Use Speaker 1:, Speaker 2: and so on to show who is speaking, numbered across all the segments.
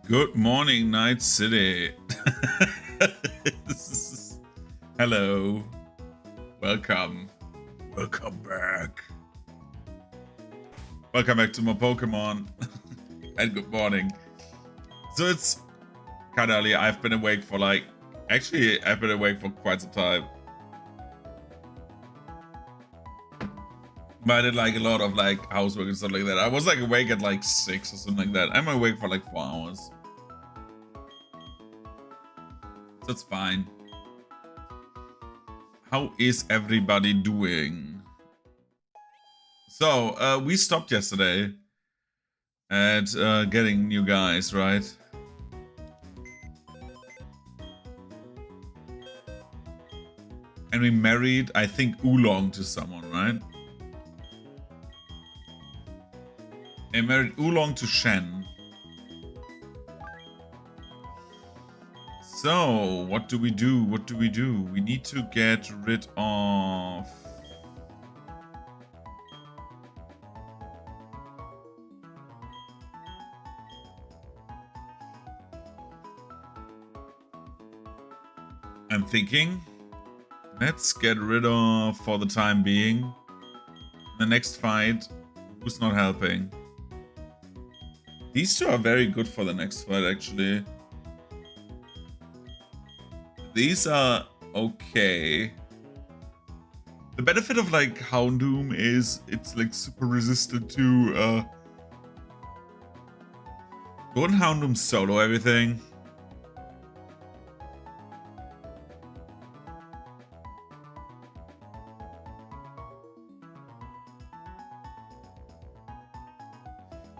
Speaker 1: Good morning, Night City. Hello. Welcome. Welcome back. Welcome back to my Pokemon. And good morning. So it's kind of early. I've been awake for I've been awake for quite some time. But I did a lot of housework and stuff like that. I was awake at 6 or something like that. I'm awake for 4 hours. So it's fine. How is everybody doing? So, we stopped yesterday at getting new guys, right? And we married, I think, Oolong to someone, right? And married Oolong to Shen. So, what do we do? What do we do? We need to get rid of... I'm thinking, let's get rid of, for the time being, the next fight, who's not helping. These two are very good for the next fight, actually. These are okay. The benefit of Houndoom is it's super resistant to wouldn't Houndoom solo everything?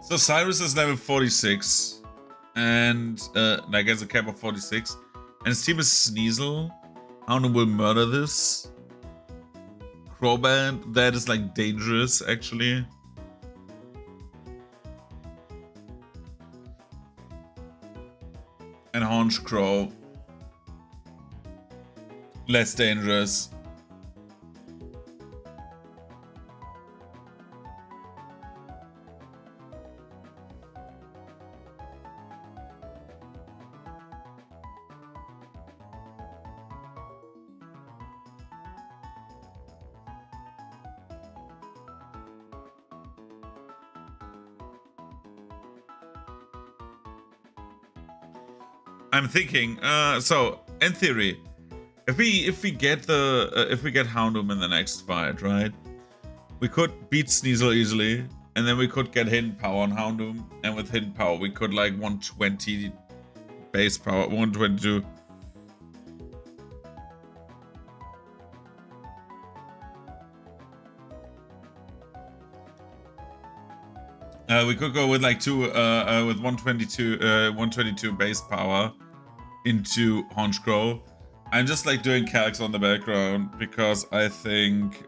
Speaker 1: So Cyrus is level 46 and has a cap of 46. And his team is Sneasel. Houndoom will murder this. Crowband, that is dangerous actually. And Haunch Crow, less dangerous. I'm thinking, so in theory, if we get Houndoom in the next fight, right? We could beat Sneasel easily, and then we could get hidden power on Houndoom, and with hidden power we could 120 base power, 122. We could go with with 122 base power into Haunch Crow. I'm just doing calcs on the background because I think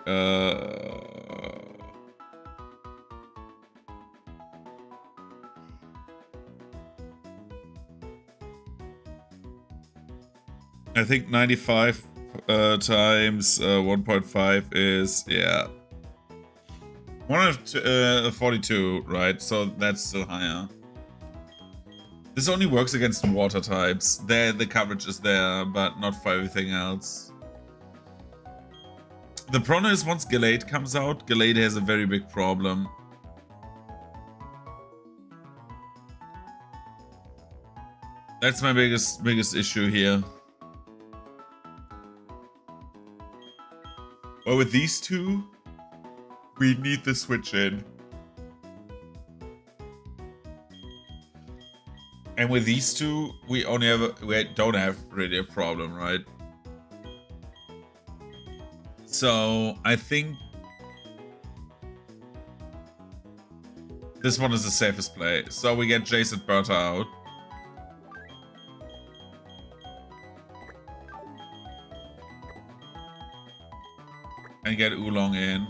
Speaker 1: I think 95 times 1.5 is, yeah, 142, right? So that's still higher. This only works against water types. There, the coverage is there, but not for everything else. The problem is once Gallade comes out, Gallade has a very big problem. That's my biggest issue here. Well, with these two, we need the switch in. And with these two, we don't have really a problem, right? So I think this one is the safest play. So we get Jason Berta out. And get Oolong in.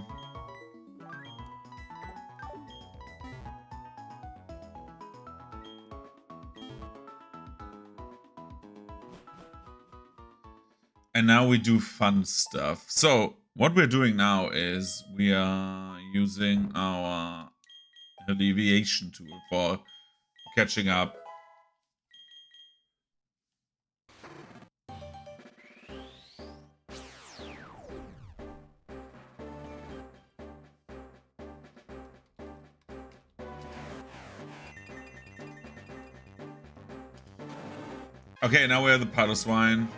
Speaker 1: And now we do fun stuff. So what we're doing now is we are using our alleviation tool for catching up. Okay, now we have the Paddle Swine.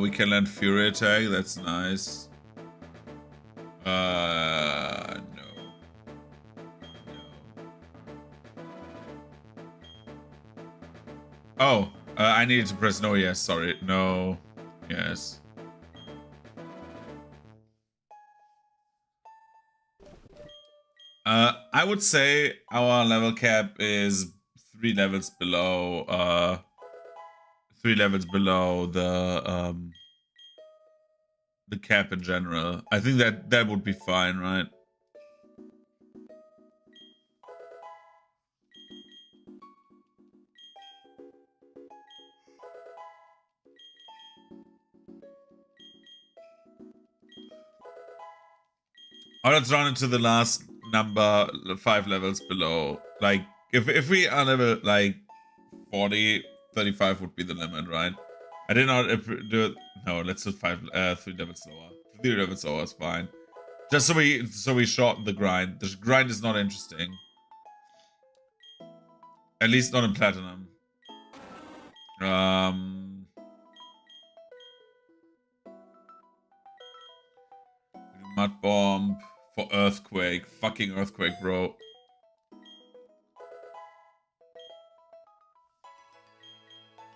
Speaker 1: We can land Fury Attack, that's nice. No. Oh, I needed to press no, yes, sorry. No, yes. I would say our level cap is 3 levels below, the cap in general. I think that would be fine, right? Oh, let's run into the last number 5 levels below. Like, if we are level, like, 40, 35 would be the limit, right? I did not do it. No, let's do 3 levels lower. 3 levels lower is fine. Just so we shorten the grind. The grind is not interesting. At least not in platinum. Mud bomb for earthquake. Fucking earthquake, bro.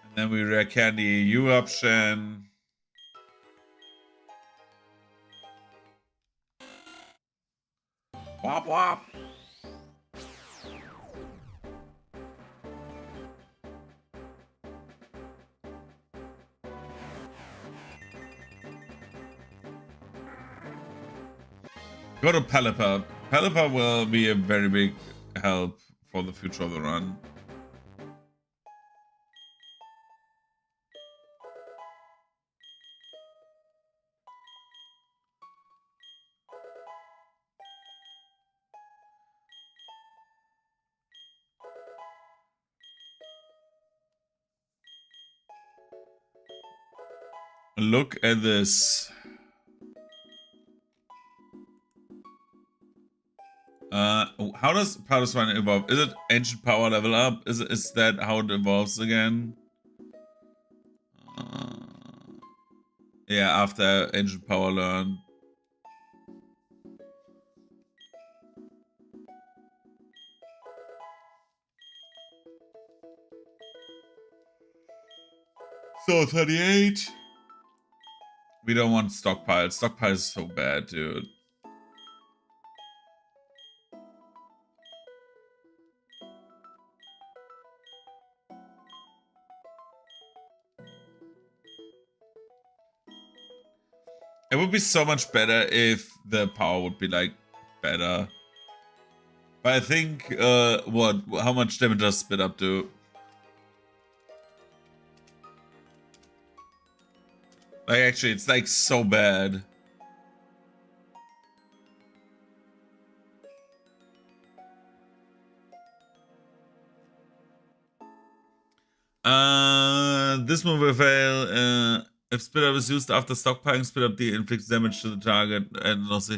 Speaker 1: And then we rare candy U option. Wop wop. Go to Pelipper. Pelipper will be a very big help for the future of the run. Look at this. How does Power Swine evolve? Is it ancient power level up? Is that how it evolves again? Yeah, after ancient power learn. So 38. We don't want stockpile. Stockpile is so bad, dude. It would be so much better if the power would be like better. But I think how much damage does Spit Up do? Like actually it's like so bad. This move will fail. If Spit Up is used after stockpiling, Spit Up inflicts damage to the target and also.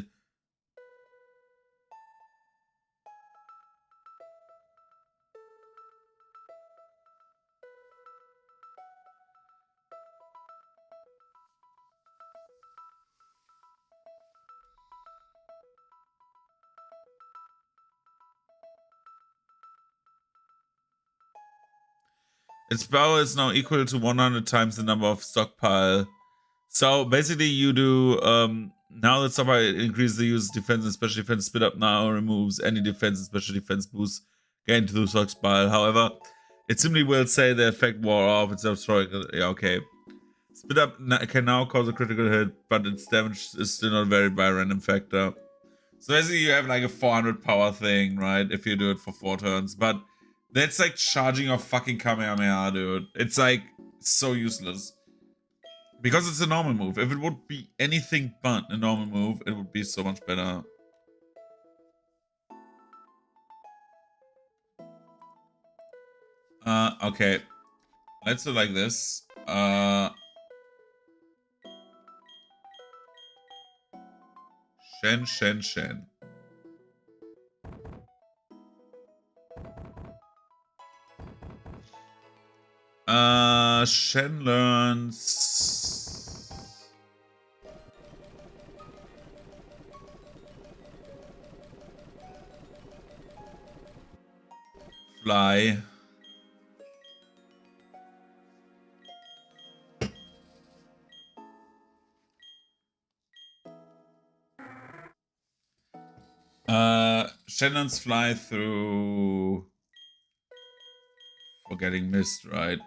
Speaker 1: Its power is now equal to 100 times the number of stockpile. So basically you do, now that stockpile increases the user's defense and special defense, Spit Up now removes any defense and special defense boosts gained to the stockpile. However, it simply will say the effect wore off instead of throwing it. Yeah, okay. Spit Up can now cause a critical hit, but its damage is still not varied by a random factor. So basically you have like a 400 power thing, right? If you do it for 4 turns, but that's like charging your fucking Kamehameha, dude. It's like so useless. Because it's a normal move. If it would be anything but a normal move, it would be so much better. Okay. Let's do like this. Shen. Shen learns fly. Shen learns fly through Forgetting Mist, right?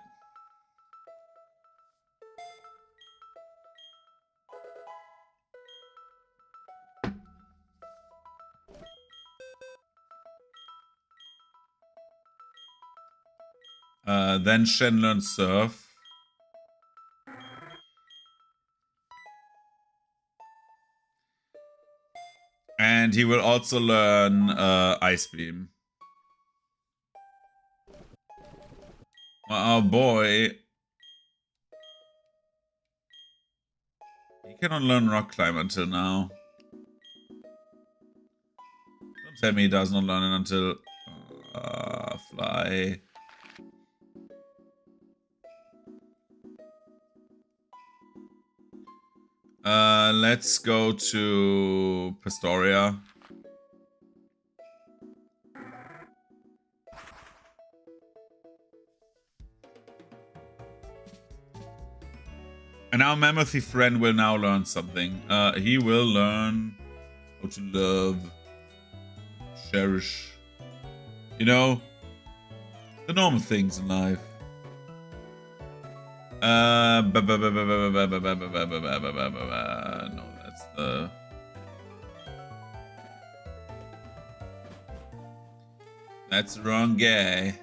Speaker 1: Then Shen learns Surf. And he will also learn Ice Beam. Oh boy. He cannot learn Rock Climb until now. Don't tell me he does not learn it until Fly. Let's go to Pastoria. And our Mammoth friend will now learn something. He will learn how to love, cherish, you know, the normal things in life. No, that's the... That's the wrong guy.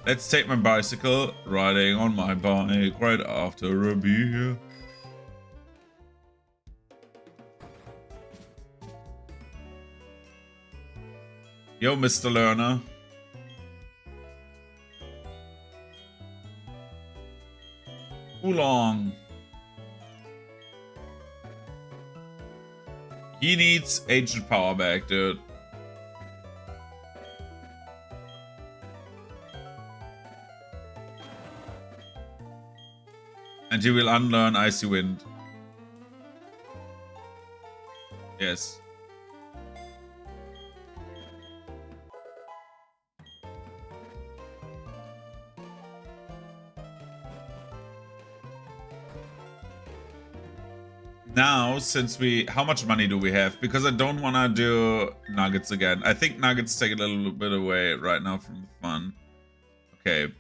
Speaker 1: Let's take my bicycle, riding on my bike right after a beer. Yo, Mr. Learner. Oolong. He needs ancient power back, dude. And he will unlearn Icy Wind. Yes. Now, since how much money do we have? Because I don't want to do Nuggets again. I think Nuggets take a little bit away right now from the fun. Okay.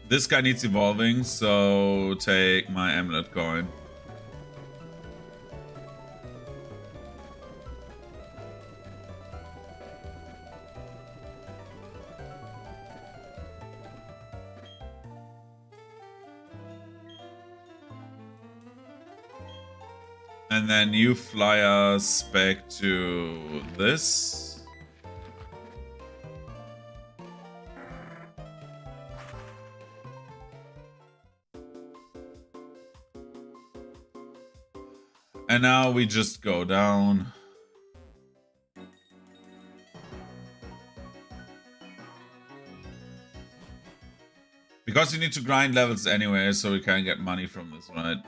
Speaker 1: This guy needs evolving, so take my amulet coin. And then you fly us back to this. And now we just go down. Because you need to grind levels anyway, so we can get money from this, right?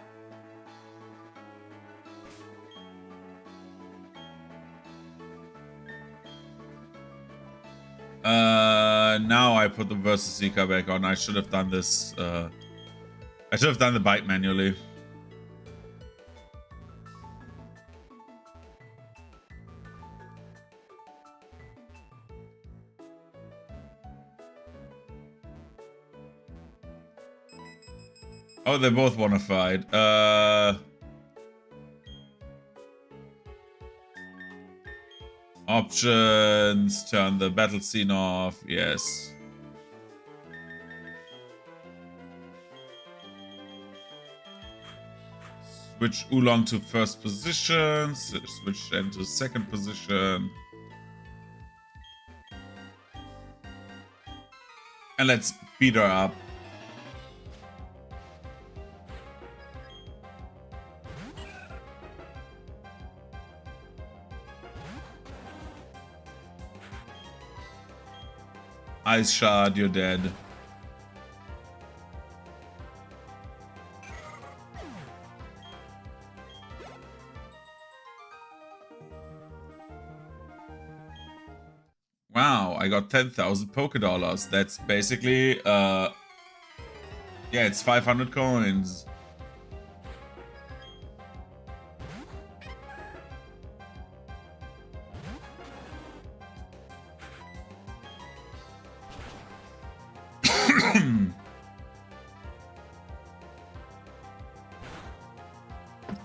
Speaker 1: Now I put the Versus Seeker back on. I should have done this. I should have done the bike manually. Oh, they both want to fight. Options, turn the battle scene off, yes. Switch Oolong to first position. Switch then to second position. And let's beat her up. Ice Shard, you're dead. Wow, I got 10,000 Poké Dollars. That's basically, yeah, it's 500 coins.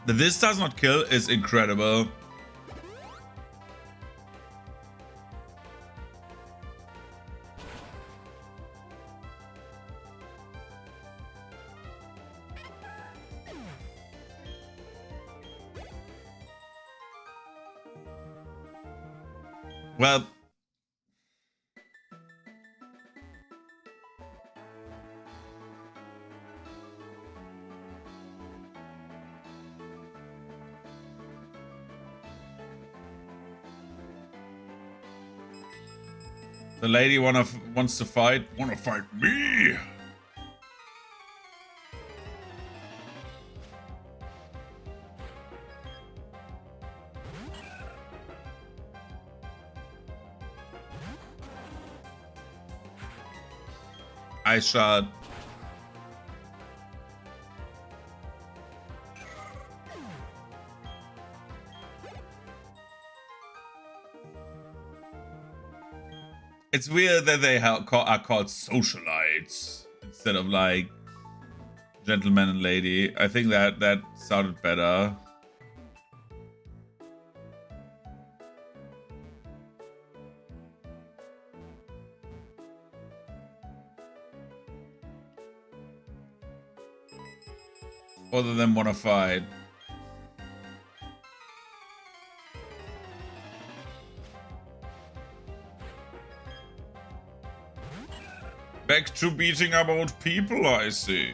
Speaker 1: The "this does not kill" is incredible. Well, the lady wants to fight. Wanna fight me? Ice Shard. It's weird that they are called socialites instead of like gentleman and lady. I think that sounded better. Both of them want to fight. Back to beating up old people, I see.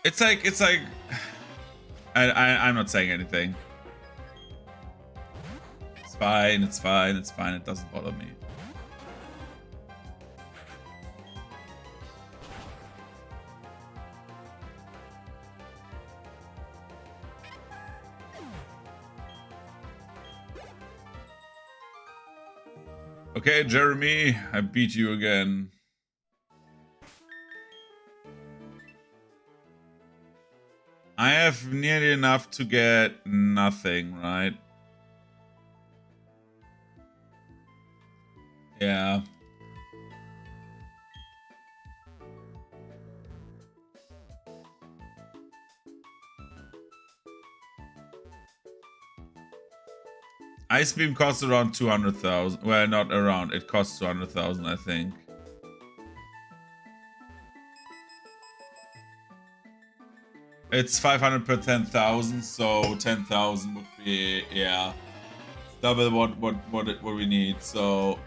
Speaker 1: It's like I'm not saying anything. It's fine, it's fine, it's fine, it doesn't bother me. Okay, Jeremy, I beat you again. I have nearly enough to get nothing, right? Yeah. Ice Beam costs around 200,000. Well, not around. It costs 200,000, I think. It's 500 per 10,000, so 10,000 would be, yeah, double what we need. So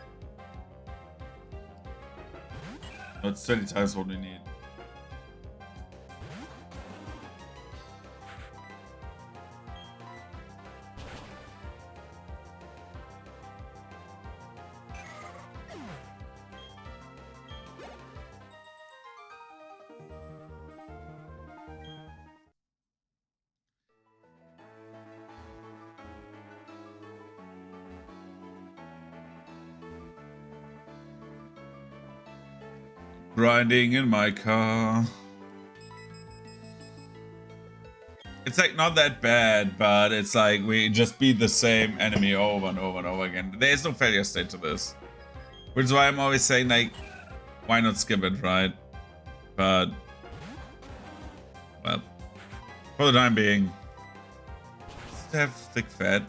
Speaker 1: that's 20 times what we need. Grinding in my car. It's like not that bad, but it's like we just beat the same enemy over and over and over again. There's no failure state to this. Which is why I'm always saying, like, why not skip it, right? But, well, for the time being, does it have thick fat?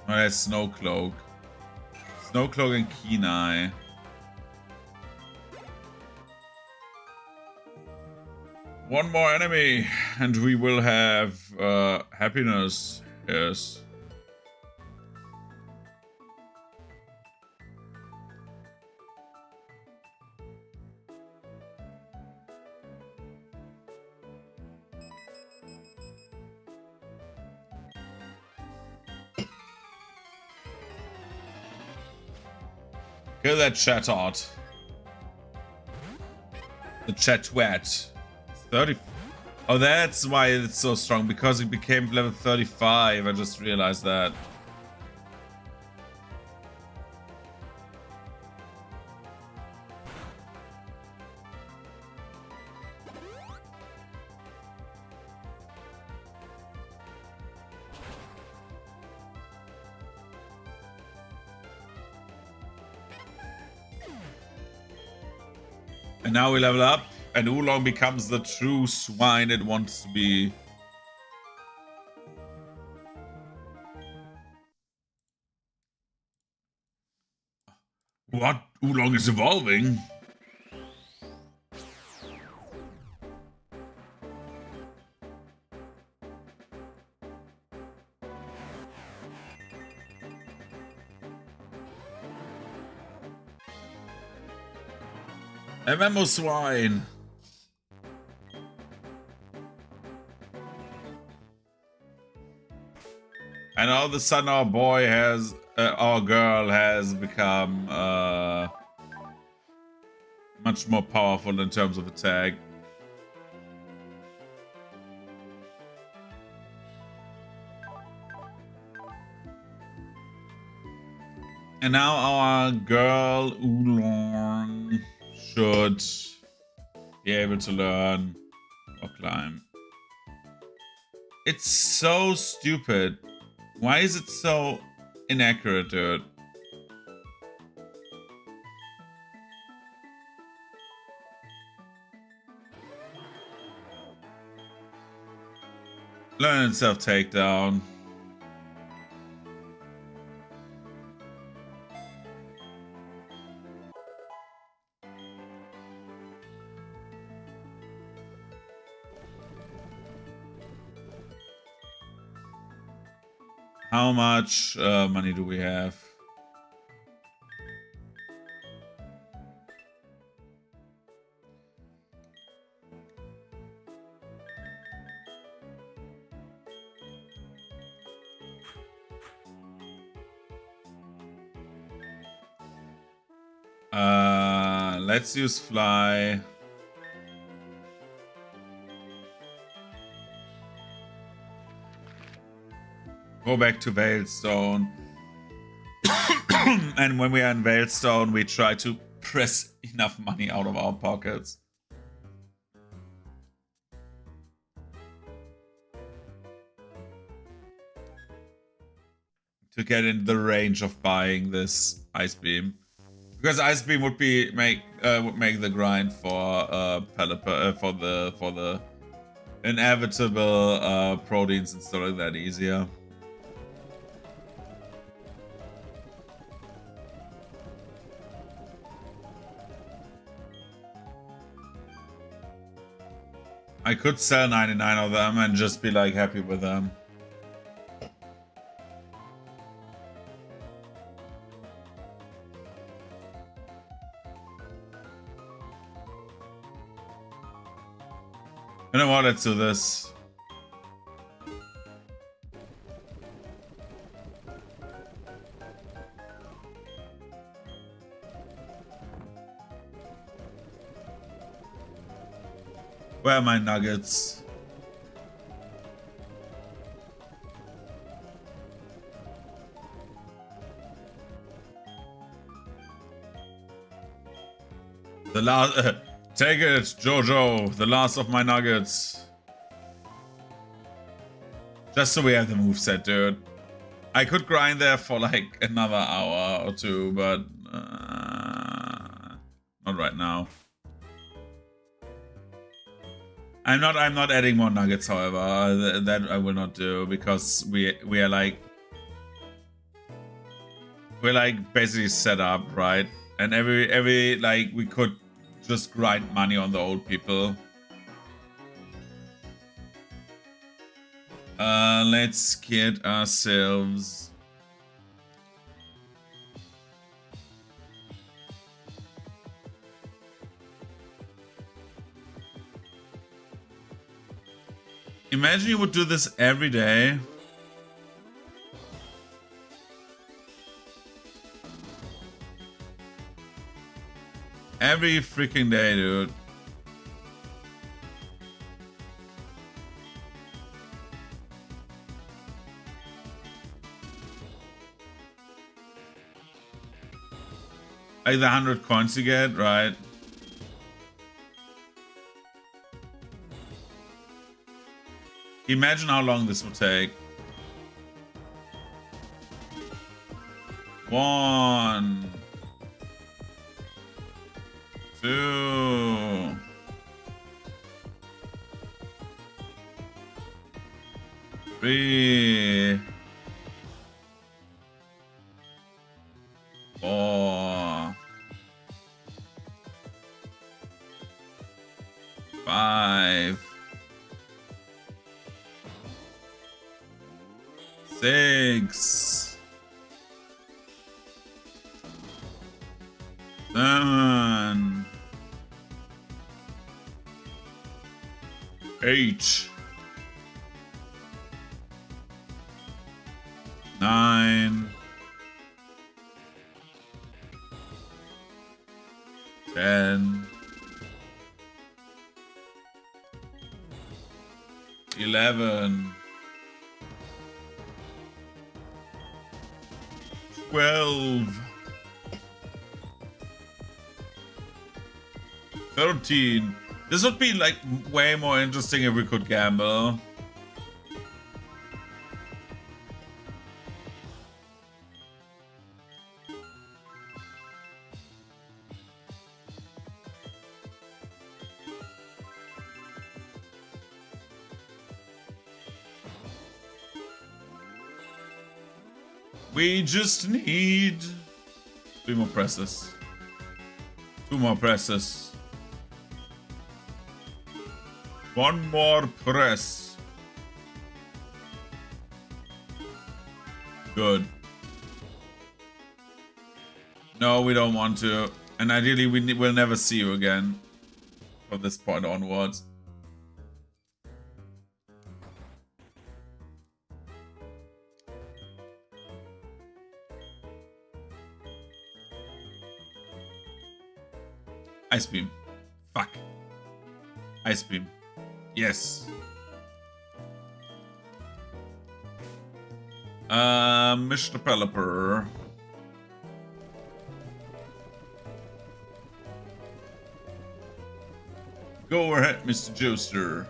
Speaker 1: Oh, that's Snow Cloak. Snow Cloak and Keen Eye. One more enemy, and we will have happiness. Yes. Kill that Chatot. The Chatwat. 30. Oh, that's why it's so strong, because it became level 35. I just realized that. And now we level up, and Oolong becomes the true swine it wants to be. What? Oolong is evolving? MMO swine. And all of a sudden our boy has, our girl has become much more powerful in terms of attack. And now our girl Oolong should be able to learn or climb. It's so stupid. Why is it so inaccurate, dude? Learn itself takedown. How much money do we have? Let's use fly. Go back to Veilstone. And when we are in Veilstone, we try to press enough money out of our pockets. To get in the range of buying this Ice Beam. Because Ice Beam would make the grind for the inevitable proteins and stuff like that easier. I could sell 99 of them and just be like happy with them. You know what? Let's do this. Where are my nuggets? The last... take it, Jojo. The last of my nuggets. Just so we have the moveset, dude. I could grind there for like another hour or two, but... not right now. I'm not adding more nuggets, however. That I will not do because we're like basically set up, right? And every like we could just grind money on the old people. Let's get ourselves imagine you would do this every day. Every freaking day, dude. Like the 100 coins you get, right? Imagine how long this would take. 1, 2, 3, 4, 5, 6, 7, 8, 9, 10, 11, 12, 13. This would be like way more interesting if we could gamble. We just need 3 more presses. 2 more presses. 1 more press. Good. No, we don't want to. And ideally, we'll never see you again from this point onwards. Ice beam. Fuck. Ice beam. Yes. Mr. Pelipper. Go ahead, Mr. Joester.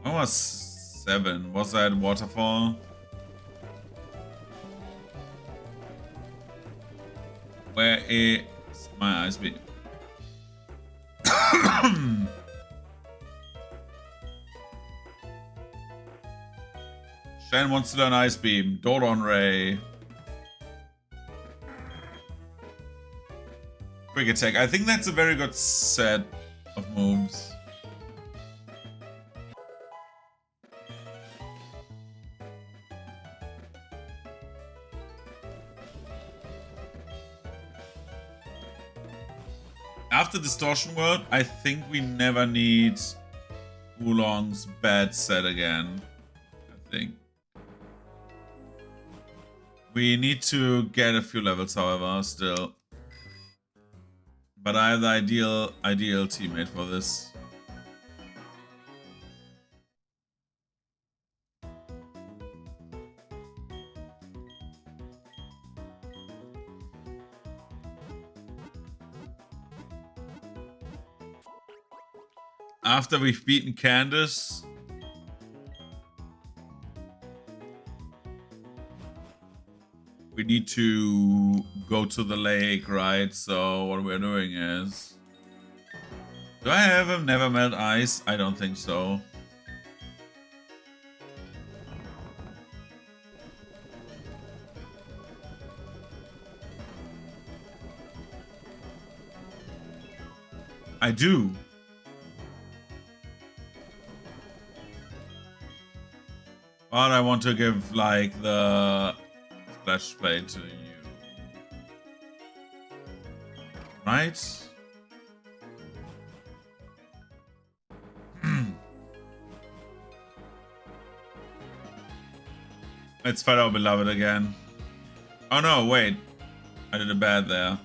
Speaker 1: Almost 7. Was that waterfall? Where is my ice beam? Shan wants to learn ice beam. Doron Ray. Quick attack. I think that's a very good set of moves. After Distortion World, I think we never need Oolong's bad set again. I think. We need to get a few levels, however, still. But I have the ideal teammate for this. After we've beaten Candace, we need to go to the lake, right? So what we're doing is... Do I have a never melt ice? I don't think so. I do. But I want to give, like, the splash plate to you. Right? Let's fight our beloved again. Oh no, wait. I did a bad there.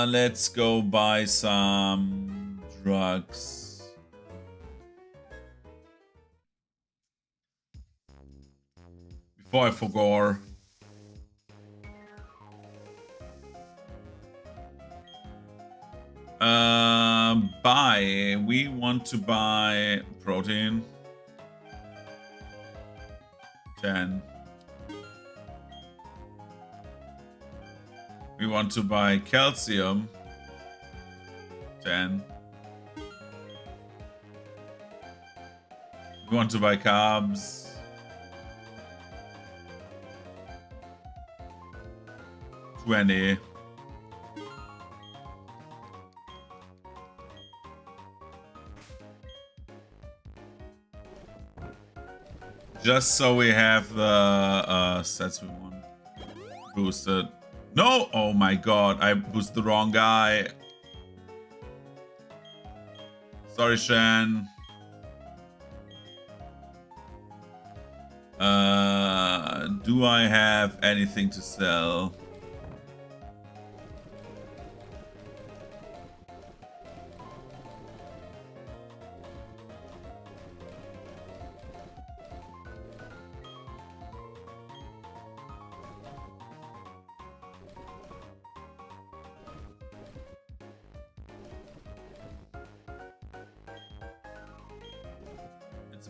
Speaker 1: Let's go buy some drugs. Before I forgot. Buy. We want to buy protein. 10. We want to buy calcium. 10. We want to buy carbs. 20. Just so we have the sets we want boosted. No! Oh my god, I boosted the wrong guy. Sorry, Shan. Do I have anything to sell?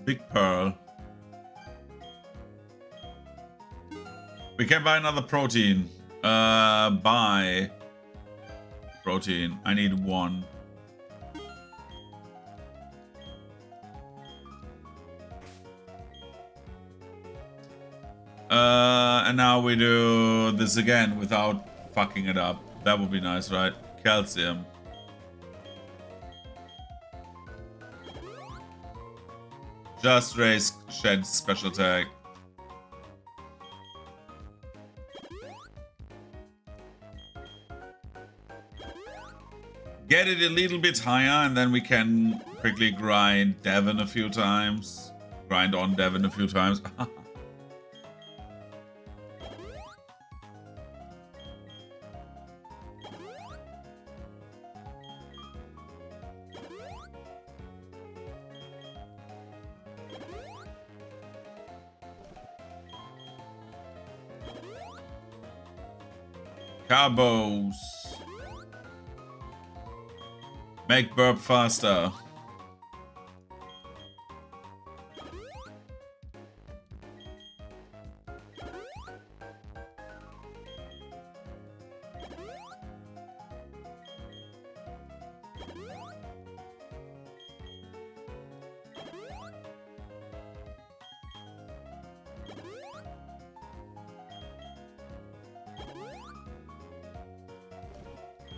Speaker 1: Big pearl. We can buy another protein. Buy protein. I need 1. And now we do this again without fucking it up. That would be nice, right? Calcium. Just raise Shed's special attack. Get it a little bit higher and then we can quickly grind Devon a few times. Grind on Devon a few times. Carbos. Make burp faster.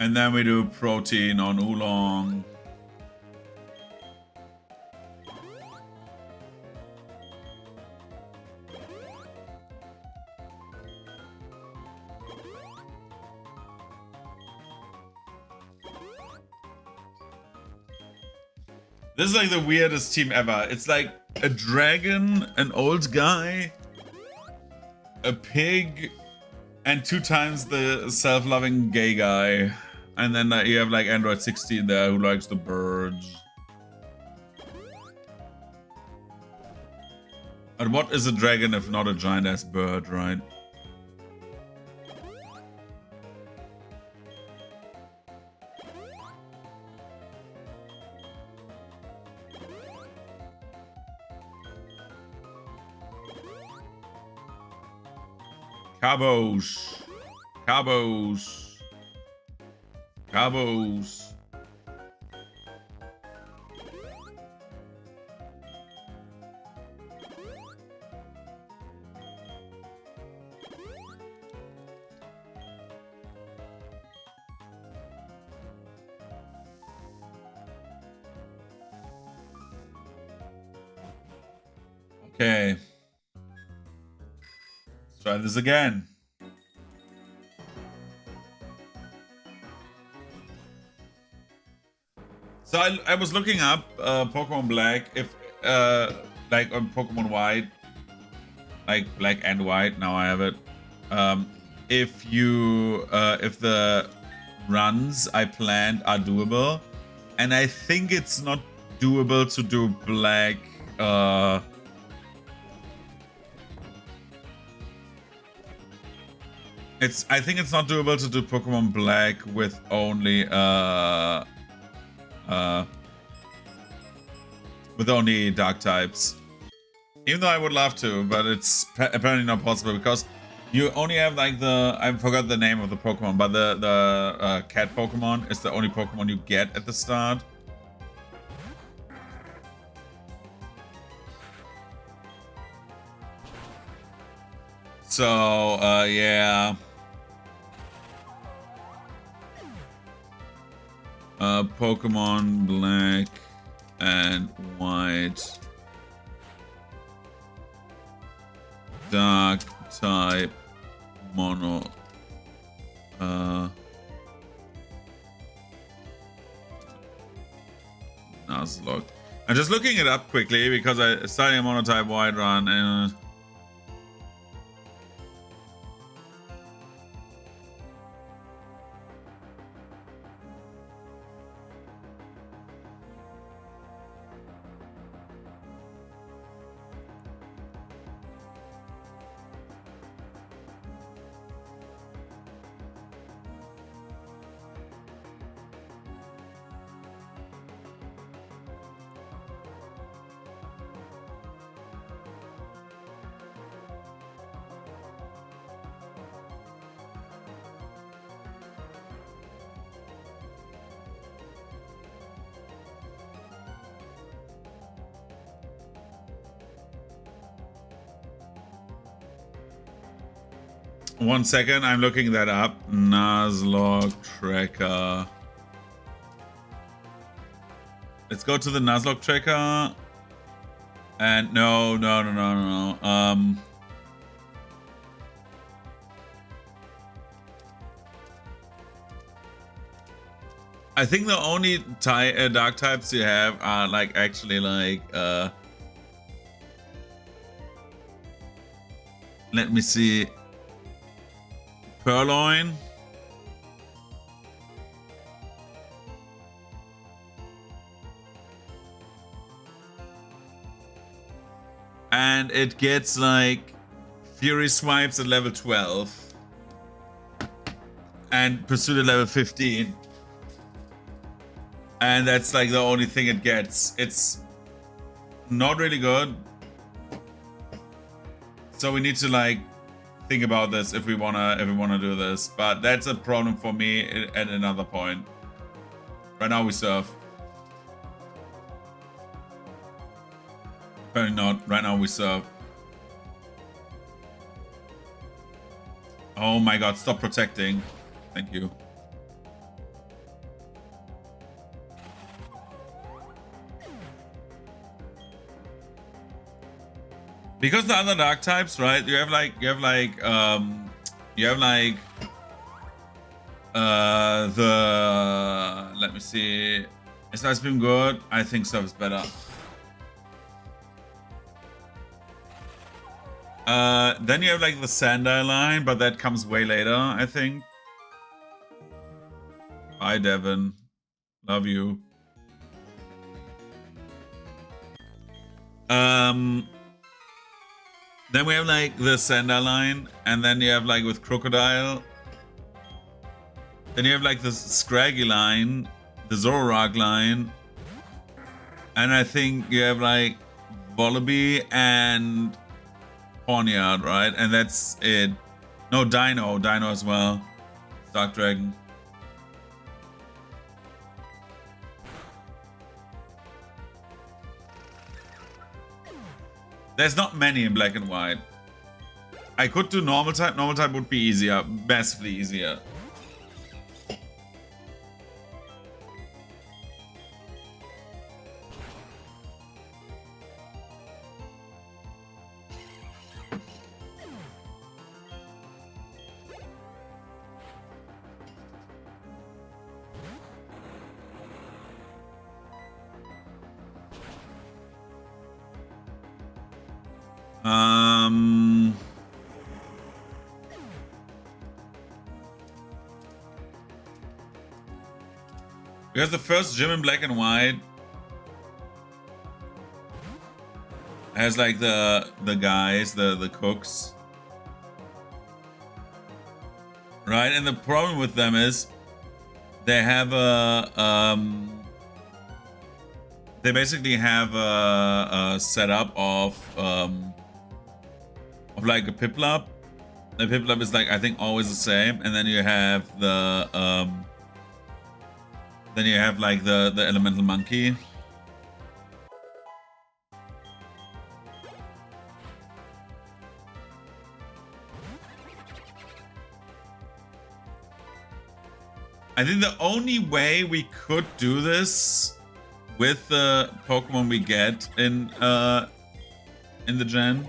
Speaker 1: And then we do protein on oolong. This is like the weirdest team ever. It's like a dragon, an old guy, a pig, and 2 times the self-loving gay guy. And then you have like Android 16 there who likes the birds. And what is a dragon if not a giant-ass bird, right? Cabos. Cabos. Cabos. Okay. Let's try this again. So I was looking up Pokemon Black, if like on Pokemon White, like Black and White. Now I have it. If the runs I planned are doable, and I think it's not doable to do Black. I think it's not doable to do Pokemon Black with only dark types. Even though I would love to, but it's apparently not possible because you only have like I forgot the name of the Pokemon, but the cat Pokemon is the only Pokemon you get at the start. So yeah. Pokemon Black and White, Dark type, Mono, Nuzlocke. I'm just looking it up quickly because I started a Monotype White run and. One second, I'm looking that up. Nuzlocke tracker. Let's go to the Nuzlocke tracker. And no. I think the only dark types you have are like actually like let me see. Purloin. And it gets like Fury Swipes at level 12 and Pursuit at level 15. And that's like the only thing it gets. It's not really good. So we need to like think about this if we wanna do this, but that's a problem for me at another point. Right now we surf. Apparently not. Right now we surf. Oh my god! Stop protecting. Thank you. Because the other dark types, right? You have like the let me see. Is Ice Beam good? I think Surf is better. Then you have like the Sandile line, but that comes way later, I think. Bye, Devin. Love you. Then we have like the Sandile line, and then you have like with Crocodile. Then you have like the Scraggy line, the Zoroark line, and I think you have like Volibee and Ponyard, right? And that's it. No, Dino as well. Dark Dragon. There's not many in black and white. I could do normal type. Normal type would be easier, massively easier. Because the first gym in black and white has like the guys, the cooks. Right? And the problem with them is they have they basically have a setup of like a Piplup. The Piplup is like, I think, always the same, and then you have the like the elemental monkey. I think the only way we could do this with the Pokemon we get in the gen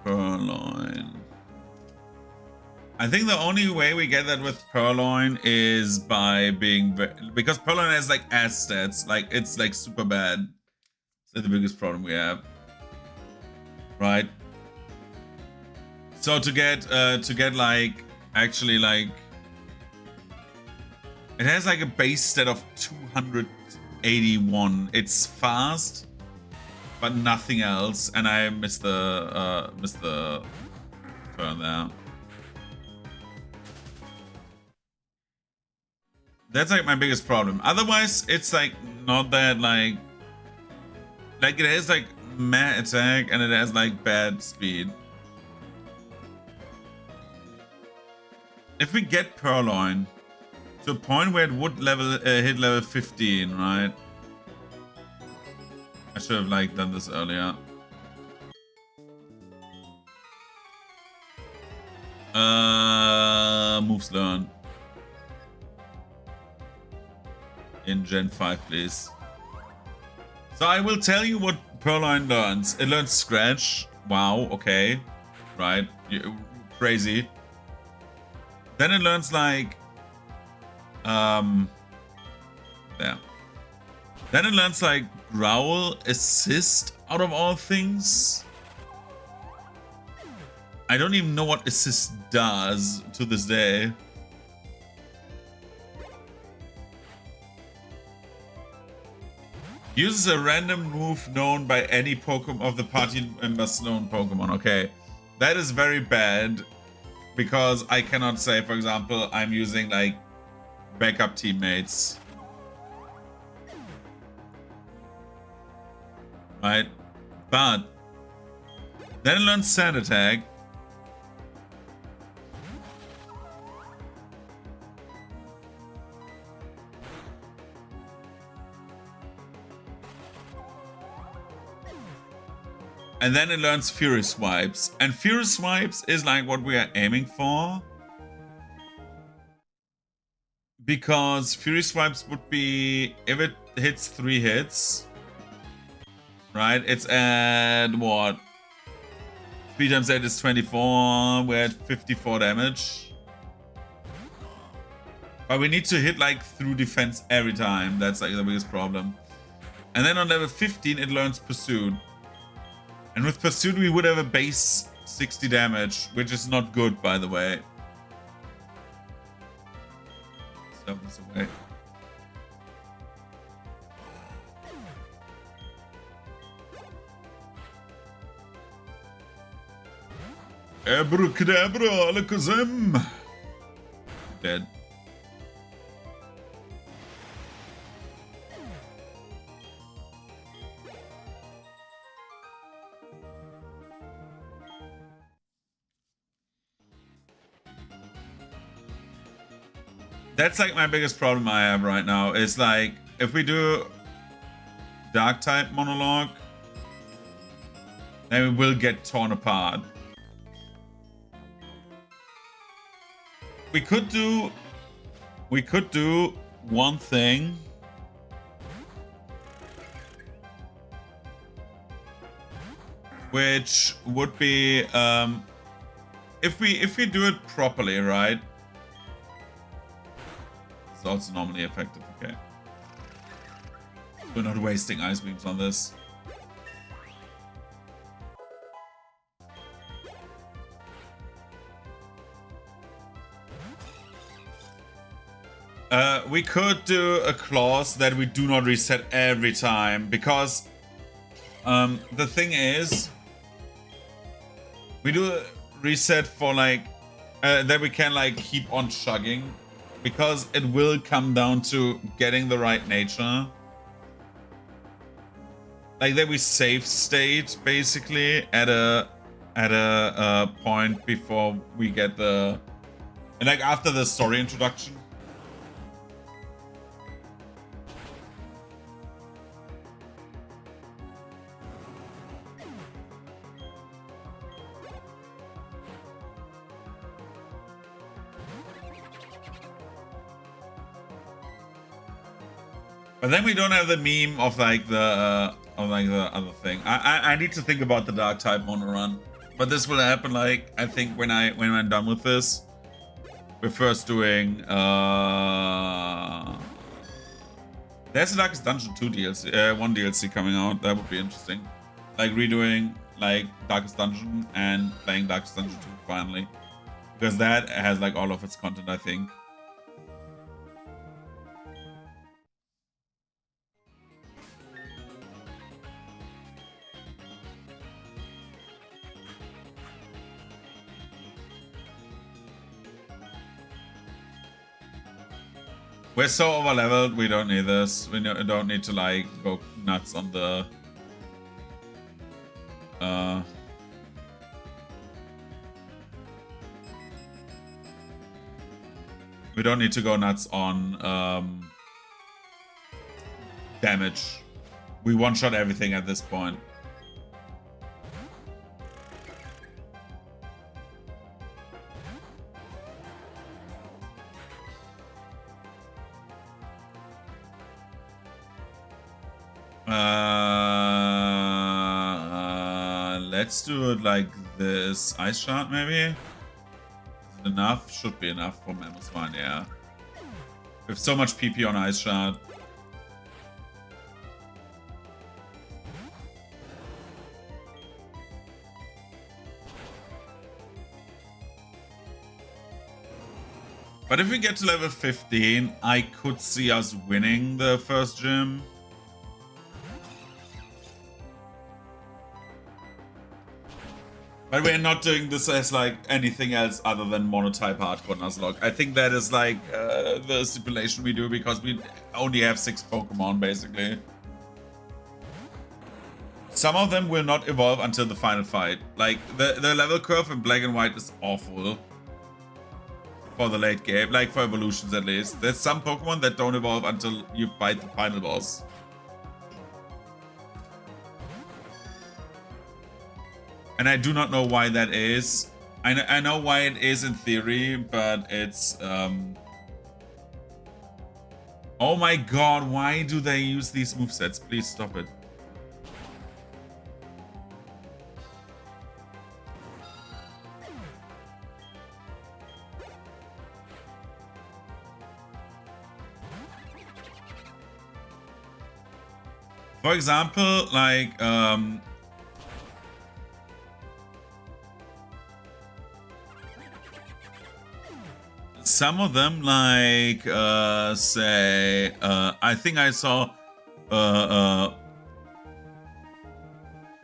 Speaker 1: Purloin. I think the only way we get that with Purloin is by being, because Purloin has like ass stats, like it's like super bad. That's the biggest problem we have, right? So to get like actually like it has like a base stat of 281. It's fast, but nothing else, and I missed the turn there. That's like my biggest problem. Otherwise, it's like not that like it has like meh attack and it has like bad speed. If we get Purloin to a point where it would hit level 15, right? I should have like done this earlier. Moves learn. In Gen 5, please. So I will tell you what Purloin learns. It learns Scratch. Wow, okay. Right. Crazy. Then it learns like there. Then it learns like Growl, Assist, out of all things. I don't even know what Assist does to this day. Uses a random move known by any Pokemon of the party members' known Pokemon. Okay, that is very bad because I cannot say, for example, I'm using like backup teammates. Right? But then it learns Sand Attack. And then it learns Fury Swipes. And Fury Swipes is like what we are aiming for. Because Fury Swipes would be, if it hits 3 hits, right? It's at what? 3 times 8 is 24. We're at 54 damage. But we need to hit like through defense every time. That's like the biggest problem. And then on level 15, it learns Pursuit. And with Pursuit, we would have a base 60 damage, which is not good, by the way. Stuff this away. Abracadabra, alakazam! dead. That's like my biggest problem I have right now is like if we do dark type monologue, then we will get torn apart. We could do one thing. Which would be if we do it properly, right? It's also normally effective, okay. We're not wasting ice beams on this. We could do a clause that we do not reset every time, because the thing is, we do a reset for like that we can like keep on chugging, because it will come down to getting the right nature. Like that we save state basically at a point before we get the, and like after the story introduction. But then we don't have the meme of like the other thing. I need to think about the dark type mono run. But this will happen like I think when I'm done with this. We're first doing there's a Darkest Dungeon 2 DLC, one DLC coming out. That would be interesting. Like redoing like Darkest Dungeon and playing Darkest Dungeon 2 finally. Because that has like all of its content, I think. We're so over leveled, we don't need this. We don't need to like go nuts on the we don't need to go nuts on damage. We one-shot everything at this point. Let's do it like this. Ice shard, maybe? Is it enough? Should be enough for Mammoth Swine, yeah. We have so much PP on Ice shard. But if we get to level 15, I could see us winning the first gym. But we're not doing this as like anything else other than monotype hardcore Nuzlocke. I think that is like the stipulation we do because we only have 6 Pokemon basically. Some of them will not evolve until the final fight. Like the level curve in Black and White is awful for the late game, like for evolutions at least. There's some Pokemon that don't evolve until you fight the final boss. And I do not know why that is. I know why it is in theory, but it's... Oh my god, why do they use these movesets? Please stop it. For example, like... some of them, like, say, I think I saw,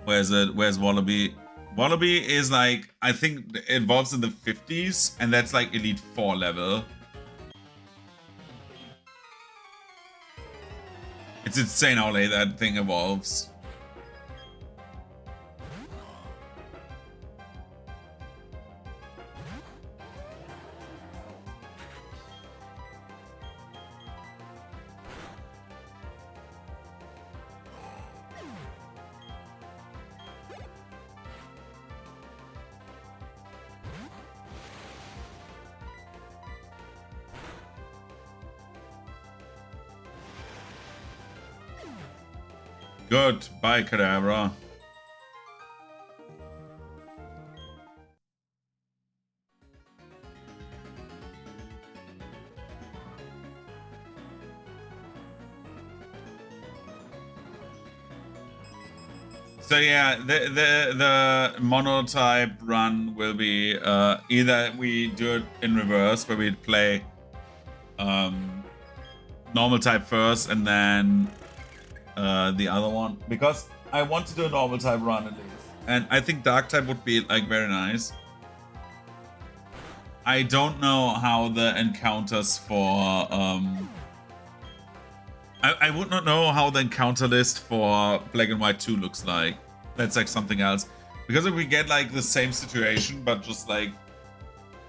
Speaker 1: where's it? Where's Wallaby? Wallaby is like, I think it evolves in the 50s, and that's like Elite 4 level. It's insane how late that thing evolves. Good. Bye, Kadabra. So yeah, the monotype run will be either we do it in reverse, where we play normal type first and then the other one, because I want to do a normal type run at least, and I think dark type would be like very nice. I don't know how the encounters for I would not know how the encounter list for Black and White 2 looks like. That's like something else, because if we get like the same situation but just like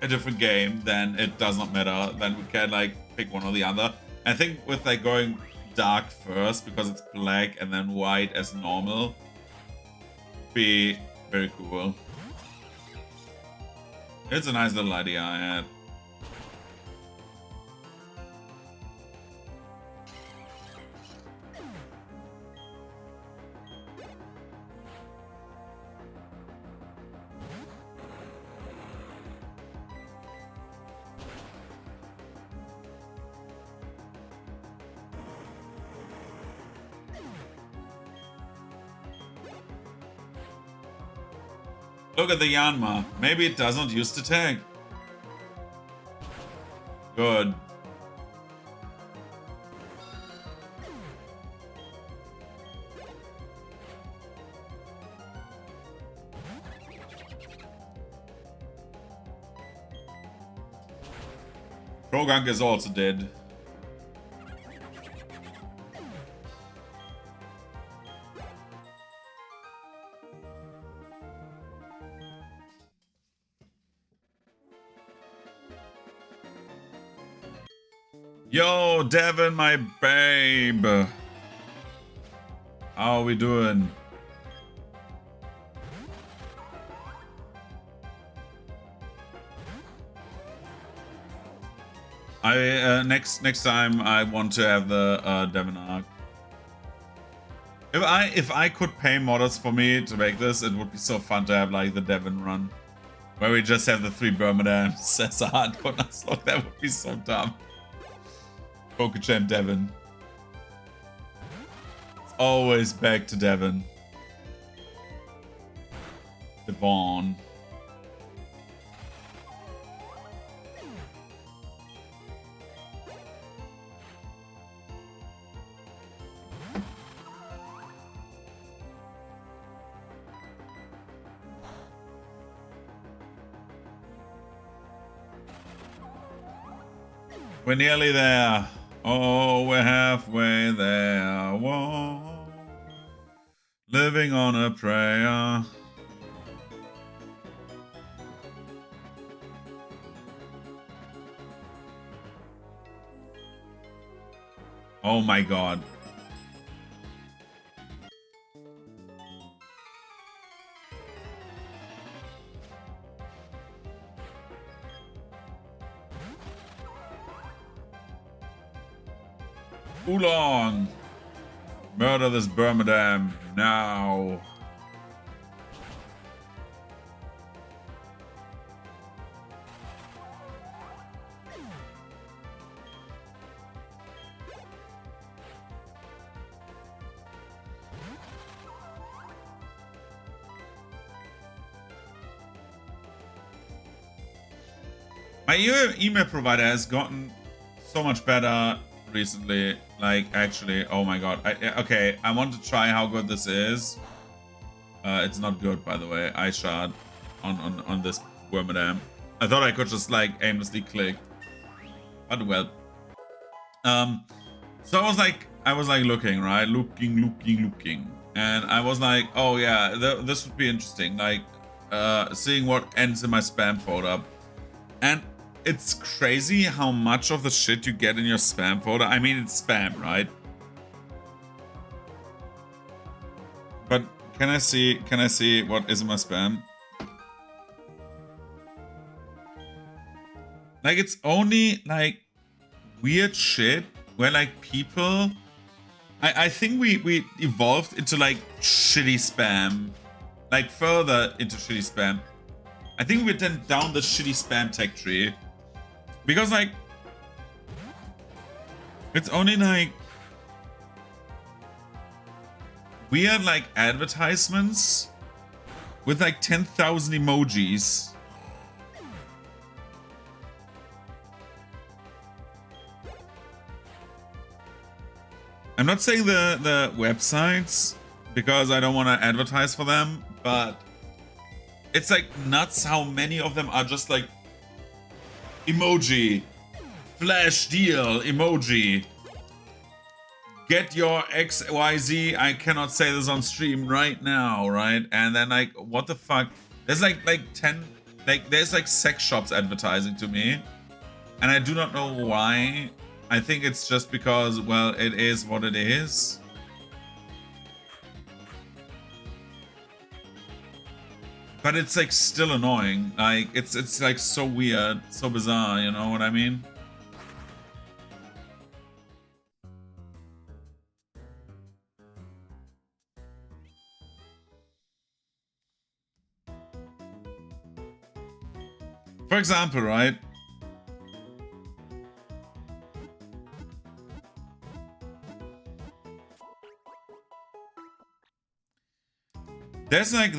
Speaker 1: a different game, then it does not matter. Then we can like pick one or the other. I think with like going dark first because it's black and then white as normal be very cool. It's a nice little idea I had. Look at the Yanma. Maybe it doesn't use the tank. Good. Krogunk is also dead. Yo, Devin, my babe. How are we doing? Next time I want to have the Devin arc. If I could pay modders for me to make this, it would be so fun to have like the Devin run, where we just have the 3 Burmadams as a hardcore Nuzlocke. That would be so dumb. PokeChamp Devin. It's always back to Devin. Devon. We're nearly there. Oh, we're halfway there. Whoa. Living on a prayer. Oh my god. Oolong! Murder this Burmadam now! My email provider has gotten so much better recently. Like, actually, oh my god. Okay, I want to try how good this is. It's not good, by the way. I shot on this Wormadam. I thought I could just like aimlessly click. But well. So I was like, I was like looking, right? Looking. And I was like, oh yeah, this would be interesting. Like, seeing what ends in my spam folder. And it's crazy how much of the shit you get in your spam folder. I mean, it's spam, right? But can I see what is in my spam? Like, it's only like weird shit where like people, I think we evolved into like shitty spam, like further into shitty spam. I think we went down the shitty spam tech tree because like it's only like weird like advertisements with like 10,000 emojis. I'm not saying the websites because I don't want to advertise for them, but it's like nuts how many of them are just like emoji, flash deal, emoji. Get your XYZ. I cannot say this on stream right now, right? And then like, what the fuck? There's like 10, like there's like sex shops advertising to me, and I do not know why. I think it's just because, well, it is what it is. But it's like still annoying. Like it's like so weird, so bizarre, you know what I mean? For example, right? There's like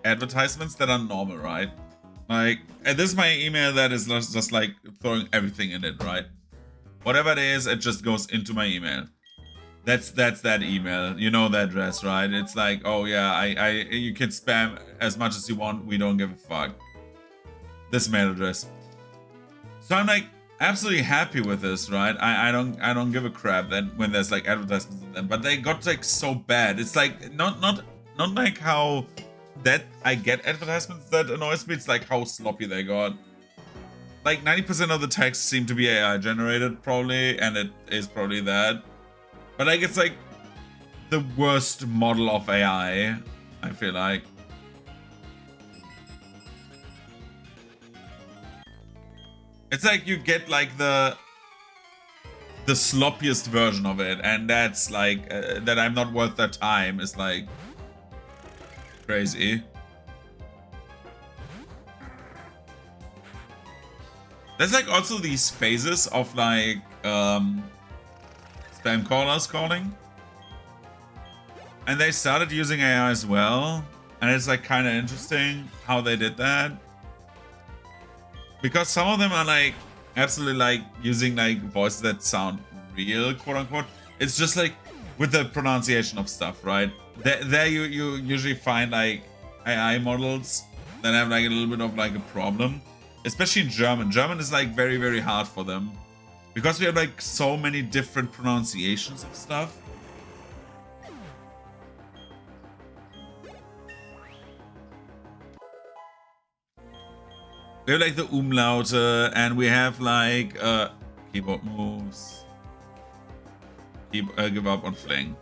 Speaker 1: advertisements that are normal, right? Like, and this is my email that is just like throwing everything in it, right? Whatever it is, it just goes into my email. That's that email. You know the address, right? It's like, oh yeah, you can spam as much as you want. We don't give a fuck. This mail address. So I'm like absolutely happy with this, right? I don't give a crap then when there's like advertisements in them, but they got like so bad. It's like not like how that I get advertisements that annoys me. It's like how sloppy they got. Like 90% of the text seem to be AI generated probably, and it is probably that. But like it's like the worst model of AI, I feel like. It's like you get like the sloppiest version of it, and that's like that I'm not worth their time is like crazy. There's like also these phases of like spam callers calling, and they started using AI as well, and it's like kind of interesting how they did that. Because some of them are like absolutely like using like voices that sound real, quote unquote. It's just like with the pronunciation of stuff, right? There you usually find like AI models that have like a little bit of like a problem, especially in German. German is like very, very hard for them because we have like so many different pronunciations of stuff. We have like the umlaute, and we have like keyboard moves. Give up on fling.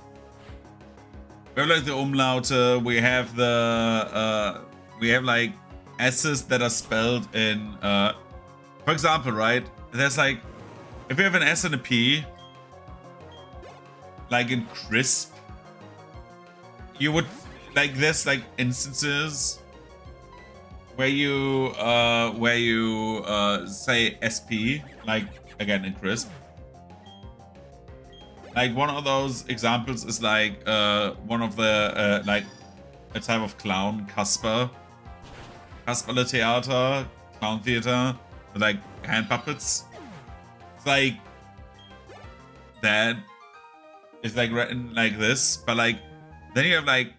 Speaker 1: We have like the umlaute. We have the we have like S's that are spelled in. For example, right? There's like if we have an S and a P, like in crisp, you would like there's like instances where you say SP, like again in crisp. Like one of those examples is like one of the like a type of clown, Kasper Theater, clown theater, with like hand puppets. It's like that is like written like this, but like then you have like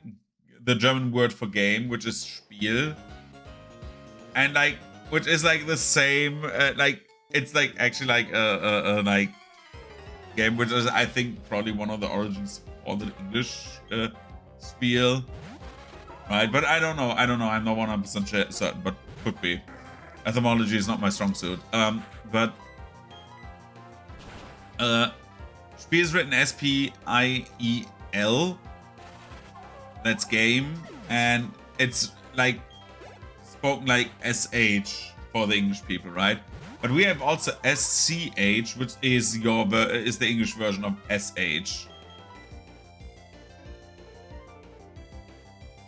Speaker 1: the German word for game, which is Spiel. And like, which is like the same, like it's like actually like like game, which is, I think, probably one of the origins of the English spiel. Right, but I don't know. I'm not 100% certain, but could be. Etymology is not my strong suit. But Spiel is written S-P-I-E-L. That's game, and it's like spoken like S-H for the English people, right? But we have also S-C-H, which is the English version of S-H.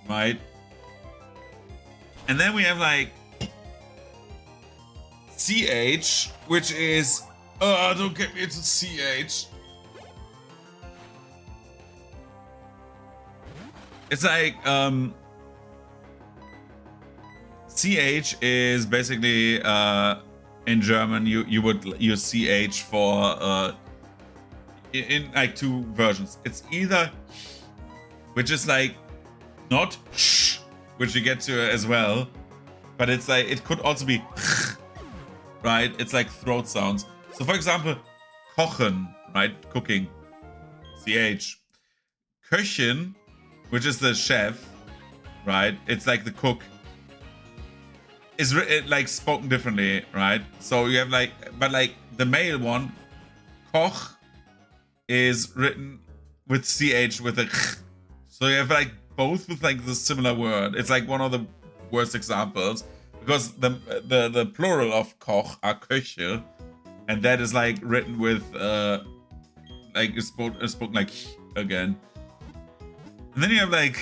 Speaker 1: Right? And then we have like CH, which is don't get me into CH. It's like CH is basically in German you would use CH for in like two versions. It's either, which is like not sh, which you get to as well, but it's like it could also be right. It's like throat sounds. So for example, kochen, right, cooking, ch. Köchin, which is the chef, right? It's like the cook. Is like spoken differently, right? So you have like, but like the male one, koch, is written with ch with a ch. So you have like both with like the similar word. It's like one of the worst examples because the plural of koch are köche, and that is like written with like it's spoken like again. And then you have like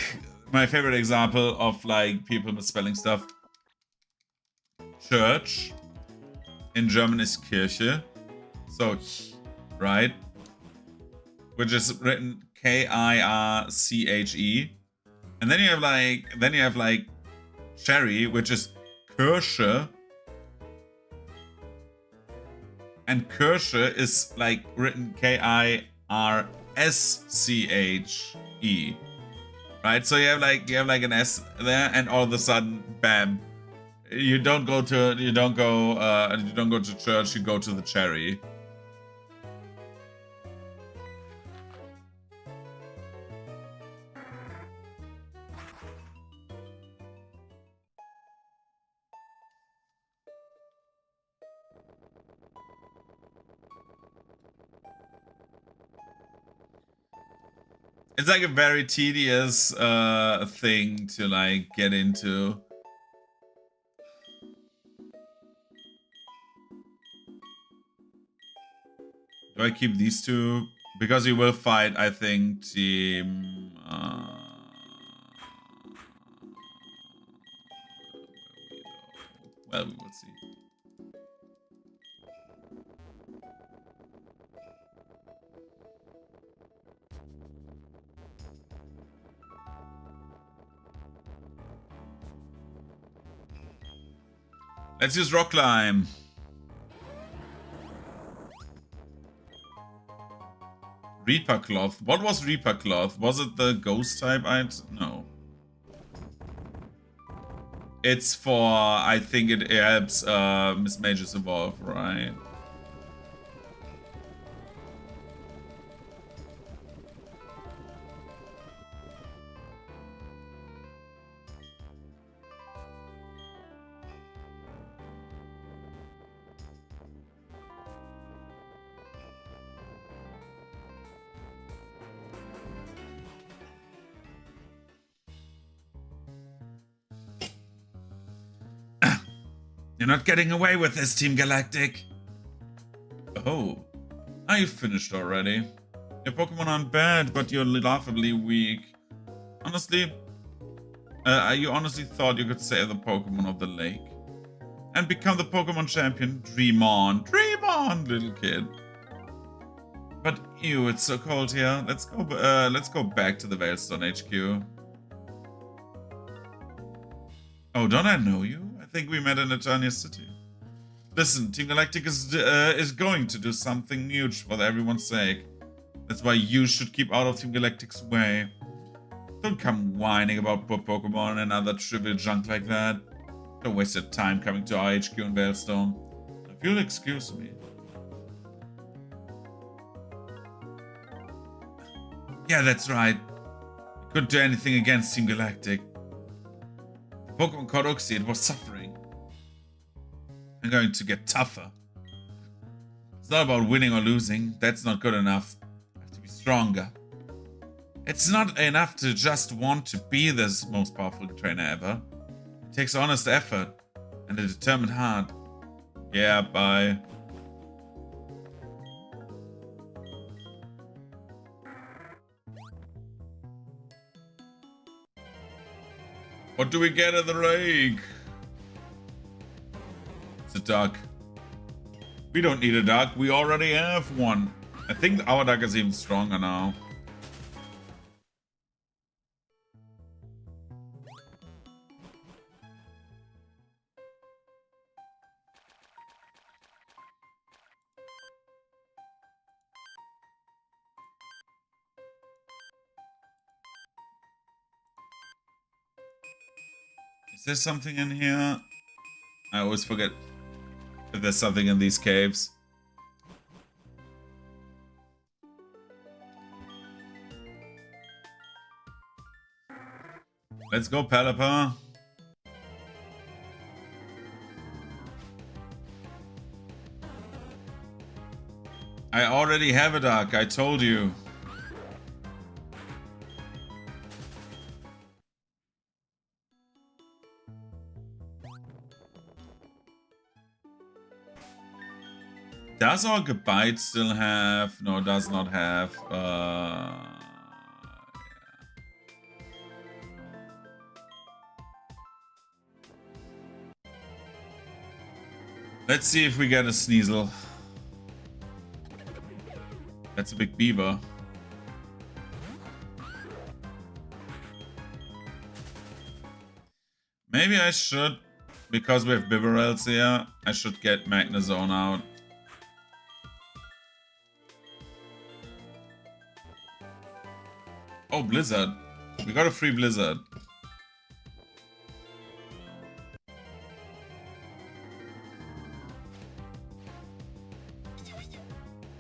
Speaker 1: my favorite example of like people misspelling stuff. Church in German is Kirche, so right, which is written K-I-R-C-H-E. And then you have like cherry, which is Kirsche, and Kirsche is like written K-I-R-S-C-H-E. Right, so you have like an S there, and all of a sudden, bam! You don't go to church. You go to the cherry. It's like a very tedious thing to like get into. Do I keep these two? Because you will fight, I think, team... well, we will see. Let's use rock climb. Reaper cloth. What was Reaper cloth? Was it the ghost type item? No. It's for, I think it helps Miss Mages evolve, right? You're not getting away with this, Team Galactic. Oh, are you finished already? Your Pokemon aren't bad, but you're laughably weak. Honestly, you honestly thought you could save the Pokemon of the lake and become the Pokemon champion? Dream on, little kid. But ew, it's so cold here. Let's go back to the Veilstone HQ. Oh, don't I know you? I think we met in Eternia City. Listen, Team Galactic is going to do something huge for everyone's sake. That's why you should keep out of Team Galactic's way. Don't come whining about poor Pokemon and other trivial junk like that. Don't waste your time coming to our HQ in Veilstone. If you'll excuse me. Yeah, that's right. Couldn't do anything against Team Galactic. The Pokemon called Uxie, it was suffering. I'm going to get tougher. It's not about winning or losing. That's not good enough. I have to be stronger. It's not enough to just want to be this most powerful trainer ever. It takes honest effort and a determined heart. Yeah, bye. What do we get at the rake? It's a duck. We don't need a duck. We already have one. I think our duck is even stronger now. Is there something in here? I always forget if there's something in these caves. Let's go, Pelipper. I already have a duck, I told you. Does our Gebite still have? No, does not have. Yeah. Let's see if we get a Sneasel. That's a big beaver. Maybe I should, because we have Bibarels here, I should get Magnezone out. Oh, Blizzard. We got a free Blizzard.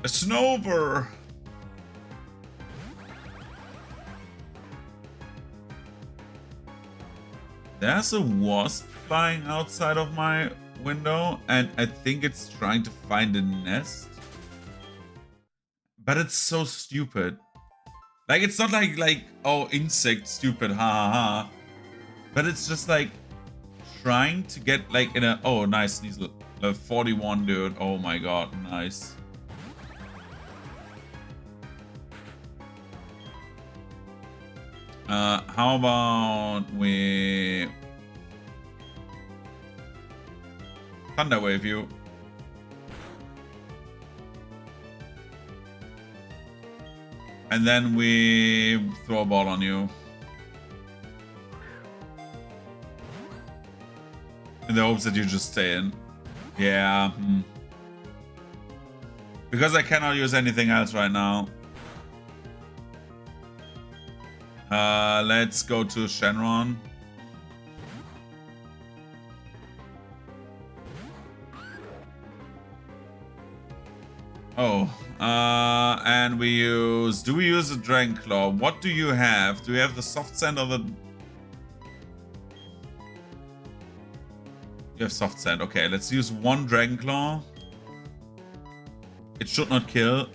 Speaker 1: A Snover! There's a wasp flying outside of my window, and I think it's trying to find a nest. But it's so stupid. Like, it's not like oh, insect stupid, ha ha ha. But it's just like trying to get like in a, oh, nice, Sneasel. 41, dude. Oh my god, nice. How about we Thunder Wave you? And then we throw a ball on you. In the hopes that you just stay in. Yeah. Because I cannot use anything else right now. Let's go to Shenron. Oh, and we use... Do we use a Dragon Claw? What do you have? Do you have the Soft Sand or the... You have Soft Sand. Okay, let's use one Dragon Claw. It should not kill.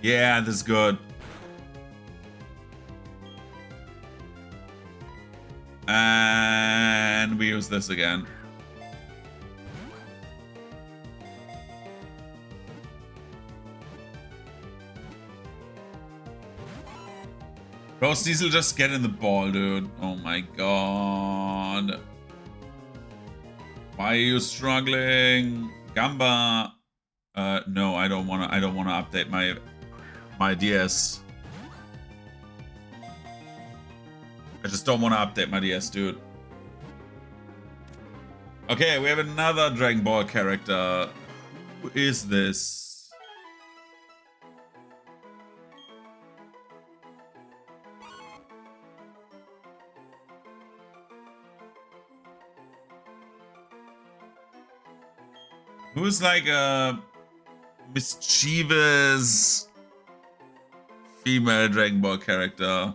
Speaker 1: Yeah, this is good. And we use this again. Bro, Sneasel, just get in the ball, dude. Oh my god. Why are you struggling? Gamba. No, I don't wanna update my DS. I just don't want to update my DS, dude. Okay, we have another Dragon Ball character. Who is this? Who's like a mischievous female Dragon Ball character.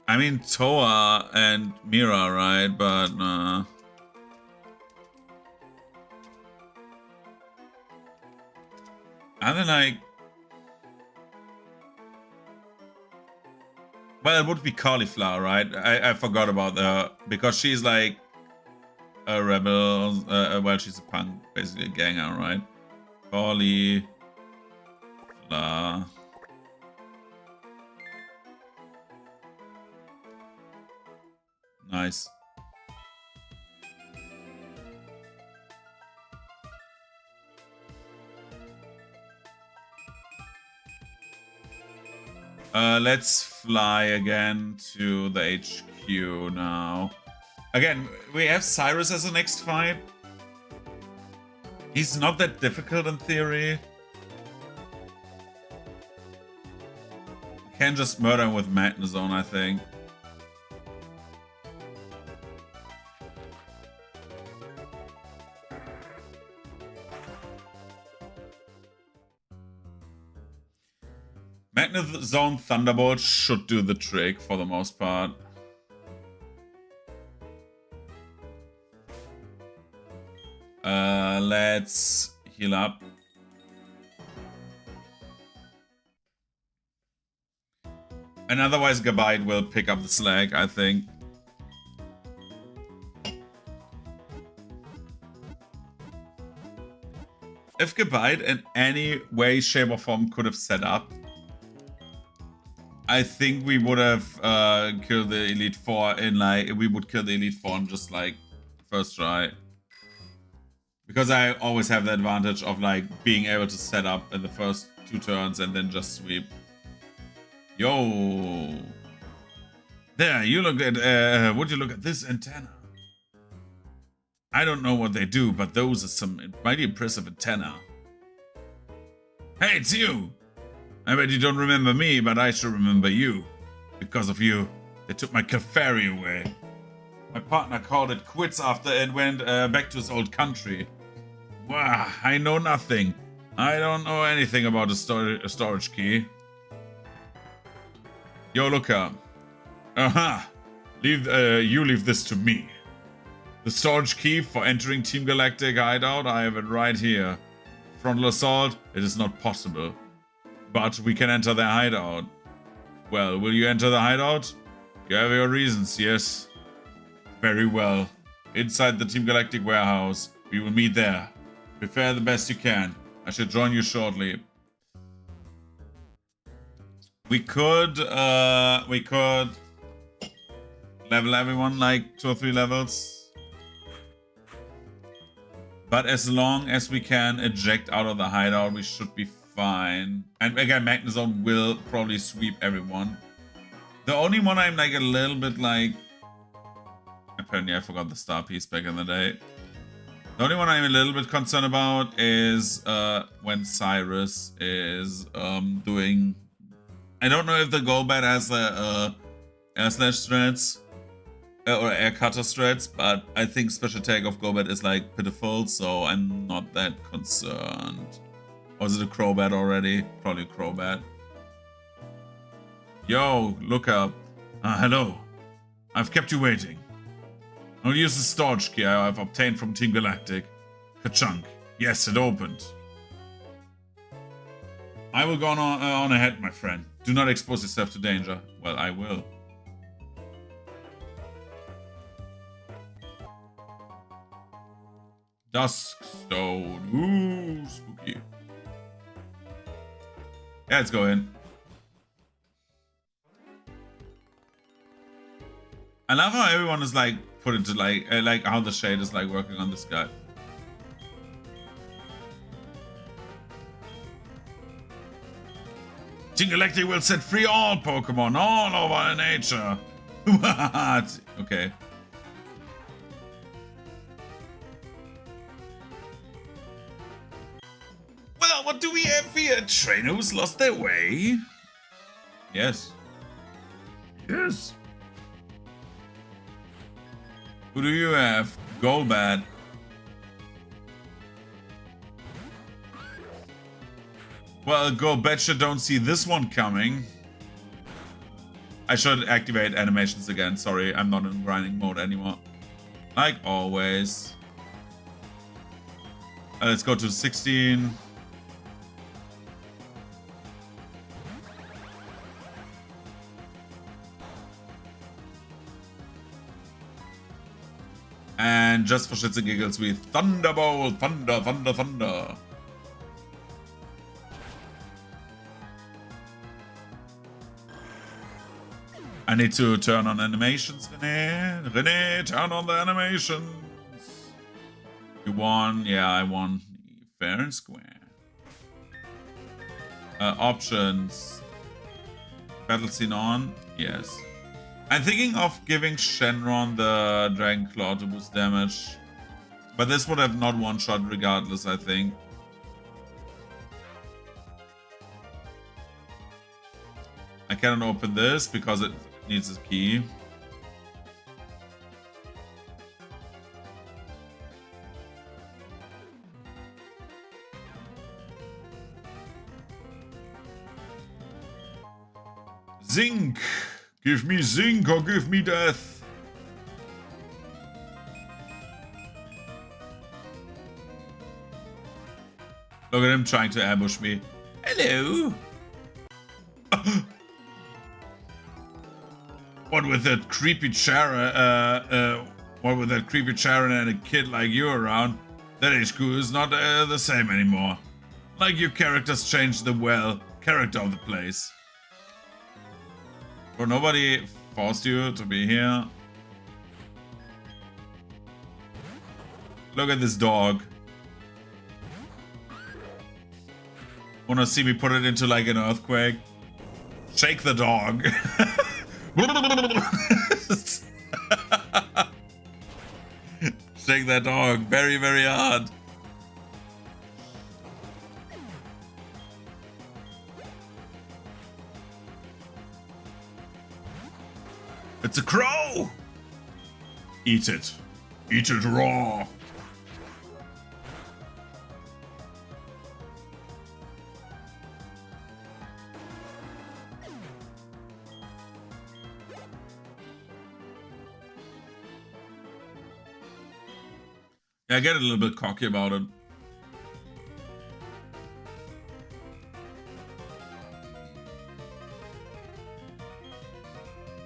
Speaker 1: I mean Toa and Mira, right? But and then like, well, it would be Cauliflower, right? I forgot about her because she's like a rebel. Well, she's a punk, basically a ganger, right? Cauliflower. Nice. Let's fly again to the HQ now. Again, we have Cyrus as the next fight. He's not that difficult in theory. We can just murder him with Magnezone, I think. Magnezone Thunderbolt should do the trick for the most part. Let's heal up. And otherwise Gabite will pick up the slack, I think. If Gabite in any way, shape or form could have set up, I think we would have killed the Elite Four in like, we would kill the Elite Four in just like first try. Because I always have the advantage of like being able to set up in the first 2 turns and then just sweep. Yo! There, you look at, would you look at this antenna? I don't know what they do, but those are some mighty impressive antenna. Hey, it's you! I bet you don't remember me, but I should remember you. Because of you, they took my Clefairy away. My partner called it quits after it went back to his old country. Wow, I know nothing. I don't know anything about a storage key. Yo, Luca. Aha! You leave this to me. The storage key for entering Team Galactic hideout, I have it right here. Frontal assault, it is not possible. But we can enter their hideout. Well, will you enter the hideout? You have your reasons, yes. Very well. Inside the Team Galactic warehouse. We will meet there. Prepare the best you can. I shall join you shortly. We could level everyone like 2 or 3 levels. But as long as we can eject out of the hideout, we should be fine. And again, Magnezone will probably sweep everyone. The only one I'm like a little bit like... Apparently I forgot the star piece back in the day. The only one I'm a little bit concerned about is when Cyrus is doing... I don't know if the Golbat has the air slash strats or air cutter strats, but I think special attack of Golbat is like pitiful, so I'm not that concerned. Or is it a Crobat already? Probably a Crobat. Yo, look up. Hello. I've kept you waiting. I'll use the storage key I've obtained from Team Galactic. Ka-chunk. Yes, it opened. I will go on ahead, my friend. Do not expose yourself to danger. Well, I will. Duskstone. Ooh, spooky. Yeah, let's go in. I love how everyone is like put into like how the shade is like working on this guy. Team Galactic will set free all Pokemon all over nature. What? Okay. Well, what do we have here? Trainers lost their way? Yes. Yes. Who do you have? Golbat. Well, go betcha don't see this one coming. I should activate animations again. Sorry, I'm not in grinding mode anymore. Like always. Let's go to 16. And just for shits and giggles, we Thunderbolt, thunder, thunder, thunder. I need to turn on animations, René. René, turn on the animations. You won. Yeah, I won. Fair and square. Options. Battle scene on. Yes. I'm thinking of giving Shenron the Dragon Claw to boost damage. But this would have not one-shot regardless, I think. I cannot open this because it needs a key. Zinc! Give me zinc or give me death! Look at him trying to ambush me. Hello! What with that creepy Charon, what with that creepy Charon and a kid like you around, that HQ is not the same anymore. Like your characters changed the character of the place. But nobody forced you to be here. Look at this dog. Wanna see me put it into like an earthquake? Shake the dog. Shake that dog very, very hard. It's a crow! Eat it. Eat it raw. Yeah, I get a little bit cocky about it.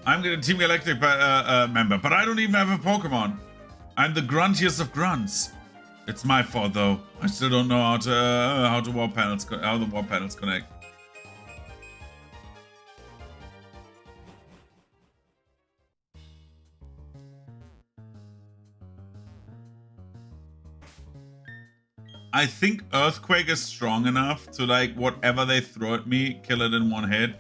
Speaker 1: I'm a Team Galactic member, but I don't even have a Pokemon. I'm the gruntiest of grunts. It's my fault though. I still don't know how the warp panels connect. I think Earthquake is strong enough to like whatever they throw at me, kill it in one hit.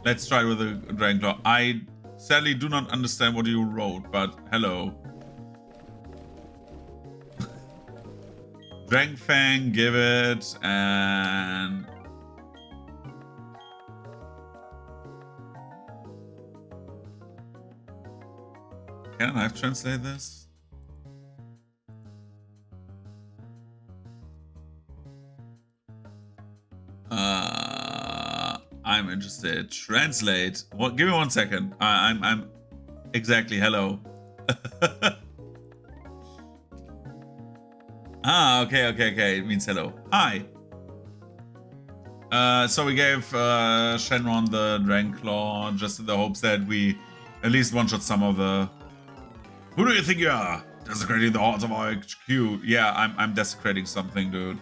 Speaker 1: Let's try with a Dragon Claw. I sadly do not understand what you wrote, but hello. Dragon Fang, give it, and... Can I translate this? I'm interested. Translate. What? Give me 1 second. I'm exactly. Hello. Okay. It means hello. Hi. So we gave Shenron the Dragon Claw just in the hopes that we at least one-shot some of the... Who do you think you are? Desecrating the hearts of our HQ. Yeah, I'm desecrating something, dude.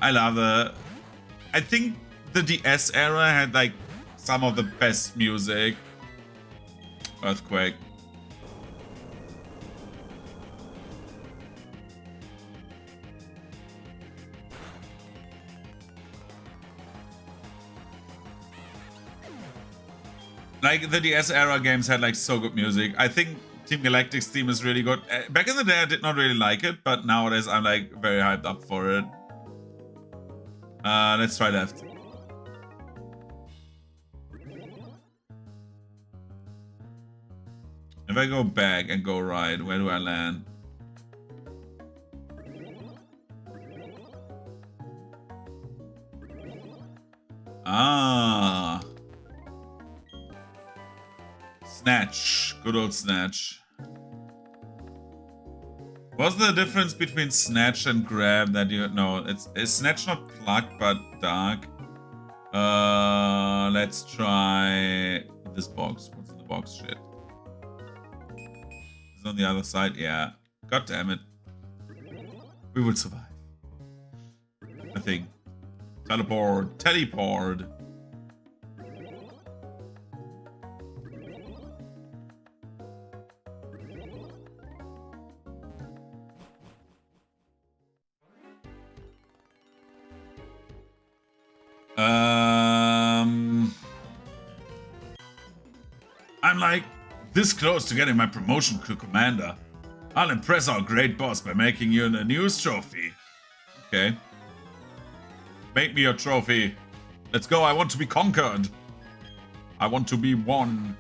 Speaker 1: I love the... I think the DS era had like some of the best music. Earthquake. Like the DS era games had like so good music. I think Team Galactic's theme is really good. Back in the day I did not really like it, but nowadays I'm like very hyped up for it. Let's try left. If I go back and go right, where do I land? Snatch. Good old Snatch. What's the difference between Snatch and Grab that you... No, it's Snatch not pluck, but dark. Let's try this box. What's in the box? Shit. Is it on the other side? Yeah. God damn it. We will survive. I think. Teleport. Teleport. I'm like this close to getting my promotion to commander. I'll impress our great boss by making you a news trophy. Okay. Make me your trophy. Let's go. I want to be conquered. I want to be won.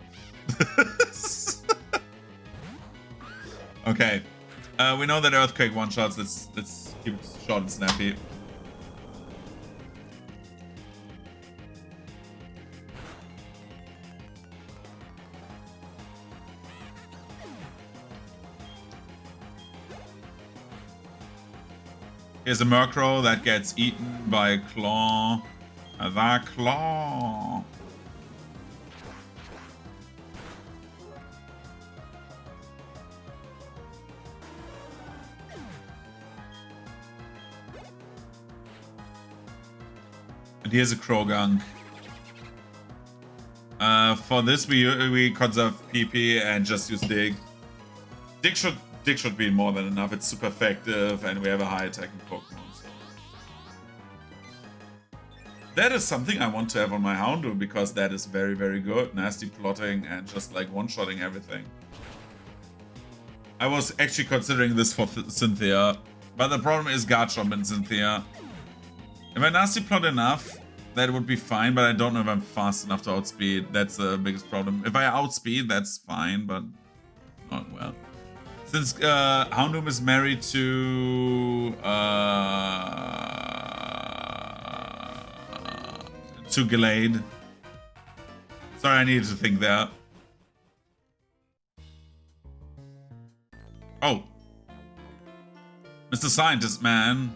Speaker 1: Okay. We know that Earthquake one-shots. Let's keep it short and snappy. Here's a Murkrow that gets eaten by a Claw. The Claw. And here's a Krogunk. For this, we conserve PP and just use Dig. Dig should be more than enough. It's super effective, and we have a high attacking Pokemon. So. That is something I want to have on my Houndoom, because that is very, very good. Nasty plotting and just like one-shotting everything. I was actually considering this for Cynthia, but the problem is Garchomp and Cynthia. If I nasty plot enough, that would be fine, but I don't know if I'm fast enough to outspeed. That's the biggest problem. If I outspeed, that's fine, but not well. Since Houndoom is married to Gallade. Sorry, I needed to think there. Oh. Mr. Scientist Man.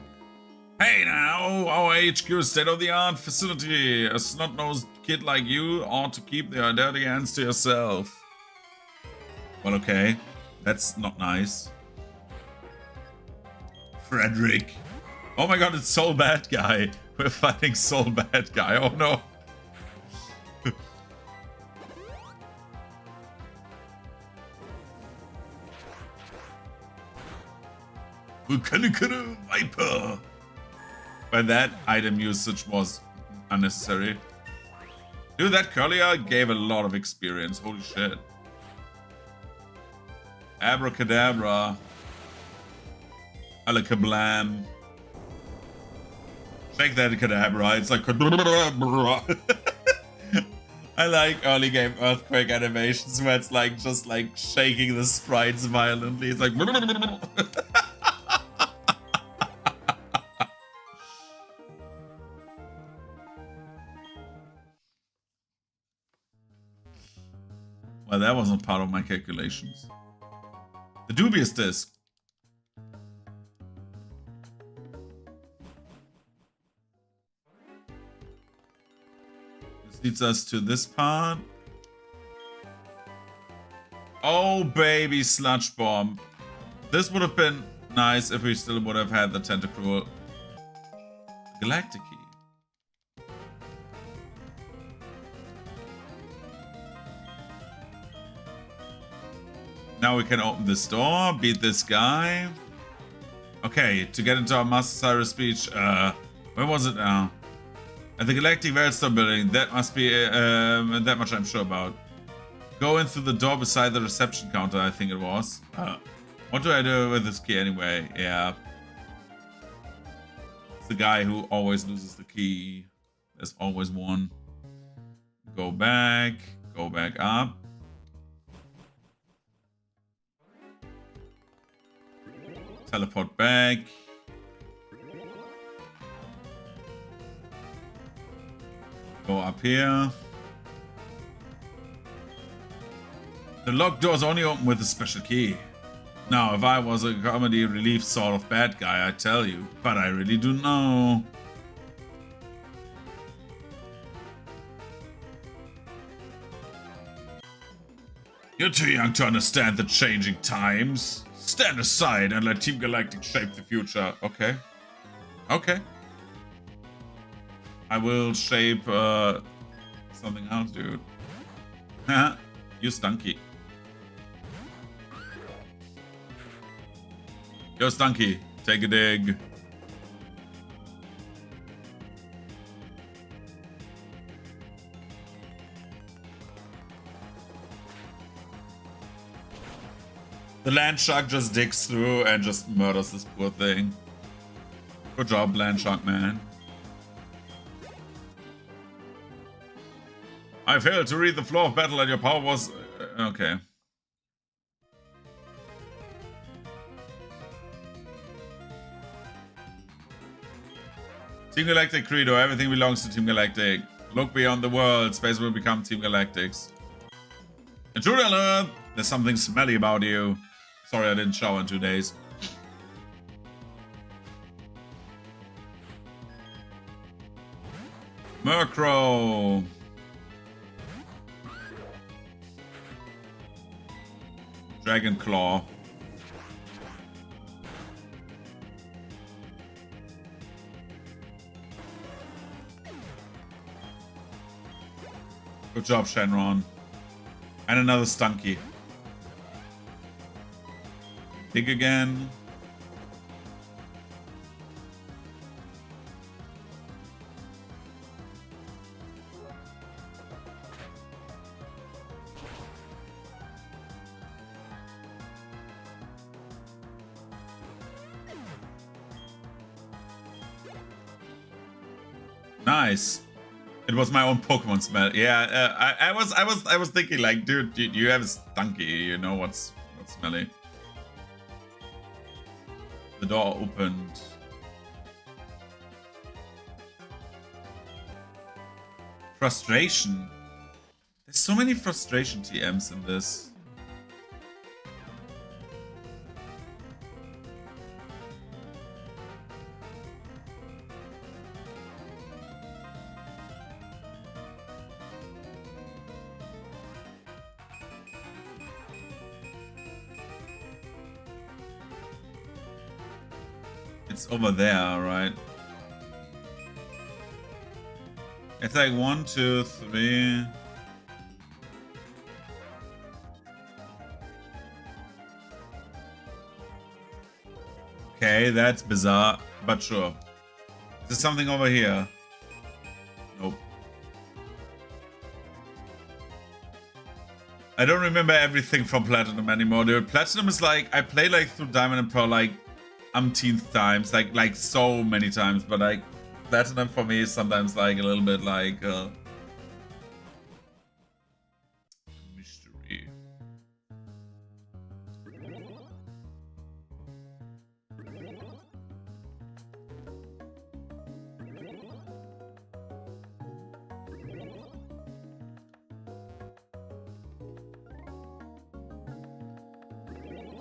Speaker 1: Hey now, our HQ is state-of-the-art facility. A snot-nosed kid like you ought to keep your dirty hands to yourself. Well, okay. That's not nice. Frederick. Oh my god, it's Soul Bad Guy. We're fighting Soul Bad Guy. Oh no. Volcanic Viper. But that item usage was unnecessary. Dude, that Curlier gave a lot of experience. Holy shit. Abracadabra. Alakablam. Shake that Kadabra. It's like... I like early game earthquake animations where it's like just like shaking the sprites violently. It's like... Well, that wasn't part of my calculations. The dubious disc. This leads us to this part. Oh, baby Sludge Bomb. This would have been nice if we still would have had the Tentacruel. Galactic Key. Now we can open this door, beat this guy. Okay, to get into our Master Cyrus speech, where was it now? At the Galactic Veilstone building, that must be, that much I'm sure about. Go in through the door beside the reception counter, I think it was. What do I do with this key anyway? Yeah. It's the guy who always loses the key. There's always one. Go back up. Teleport back. Go up here. The locked doors only open with a special key. Now, if I was a comedy relief sort of bad guy, I'd tell you. But I really do know. You're too young to understand the changing times. Stand aside and let Team Galactic shape the future. Okay. Okay. I will shape something else, dude. Haha. You stunky. Yo, Stunky, take a dig. The land shark just digs through and just murders this poor thing. Good job, land shark man. I failed to read the flow of battle and your power was... okay. Team Galactic Credo, everything belongs to Team Galactic. Look beyond the world, space will become Team Galactic's. Intruder alert! There's something smelly about you. Sorry I didn't shower in 2 days. Murkrow! Dragon Claw. Good job, Shenron. And another Stunky. Dig again. Nice. It was my own Pokemon smell. Yeah, I was thinking like, dude, you have a Stunky. You know what's smelly. The door opened. Frustration. There's so many frustration TMs in this. It's over there, right? It's like 1, 2, 3. Okay, that's bizarre, but sure. Is there something over here? Nope. I don't remember everything from Platinum anymore, dude. Platinum is like, I played like through Diamond and Pearl like umpteenth times, like so many times, but like Platinum for me is sometimes like a little bit like mystery.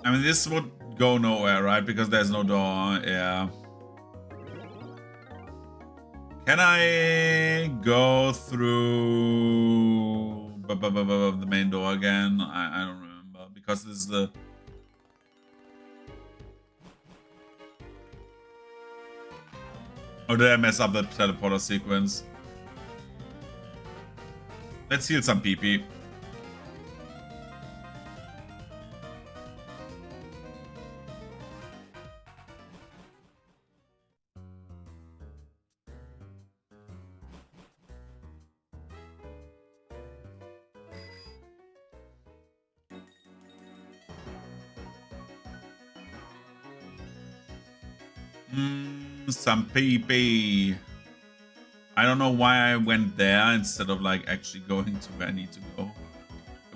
Speaker 1: I mean, this would go nowhere, right? Because there's no door. Yeah. Can I go through the main door again? I don't remember because this is the... Oh, did I mess up the teleporter sequence? Let's heal some PP. Some PP. I don't know why I went there instead of like actually going to where I need to go.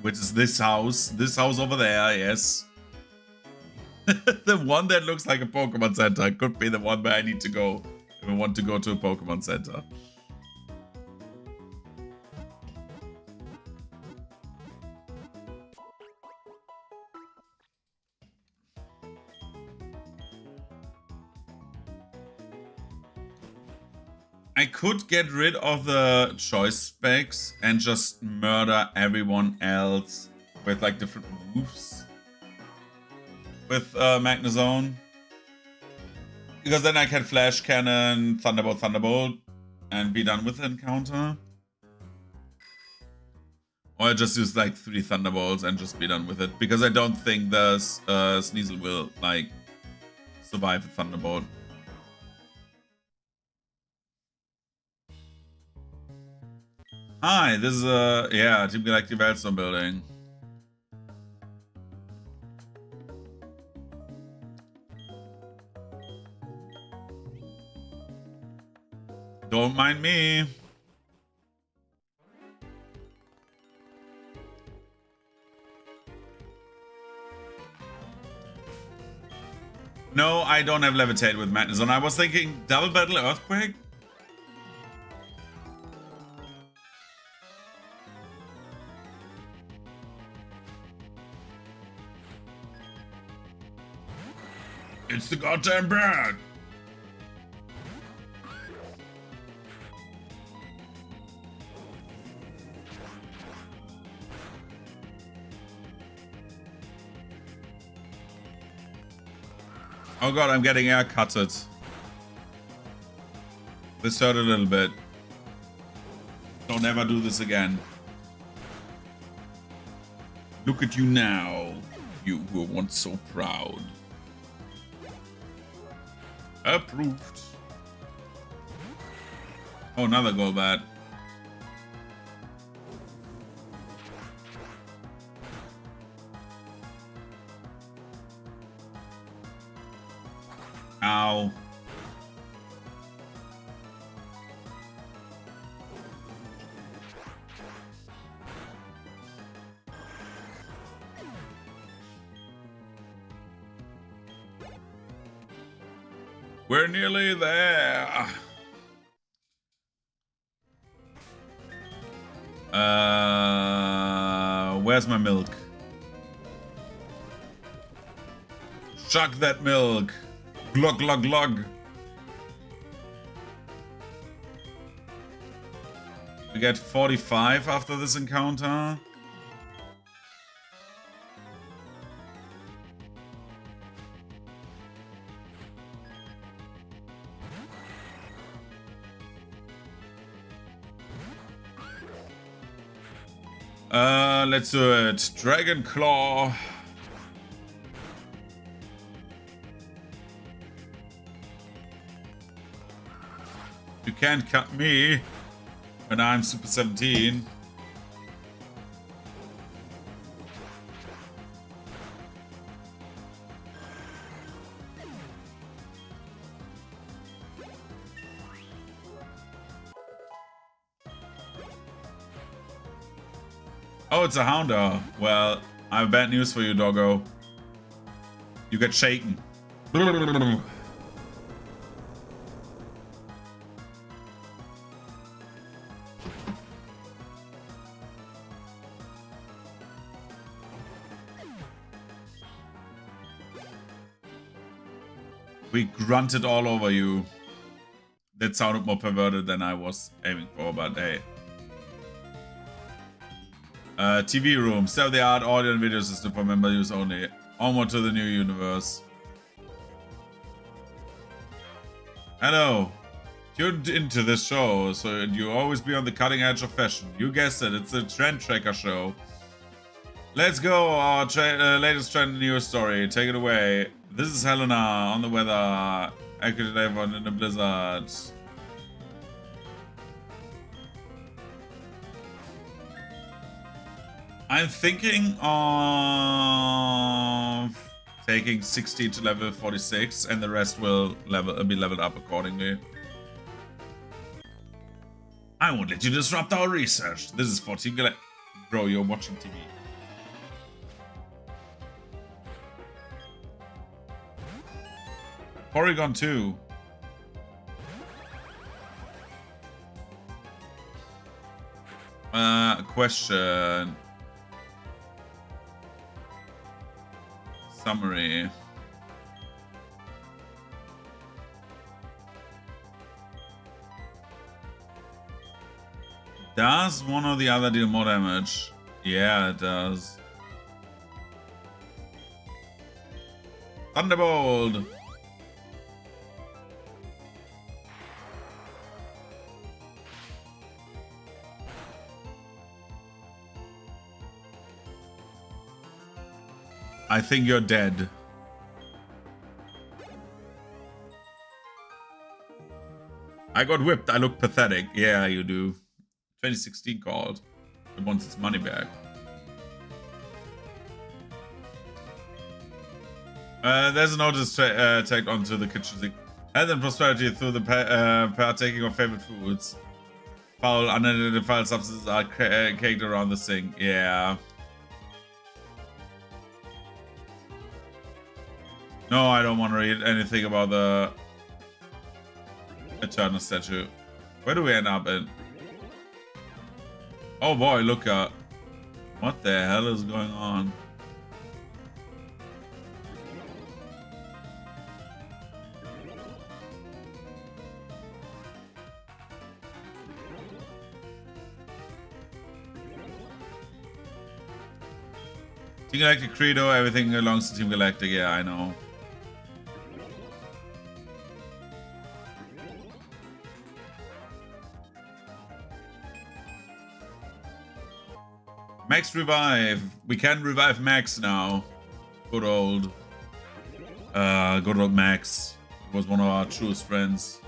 Speaker 1: Which is this house. This house over there, yes. The one that looks like a Pokemon Center could be the one where I need to go if I want to go to a Pokemon Center. I could get rid of the choice specs and just murder everyone else with like different moves with Magnezone. Because then I can Flash Cannon, Thunderbolt, Thunderbolt, and be done with the encounter. Or I just use like 3 Thunderbolts and just be done with it. Because I don't think the Sneasel will like survive the Thunderbolt. Hi, this is yeah, Team Galactic Wellstone building. Don't mind me. No, I don't have Levitate with Magnezone. I was thinking Double Battle Earthquake. It's the goddamn bird! Oh god, I'm getting air cutted. This hurt a little bit. Don't ever do this again. Look at you now, you who were once so proud. Approved. Oh, another Golbat. Ow. We're nearly there. Where's my milk? Chuck that milk. Glug, glug, glug. We get 45 after this encounter. Let's do it. Dragon Claw. You can't cut me when I'm Super 17. Oh, it's a Houndour. Well, I have bad news for you, doggo. You get shaken. We grunted all over you. That sounded more perverted than I was aiming for, but hey. TV room, state-of-the-art audio and video system for member use only. Onward to the new universe. Hello. Tuned into this show, so you always be on the cutting edge of fashion. You guessed it, it's a trend tracker show. Let's go, our latest trend news story. Take it away. This is Helena on the weather. Accurate everyone in the blizzard. I'm thinking of taking 60 to level 46, and the rest will be leveled up accordingly. I won't let you disrupt our research. This is 14 Bro, you're watching TV. Porygon 2. Question. Summary. Does one or the other deal more damage? Yeah, it does. Thunderbolt! I think you're dead. I got whipped. I look pathetic. Yeah, you do. 2016 called. It wants its money back. There's a notice tagged onto the kitchen sink. Health and prosperity through the partaking of favorite foods. Foul, unidentified substances are caked around the sink. Yeah. No, I don't want to read anything about the Eternal statue. Where do we end up in? Oh boy, look at what the hell is going on? Team Galactic Credo, everything belongs to Team Galactic. Yeah, I know. Max revive. We can revive Max now. Good old Max. Was one of our truest friends.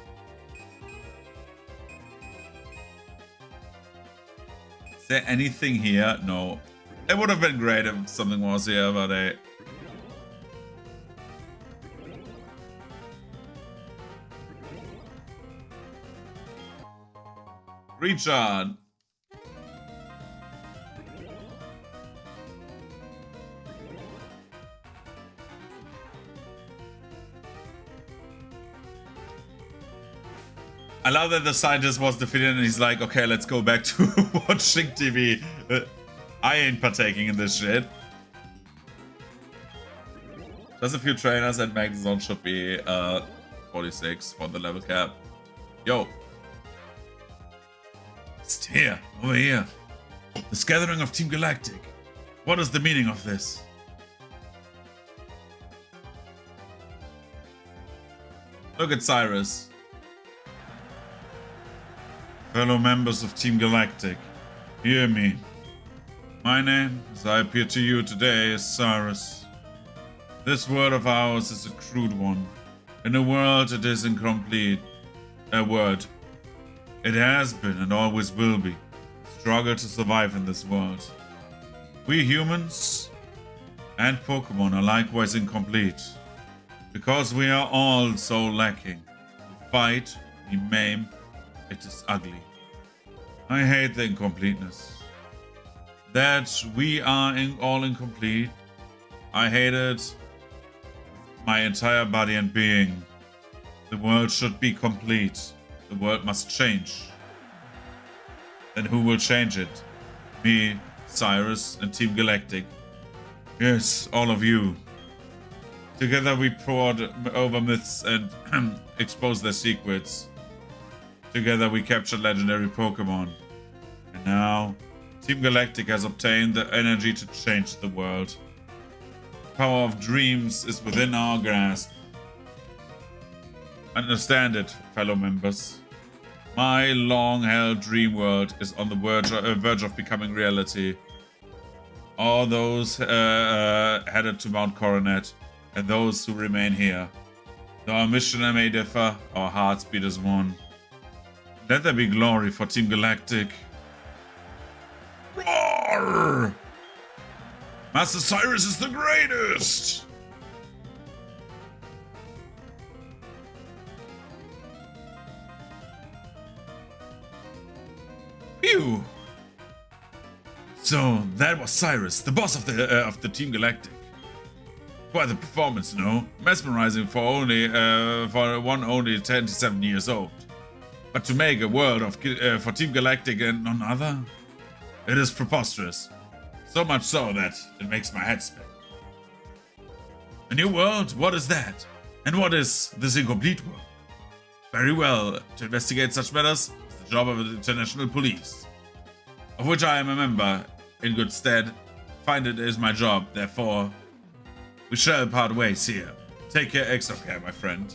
Speaker 1: Is there anything here? No. It would have been great if something was here, but Richard. I love that the scientist was defeated and he's like, okay, let's go back to watching TV. I ain't partaking in this shit. Just a few trainers and Magazone should be 46 for the level cap. Yo. It's here, over here. This gathering of Team Galactic. What is the meaning of this? Look at Cyrus. Fellow members of Team Galactic, hear me. My name, as I appear to you today, is Cyrus. This world of ours is a crude one. In a world it is incomplete. A word. It has been and always will be. Struggle to survive in this world. We humans and Pokemon are likewise incomplete. Because we are all so lacking. We fight, we maim, it is ugly. I hate the incompleteness. That we are all incomplete. I hate it. My entire body and being. The world should be complete. The world must change. Then who will change it? Me, Cyrus, and Team Galactic. Yes, all of you. Together we poured over myths and exposed their secrets. Together we captured legendary Pokemon. And now, Team Galactic has obtained the energy to change the world. The power of dreams is within our grasp. Understand it, fellow members. My long-held dream world is on the verge of becoming reality. All those headed to Mount Coronet, and those who remain here. Though our mission may differ, our hearts beat as one. Let there be glory for Team Galactic. Roar! Master Cyrus is the greatest! Phew! So that was Cyrus, the boss of the Team Galactic. Quite the performance, no? Mesmerizing for one only 27 years old. But to make a world of for Team Galactic and none other, it is preposterous. So much so that it makes my head spin. A new world? What is that? And what is this incomplete world? Very well, to investigate such matters is the job of the international police. of which I am a member in good stead. Find it is my job, therefore we shall part ways here. Take care, extra care, my friend.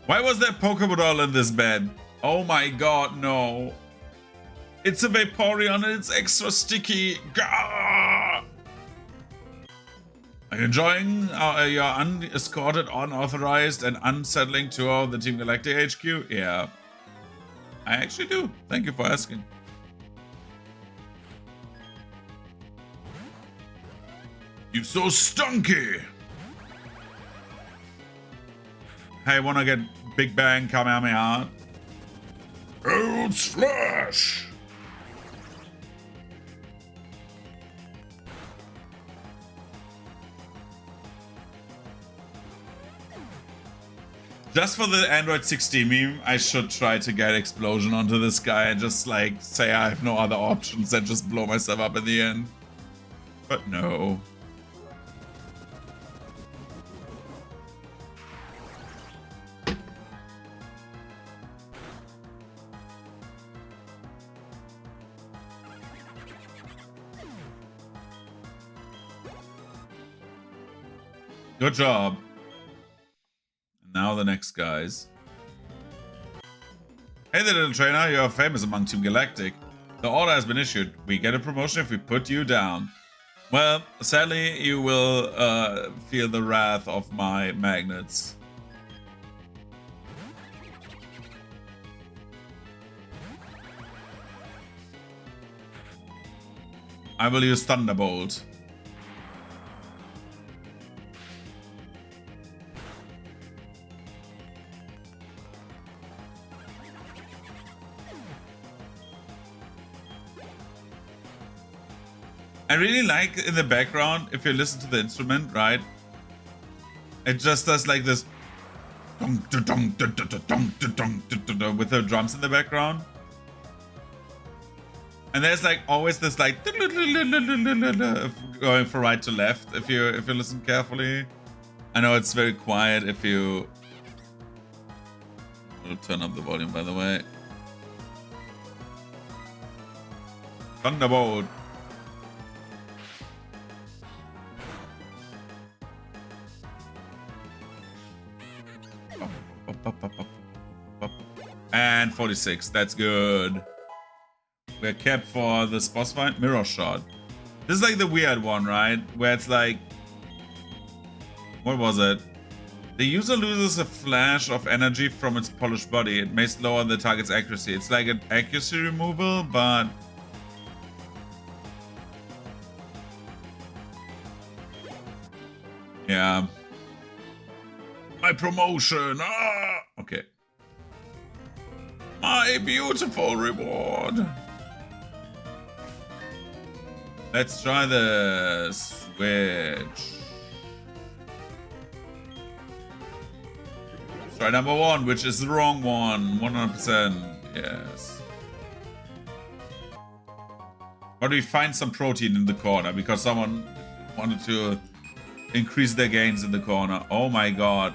Speaker 1: Why was there Pokeball in this bed? Oh my god, no. It's a Vaporeon and it's extra sticky. Gah! Are you enjoying your unescorted, unauthorized, and unsettling tour of the Team Galactic HQ? Yeah. I actually do. Thank you for asking. You're so stunky! Hey, wanna get Big Bang Kamehameha? Eld's Flash! Just for the Android 16 meme, I should try to get Explosion onto this guy and just like say I have no other options and just blow myself up in the end. But no. Good job. And now the next guys. Hey there, little trainer. You are famous among Team Galactic. The order has been issued. We get a promotion if we put you down. Well, sadly, you will feel the wrath of my magnets. I will use Thunderbolt. I really like in the background, if you listen to the instrument, right? It just does like this with the drums in the background. And there's like always this like going from right to left if you listen carefully. I know it's very quiet if you I'll turn up the volume, by the way. Thunderbolt. And 46, that's good. We're kept for this boss fight. Mirror Shot. This is like the weird one, right? Where it's like... What was it? The user loses a flash of energy from its polished body. It may lower the target's accuracy. It's like an accuracy removal, but... Yeah. My promotion! Ah! Okay. My beautiful reward! Let's try the switch. Let's try number one, which is the wrong one. 100%. Yes. But we find some protein in the corner because someone wanted to increase their gains in the corner. Oh my god.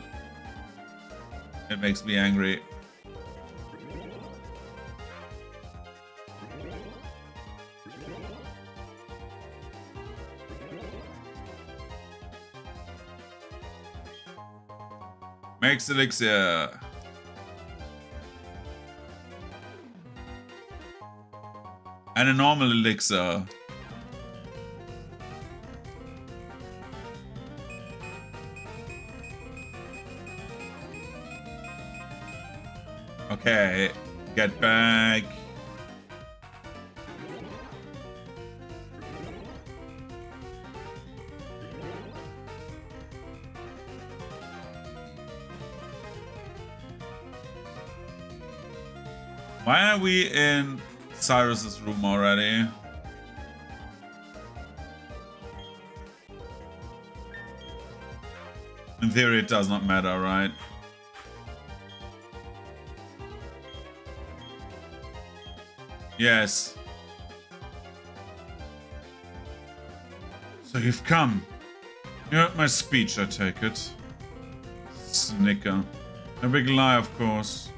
Speaker 1: It makes me angry. Max Elixir. And a normal elixir. Okay, get back. Why are we in Cyrus's room already? In theory, it does not matter, right? Yes. So you've come. You heard my speech, I take it. Snicker. A big lie, of course.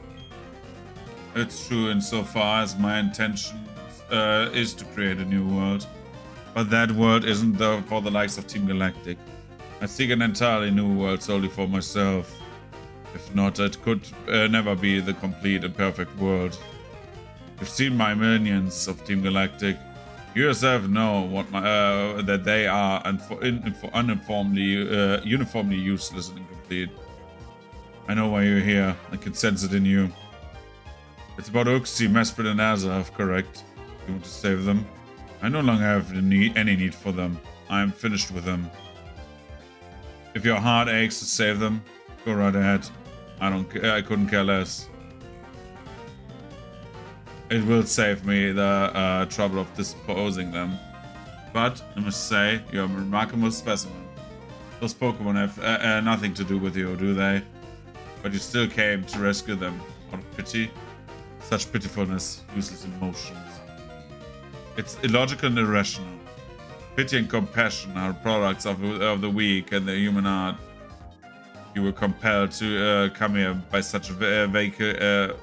Speaker 1: It's true insofar as my intention is to create a new world. But that world isn't for the likes of Team Galactic. I seek an entirely new world solely for myself. If not, it could never be the complete and perfect world. You've seen my minions of Team Galactic. You yourself know what that they are uniformly useless and incomplete. I know why you're here. I can sense it in you. It's about Uxie, Mesprit, and Azov, correct? You want to save them? I no longer have any need for them. I am finished with them. If your heart aches to save them, go right ahead. I couldn't care less. It will save me the trouble of disposing them. But, I must say, you're a remarkable specimen. Those Pokemon have nothing to do with you, do they? But you still came to rescue them. Out of pity? Such pitifulness, useless emotions. It's illogical and irrational. Pity and compassion are products of the weak and the human heart. You were compelled to come here by such a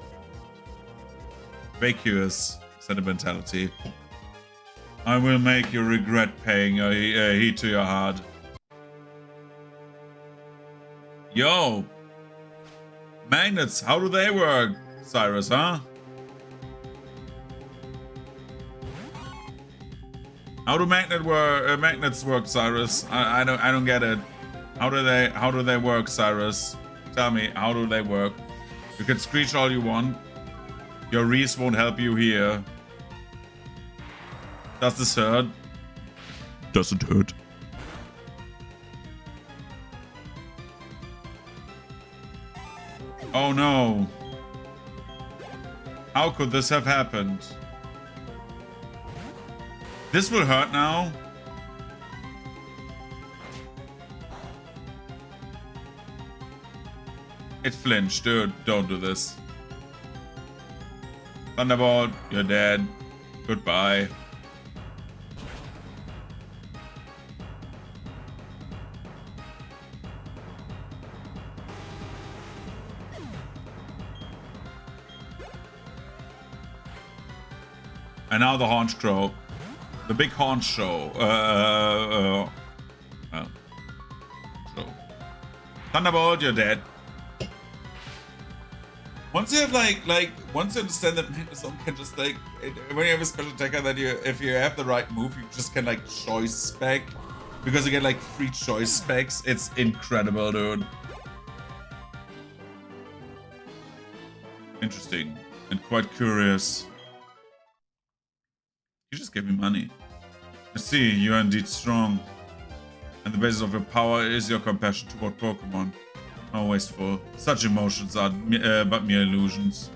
Speaker 1: vacuous sentimentality. I will make you regret paying heed to your heart. Yo! Magnets, how do they work, Cyrus, huh? How do magnets work, Cyrus? I don't get it. How do they work, Cyrus? Tell me, how do they work? You can screech all you want. Your Reese won't help you here. Does this hurt? Doesn't hurt. Oh no. How could this have happened? This will hurt now. It flinched, dude. Don't do this. Thunderbolt, you're dead. Goodbye. And now the Haunch Crow. The big Haunch show. Thunderbolt, you're dead. Once you have once you understand that Magnezone can just when you have a special attacker that if you have the right move, you just can choice spec. Because you get 3 choice specs. It's incredible, dude. Interesting. And quite curious. You just gave me money. I see, you are indeed strong. And the basis of your power is your compassion toward Pokemon. How wasteful. Such emotions are but mere illusions.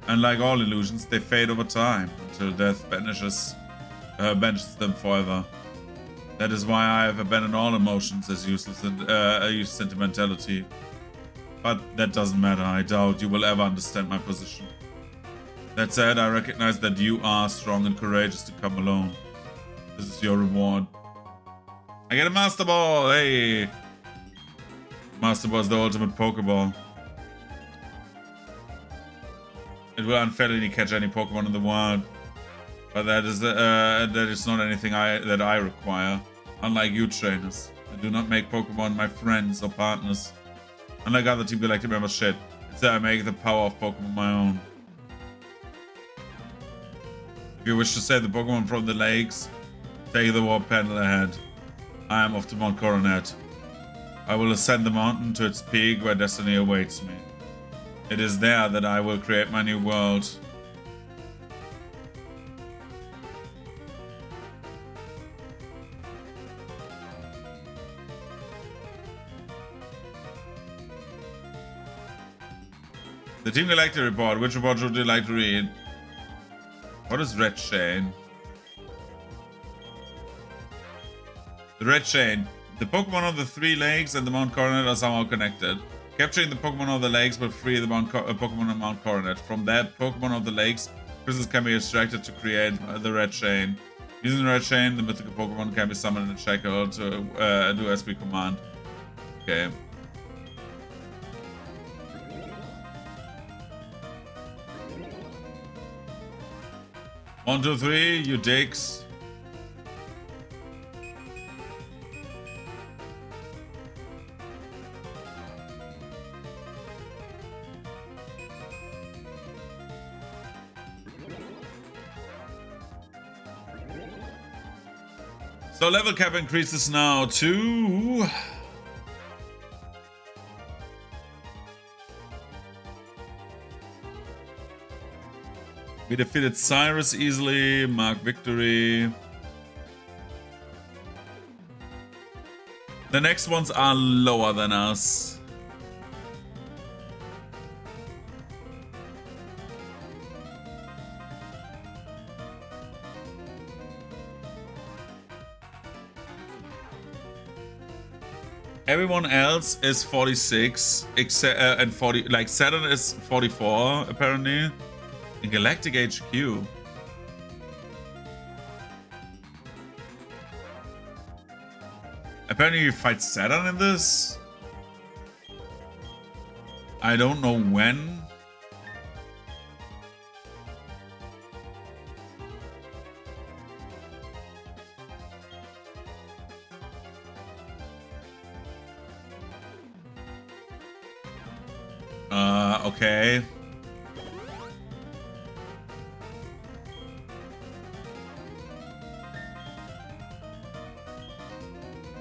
Speaker 1: And like all illusions, they fade over time, until death banishes them forever. That is why I have abandoned all emotions as useless and sentimentality. But that doesn't matter, I doubt you will ever understand my position. That said, I recognize that you are strong and courageous to come alone. This is your reward. I get a Master Ball! Hey! Master Ball is the ultimate Pokeball. It will unfairly catch any Pokemon in the wild. But that is not anything that I require. Unlike you trainers. I do not make Pokemon my friends or partners. Unlike other Team Galactic members, shit. Instead, I make the power of Pokemon my own. If you wish to save the Pokemon from the lakes, take the warp panel ahead. I am off to Mount Coronet. I will ascend the mountain to its peak where destiny awaits me. It is there that I will create my new world. The Team Galactic report. Which report would you like to read? What is Red Chain? The Red Chain. The Pokemon of the 3 lakes and the Mount Coronet are somehow connected. Capturing the Pokemon of the lakes will free the Pokemon of Mount Coronet. From that, Pokemon of the lakes, crystals can be extracted to create the Red Chain. Using the Red Chain, the mythical Pokemon can be summoned and shackled to do as we command. Okay. One, two, three, you dicks. So level cap increases now to... We defeated Cyrus easily, mark victory. The next ones are lower than us. Everyone else is 46, except and 40. Like Saturn is 44 apparently. In Galactic HQ. Apparently you fight Saturn in this. I don't know when. Okay.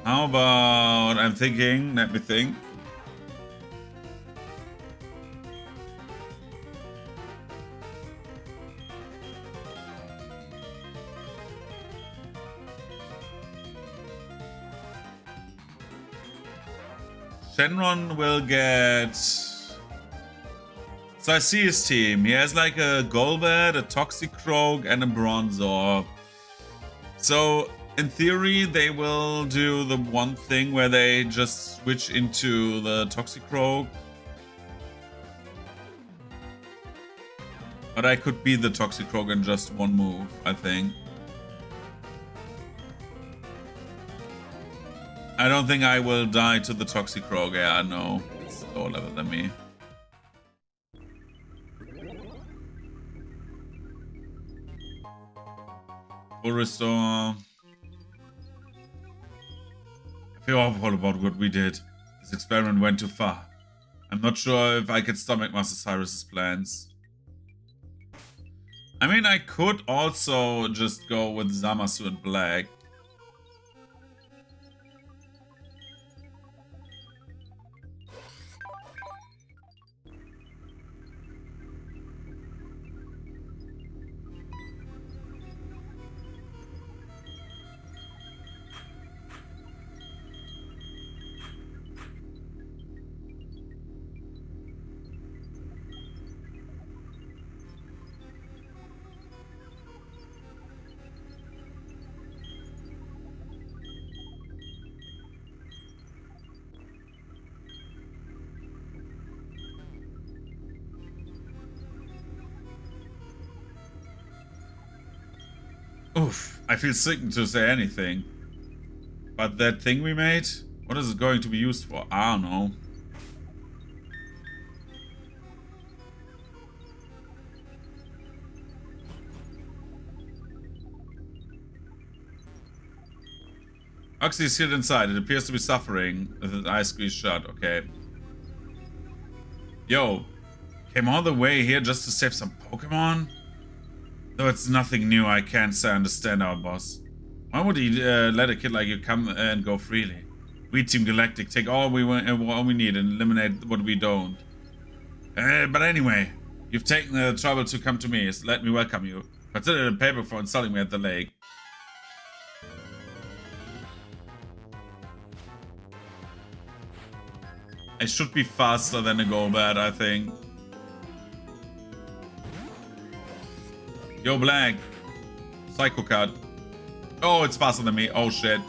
Speaker 1: How about, I'm thinking, let me think. Shenron will get... So I see his team. He has like a Golbat, a Toxicroak, and a Bronzor. So... in theory, they will do the one thing where they just switch into the Toxicroak. But I could be the Toxicroak in just one move, I think. I don't think I will die to the Toxicroak. Yeah, no. It's lower level than me. Full restore. I feel awful about what we did. This experiment went too far. I'm not sure if I can stomach Master Cyrus's plans. I mean, I could also just go with Zamasu in black. Oof, I feel sick to say anything. But that thing we made? What is it going to be used for? I don't know. Oxy is hid inside. It appears to be suffering with its eyes squeezed shut. Okay. Yo, came all the way here just to save some Pokemon? Though it's nothing new, I can't say I understand our boss. Why would he let a kid like you come and go freely? We Team Galactic take all we need and eliminate what we don't. But anyway, you've taken the trouble to come to me, so let me welcome you. Consider it a payback for insulting me at the lake. I should be faster than a Golbat, I think. Yo, Black. Psycho Cut. Oh, it's faster than me. Oh, shit.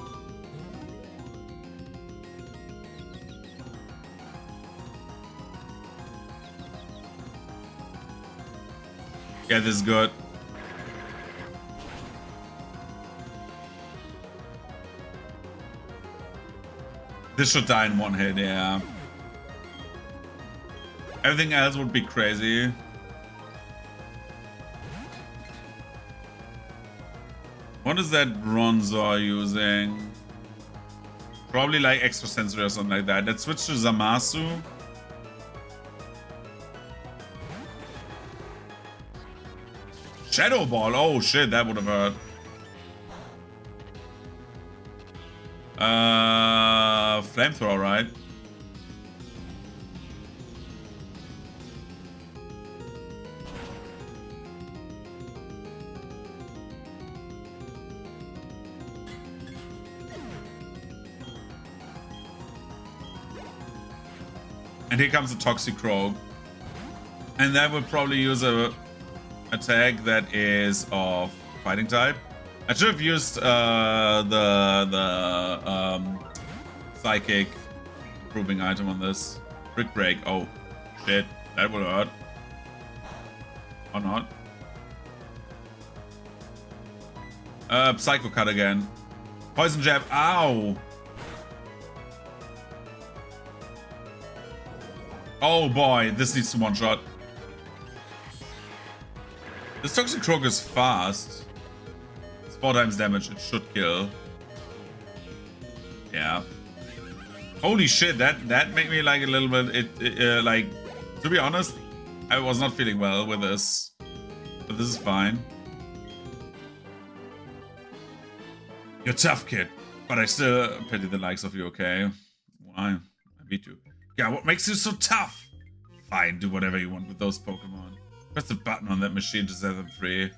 Speaker 1: Yeah, this is good. This should die in one hit, yeah. Everything else would be crazy. What is that Bronzor using? Probably like extrasensory or something like that. Let's switch to Zamasu. Shadow Ball. Oh shit, that would have hurt. Flamethrower, right? And here comes the Toxicroak. And that would probably use a attack that is of fighting type. I should have used the psychic improving item on this. Brick Break. Oh, shit. That would hurt. Or not. Psycho Cut again. Poison Jab. Ow! Oh boy, this needs to one-shot. This Toxicroak is fast. It's 4 times damage, it should kill. Yeah. Holy shit, that made me like a little bit, like, to be honest, I was not feeling well with this. But this is fine. You're tough, kid. But I still pity the likes of you, okay? Why? I beat you. Yeah, what makes you so tough? Fine, do whatever you want with those Pokemon. Press the button on that machine to set them free.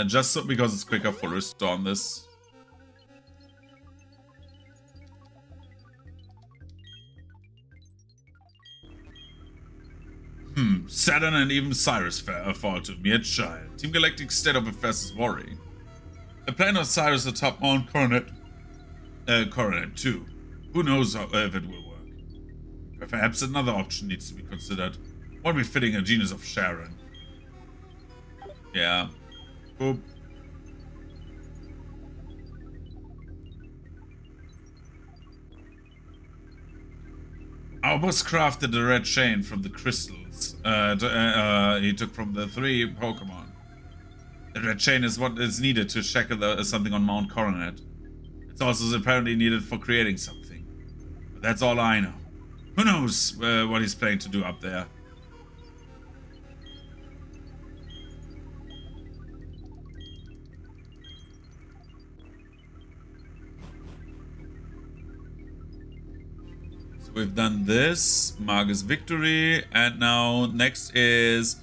Speaker 1: Just so, because it's quicker for restore on this. Saturn and even Cyrus fall to mere child. Team Galactic state of affairs is worrying. The plan of Cyrus atop Mount Coronet, Coronet 2. Who knows if it will work? Perhaps another option needs to be considered. One befitting a genius of Sharon. Yeah. Boop. Our boss crafted the red chain from the crystals he took from the 3 Pokemon. The red chain is what is needed to shackle something on Mount Coronet. It's also apparently needed for creating something. But that's all I know. Who knows what he's planning to do up there? So we've done this. Magus Victory. And now next is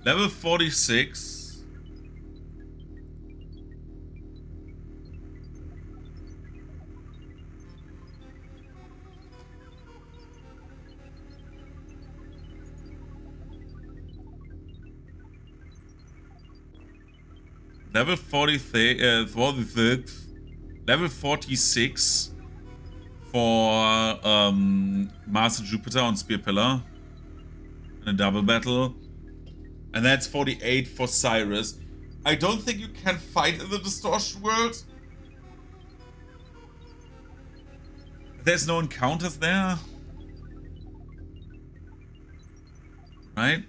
Speaker 1: level 46. Level 46, level 46 for Master Jupiter on Spear Pillar in a double battle, and that's 48 for Cyrus. I don't think you can fight in the Distortion world. There's no encounters there, right?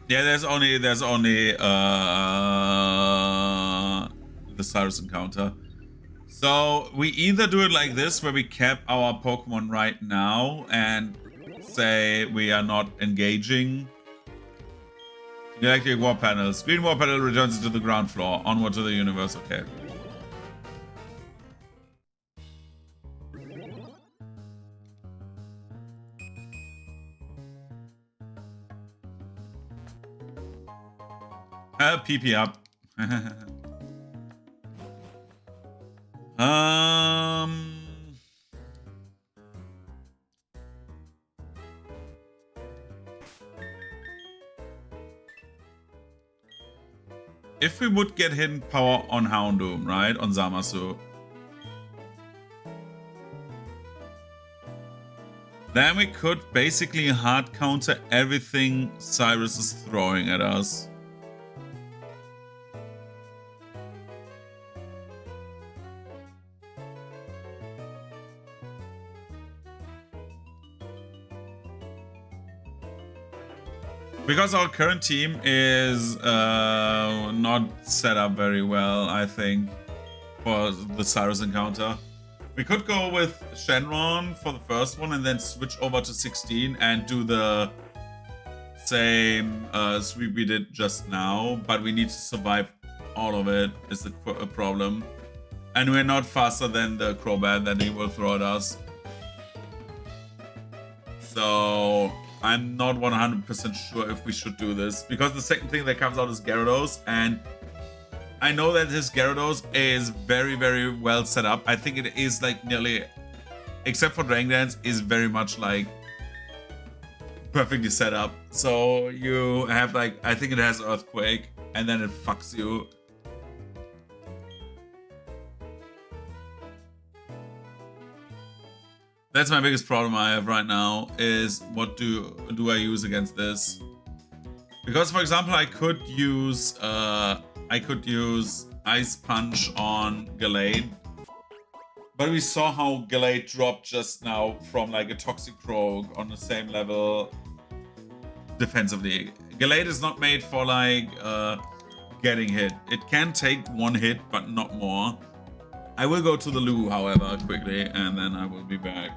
Speaker 1: Yeah, there's only the Cyrus encounter. So we either do it like this, where we cap our Pokemon right now and say we are not engaging. Galactic War Panels. Green War Panel returns to the ground floor. Onward to the universe. Okay. PP up. um. If we would get hidden power on Houndoom, right? On Zamasu. Then we could basically hard counter everything Cyrus is throwing at us. Because our current team is not set up very well, I think, for the Cyrus encounter. We could go with Shenron for the first one and then switch over to 16 and do the same sweep we did just now, but we need to survive all of it is a problem. And we're not faster than the Crobat that he will throw at us. So I'm not 100% sure if we should do this, because the second thing that comes out is Gyarados, and I know that his Gyarados is very, very well set up. I think it is like nearly, except for Dragon Dance, is very much like perfectly set up. So you have like, I think it has Earthquake, and then it fucks you. That's my biggest problem I have right now, is what do I use against this? Because, for example, I could use Ice Punch on Gallade, but we saw how Gallade dropped just now from like a Toxicroak on the same level defensively. Gallade is not made for like getting hit. It can take one hit, but not more. I will go to the loo, however, quickly, and then I will be back.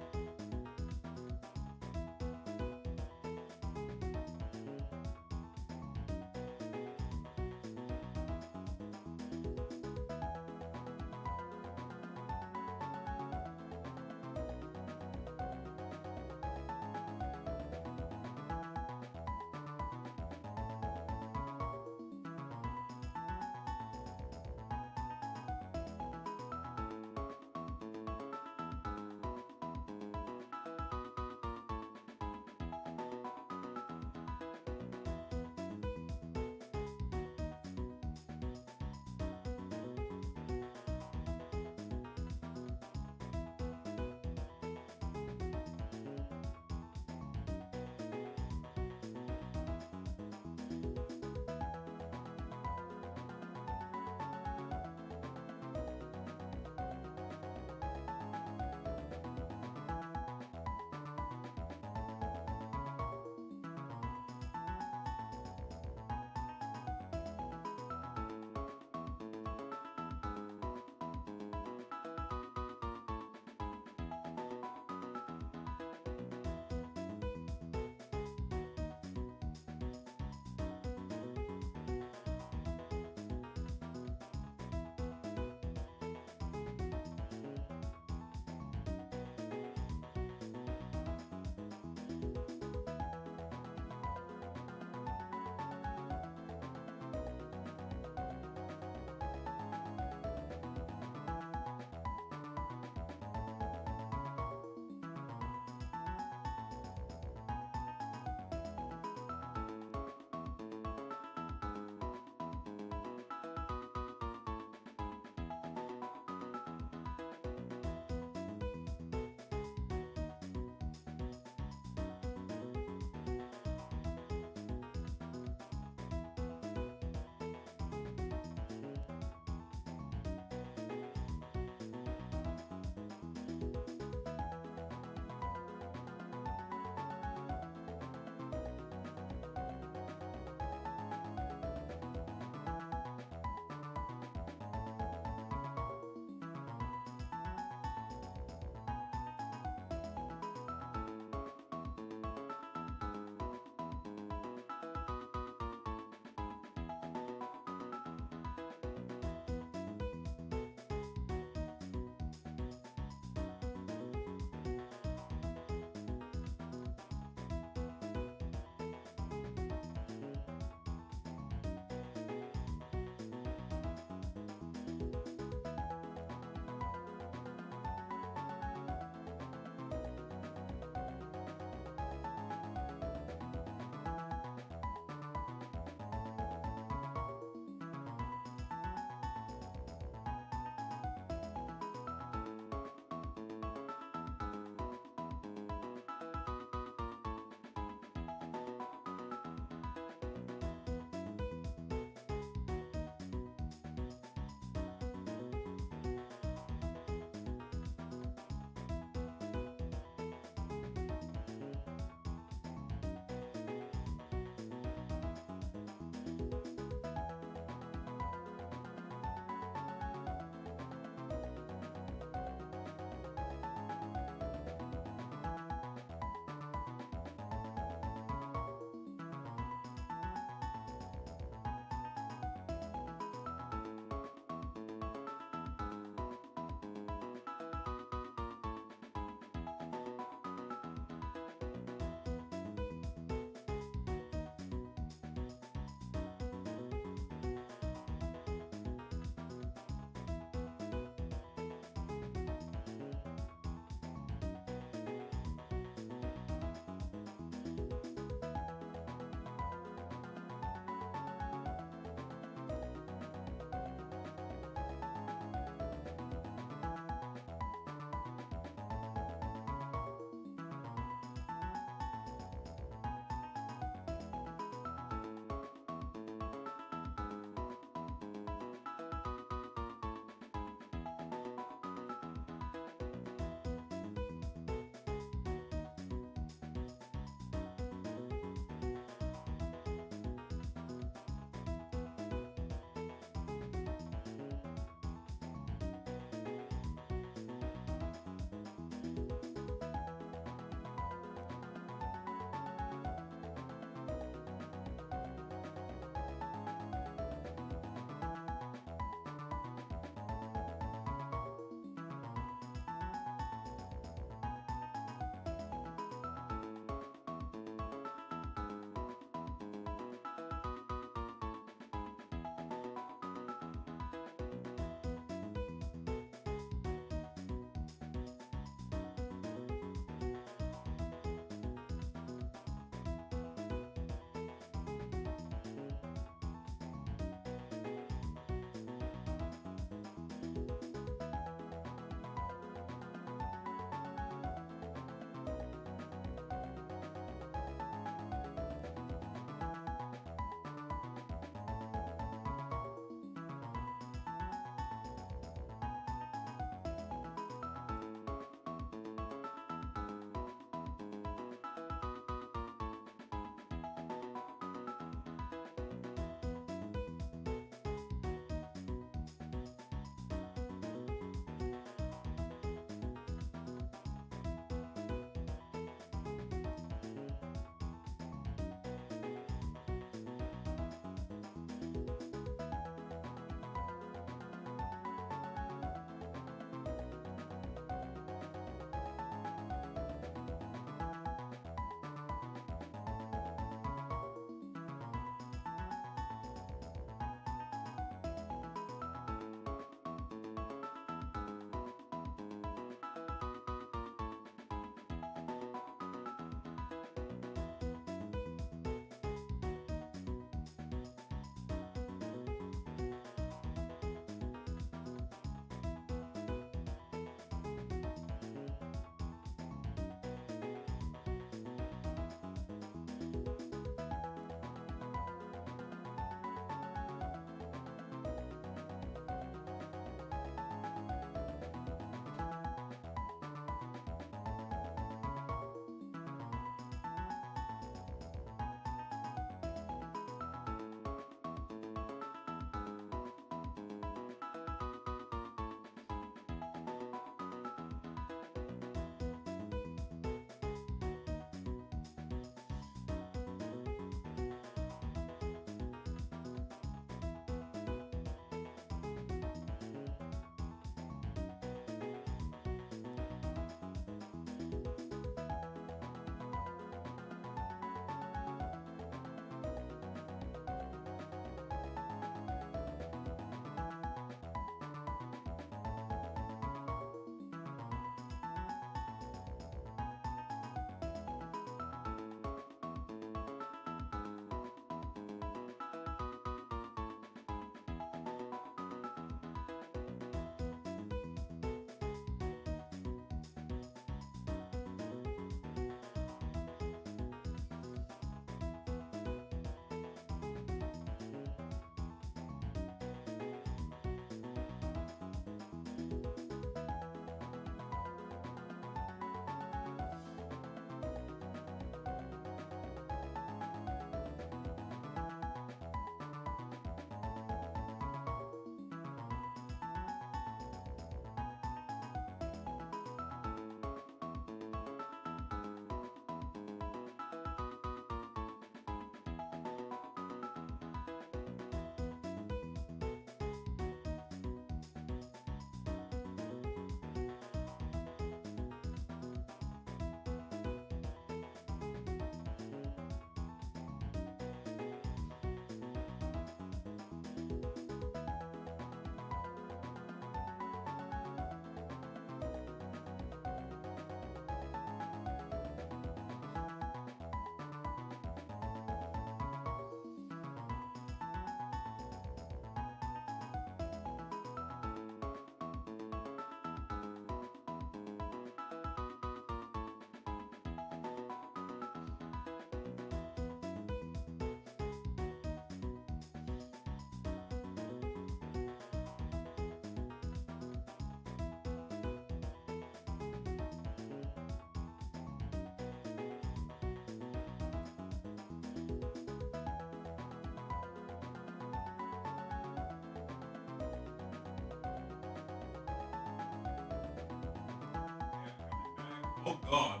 Speaker 1: Oh God.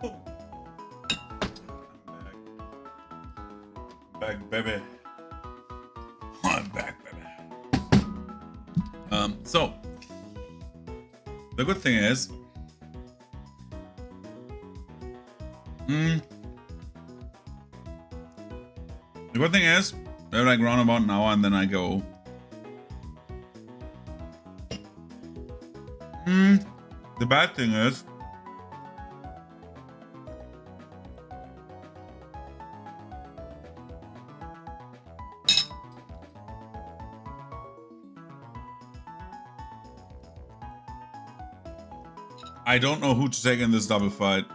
Speaker 1: No. I'm back, baby. I'm back, baby. So the good thing is, the good thing is, they're like round about an hour, and then I go. The bad thing is, I don't know who to take in this double fight.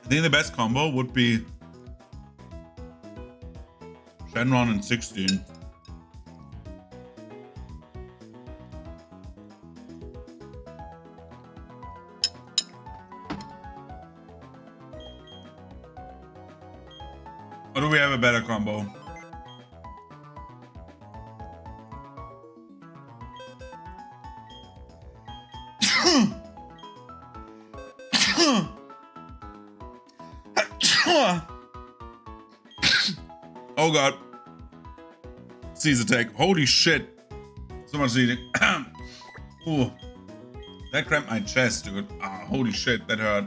Speaker 1: I think the best combo would be Shenron and 16. Or do we have a better combo? Oh God. Seize attack. Holy shit. So much eating. Ooh. That cramped my chest, dude. Ah, holy shit, that hurt.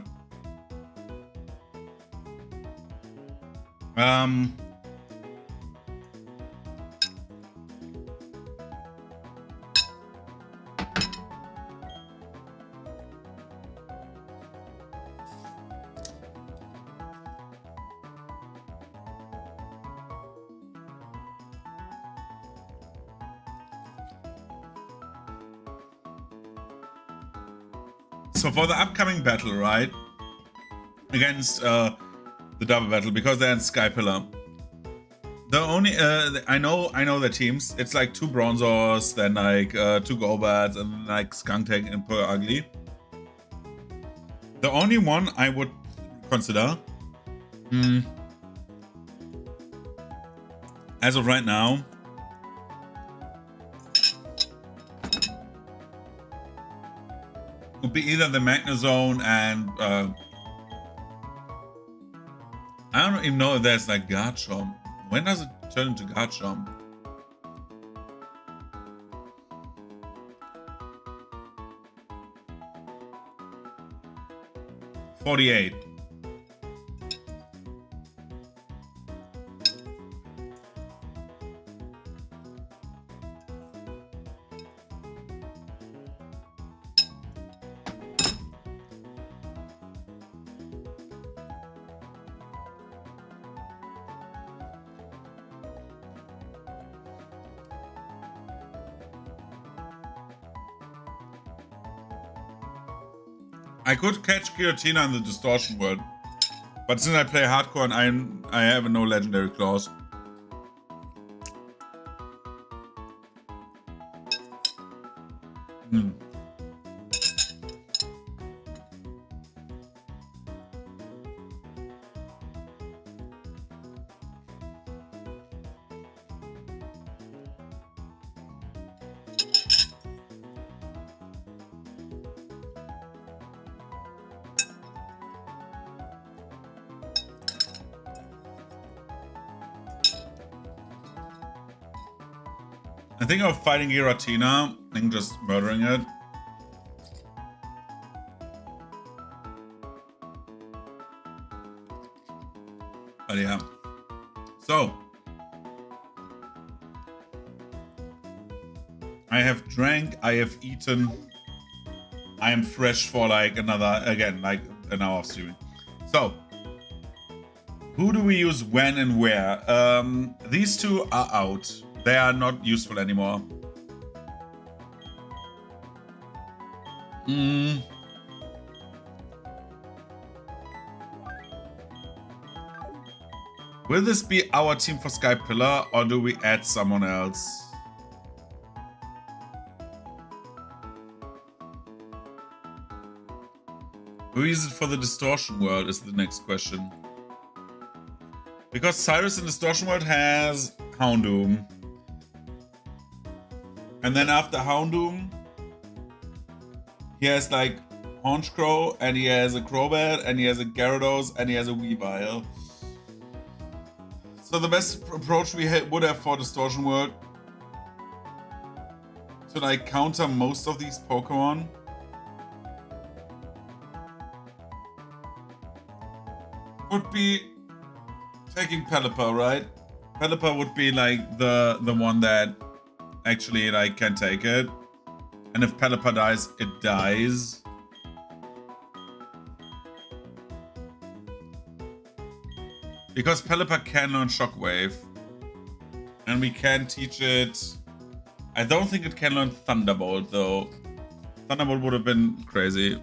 Speaker 1: So for the upcoming battle, right, against the double battle, because they're in Sky Pillar, the only I know the teams. It's like 2 Bronzors, then like 2 Gobats, and then like Skunk Tank and Pearl Ugly. The only one I would consider, as of right now, would be either the Magnezone and I don't even know if there's like Garchomp. When does it turn into Garchomp? $48. I could catch Giratina in the Distortion World, but since I play hardcore and I have no legendary claws. I think of fighting Giratina and just murdering it. But yeah. So I have drank, I have eaten, I am fresh for like another, again, like an hour of streaming. So who do we use when and where? These two are out. They are not useful anymore. Will this be our team for Sky Pillar, or do we add someone else? Who is it for the Distortion World is the next question. Because Cyrus in Distortion World has Houndoom. And then after Houndoom, he has like Honchcrow, and he has a Crobat, and he has a Gyarados, and he has a Weavile. So the best approach we would have for Distortion World to like counter most of these Pokemon would be taking Pelipper, right? Pelipper would be like the one that actually like can take it. And if Pelipper dies, it dies. Because Pelipper can learn Shockwave. And we can teach it. I don't think it can learn Thunderbolt though. Thunderbolt would have been crazy.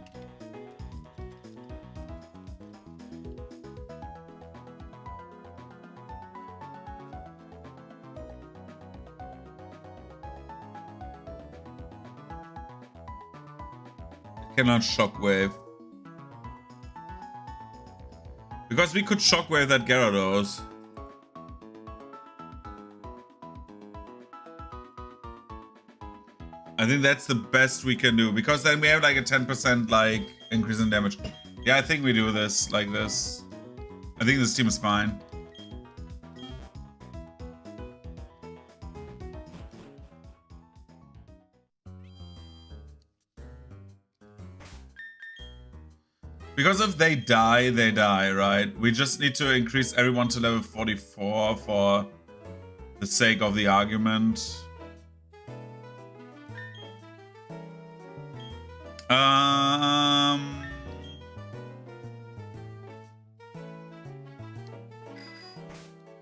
Speaker 1: Cannot Shockwave. Because we could Shockwave that Gyarados. I think that's the best we can do. Because then we have like a 10% like increase in damage. Yeah, I think we do this like this. I think this team is fine. Because if they die, right? We just need to increase everyone to level 44 for the sake of the argument.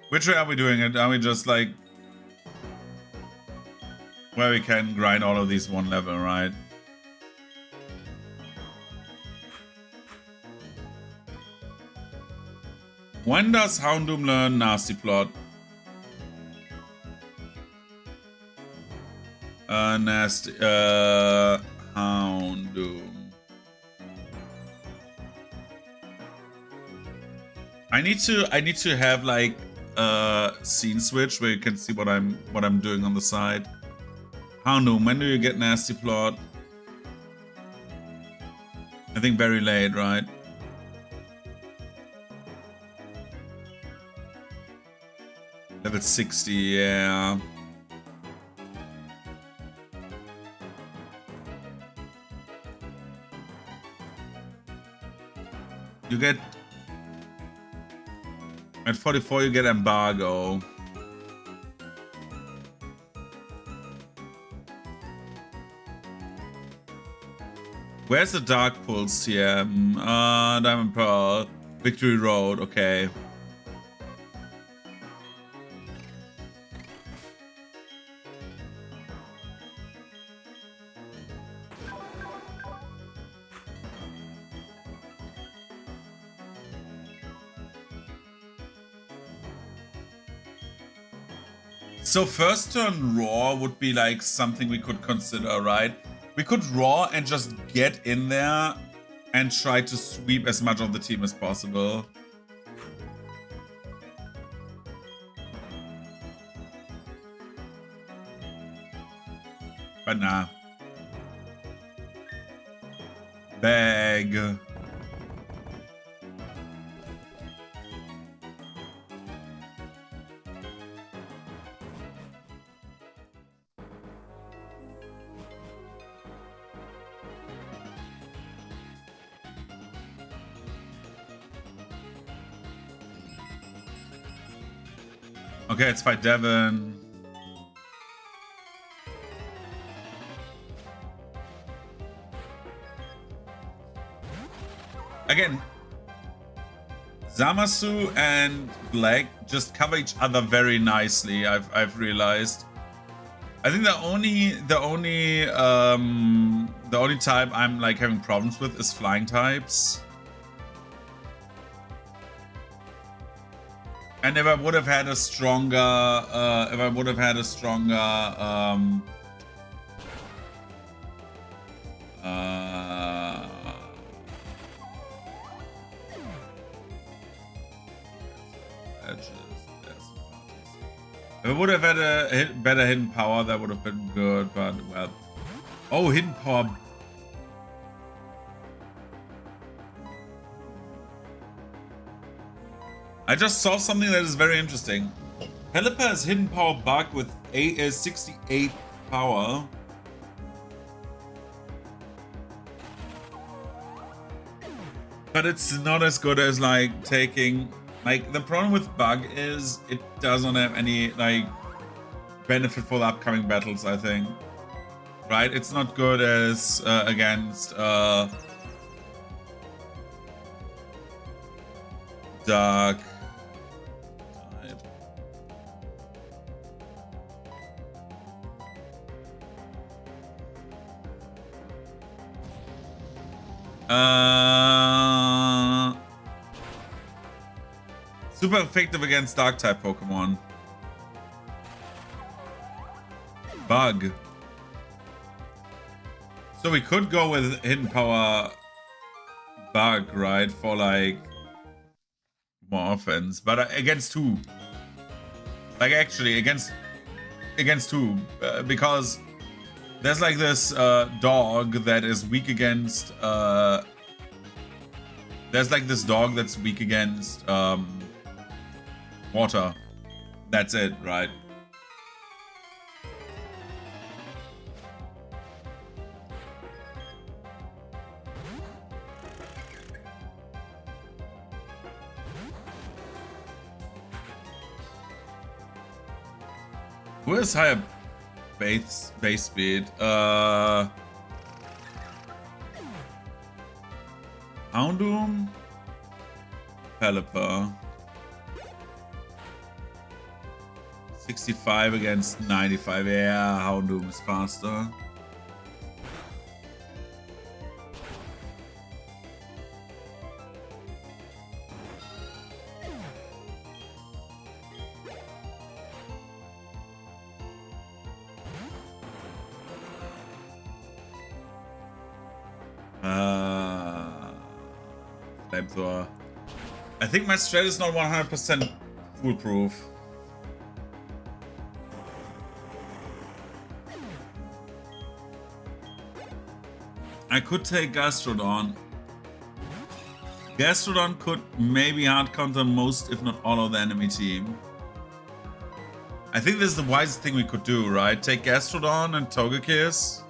Speaker 1: Which way are we doing it? Are we just like where we can grind all of these one level, right? When does Houndoom learn Nasty Plot? Houndoom. I need to have like a scene switch where you can see what I'm doing on the side. Houndoom, when do you get Nasty Plot? I think very late, right? Level 60, yeah. You get... At 44 you get Embargo. Where's the Dark Pulse here? Diamond Pearl. Victory Road, okay. So first turn Roar would be like something we could consider, right? We could Roar and just get in there and try to sweep as much of the team as possible. But nah. Bag. Okay, let's fight Devon. Again, Zamasu and Black just cover each other very nicely. I've realized. I think the only type I'm like having problems with is flying types. And if I would have had a stronger, if I would have had a better hidden power, that would have been good, but well. Oh, hidden power. I just saw something that is very interesting. Pelipper has hidden power bug with 68 power. But it's not as good as like taking, like the problem with bug is it doesn't have any like benefit for the upcoming battles, I think. Right? It's not good as against dark. Super effective against dark type Pokemon. Bug. So we could go with hidden power bug, right? For like more offense, but against who? Like actually against who? Because there's like this dog that is weak against there's like this dog that's weak against water. That's it, right? Who has higher base speed? Houndoom? Pelipper. 65 against 95. Yeah, Houndoom is faster. Flamethrower. I think my strat is not 100% foolproof. I could take Gastrodon. Gastrodon could maybe hard counter most, if not all, of the enemy team. I think this is the wisest thing we could do, right? Take Gastrodon and Togekiss.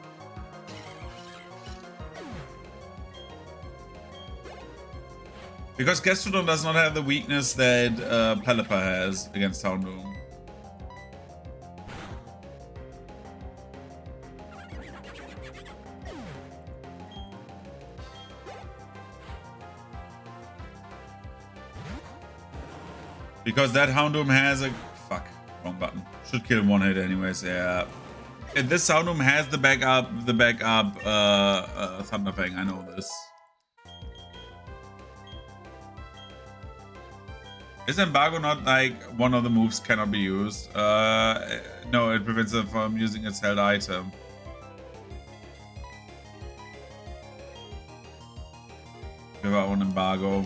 Speaker 1: Because Gastrodon does not have the weakness that Pelipper has against Houndoom. Because that Houndoom has a... Fuck. Wrong button. Should kill one hit anyways, yeah. And this Houndoom has the backup Thunder Fang, I know this. Is Embargo not like one of the moves cannot be used? No, it prevents them from using its held item. Give our own Embargo.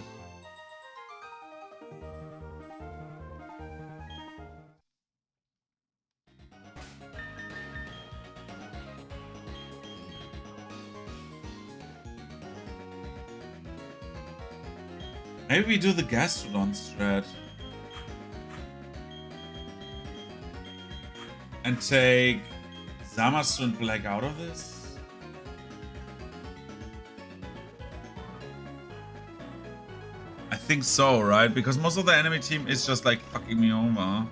Speaker 1: Maybe we do the Gastrodon strat. And take Zamasu and Black out of this? I think so, right? Because most of the enemy team is just like fucking me over.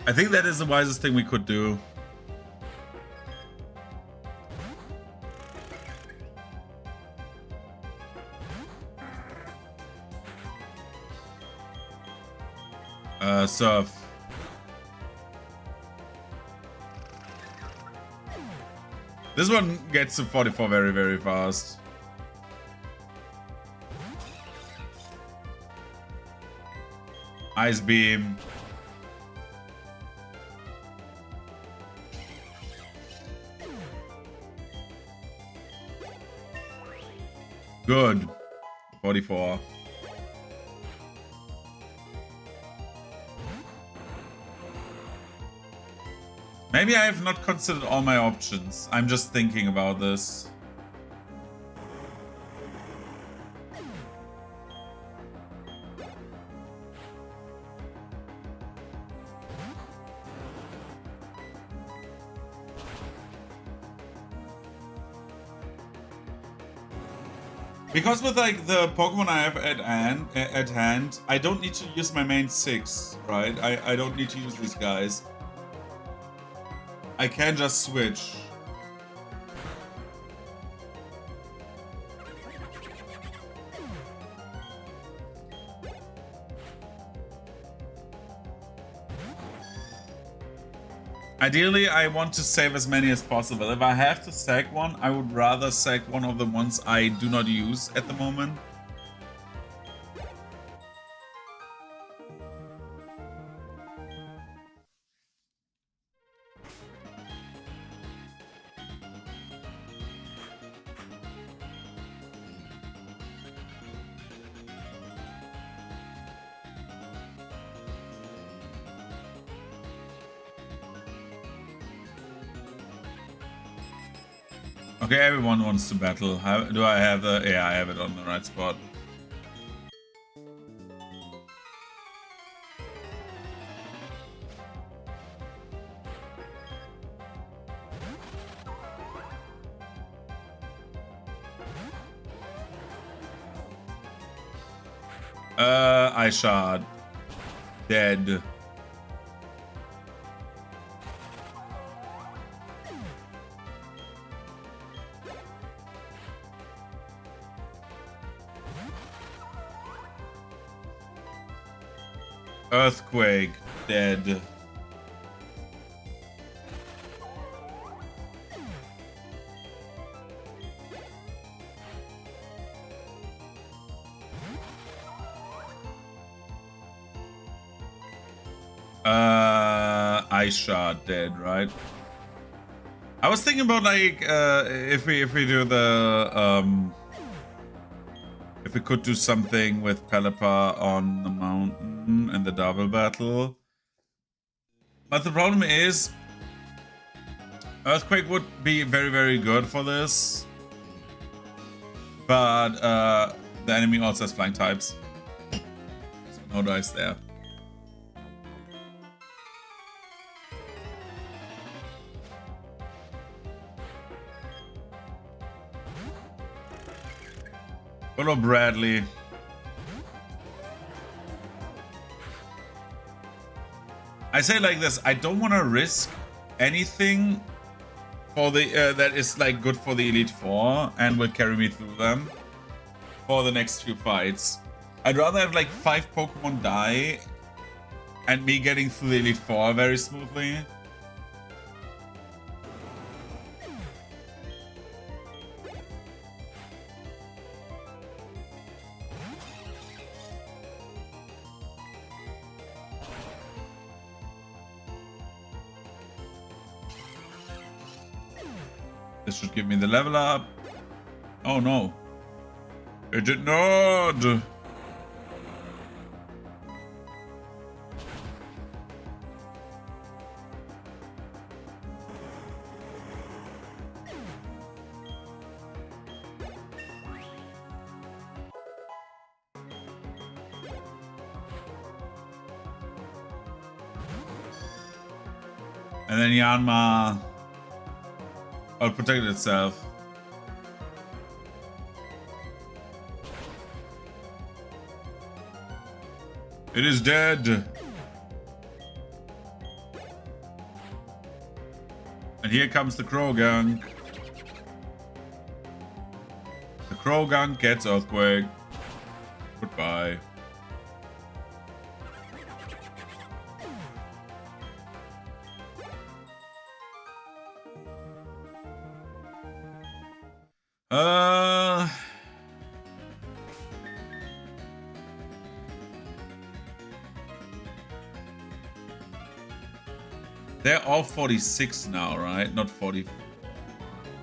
Speaker 1: I think that is the wisest thing we could do. Surf. This one gets to 44 very, very fast. Ice Beam. Good. 44. Maybe I have not considered all my options. I'm just thinking about this. Because with like the Pokemon I have at hand, I don't need to use my main 6, right? I don't need to use these guys. I can just switch. Ideally, I want to save as many as possible. If I have to sack one, I would rather sack one of the ones I do not use at the moment. Okay, everyone wants to battle. Do I have the... Yeah, I have it on the right spot. Ice Shard. Dead. Earthquake, dead. Ice Shard, dead, right? I was thinking about like if we do the if we could do something with Pelipper on the mountain and the double battle. But the problem is Earthquake would be very, very good for this. But the enemy also has flying types. So no dice there. Follow Bradley. I say like this, I don't want to risk anything for the that is like good for the Elite Four and will carry me through them for the next few fights. I'd rather have like 5 Pokemon die and me getting through the Elite Four very smoothly. This should give me the level up. Oh no. It did not. And then Yanma protected itself. It is dead. And here comes the Krogunk. The Krogunk gets Earthquake. Goodbye. They're all 46 now, right? Not 40.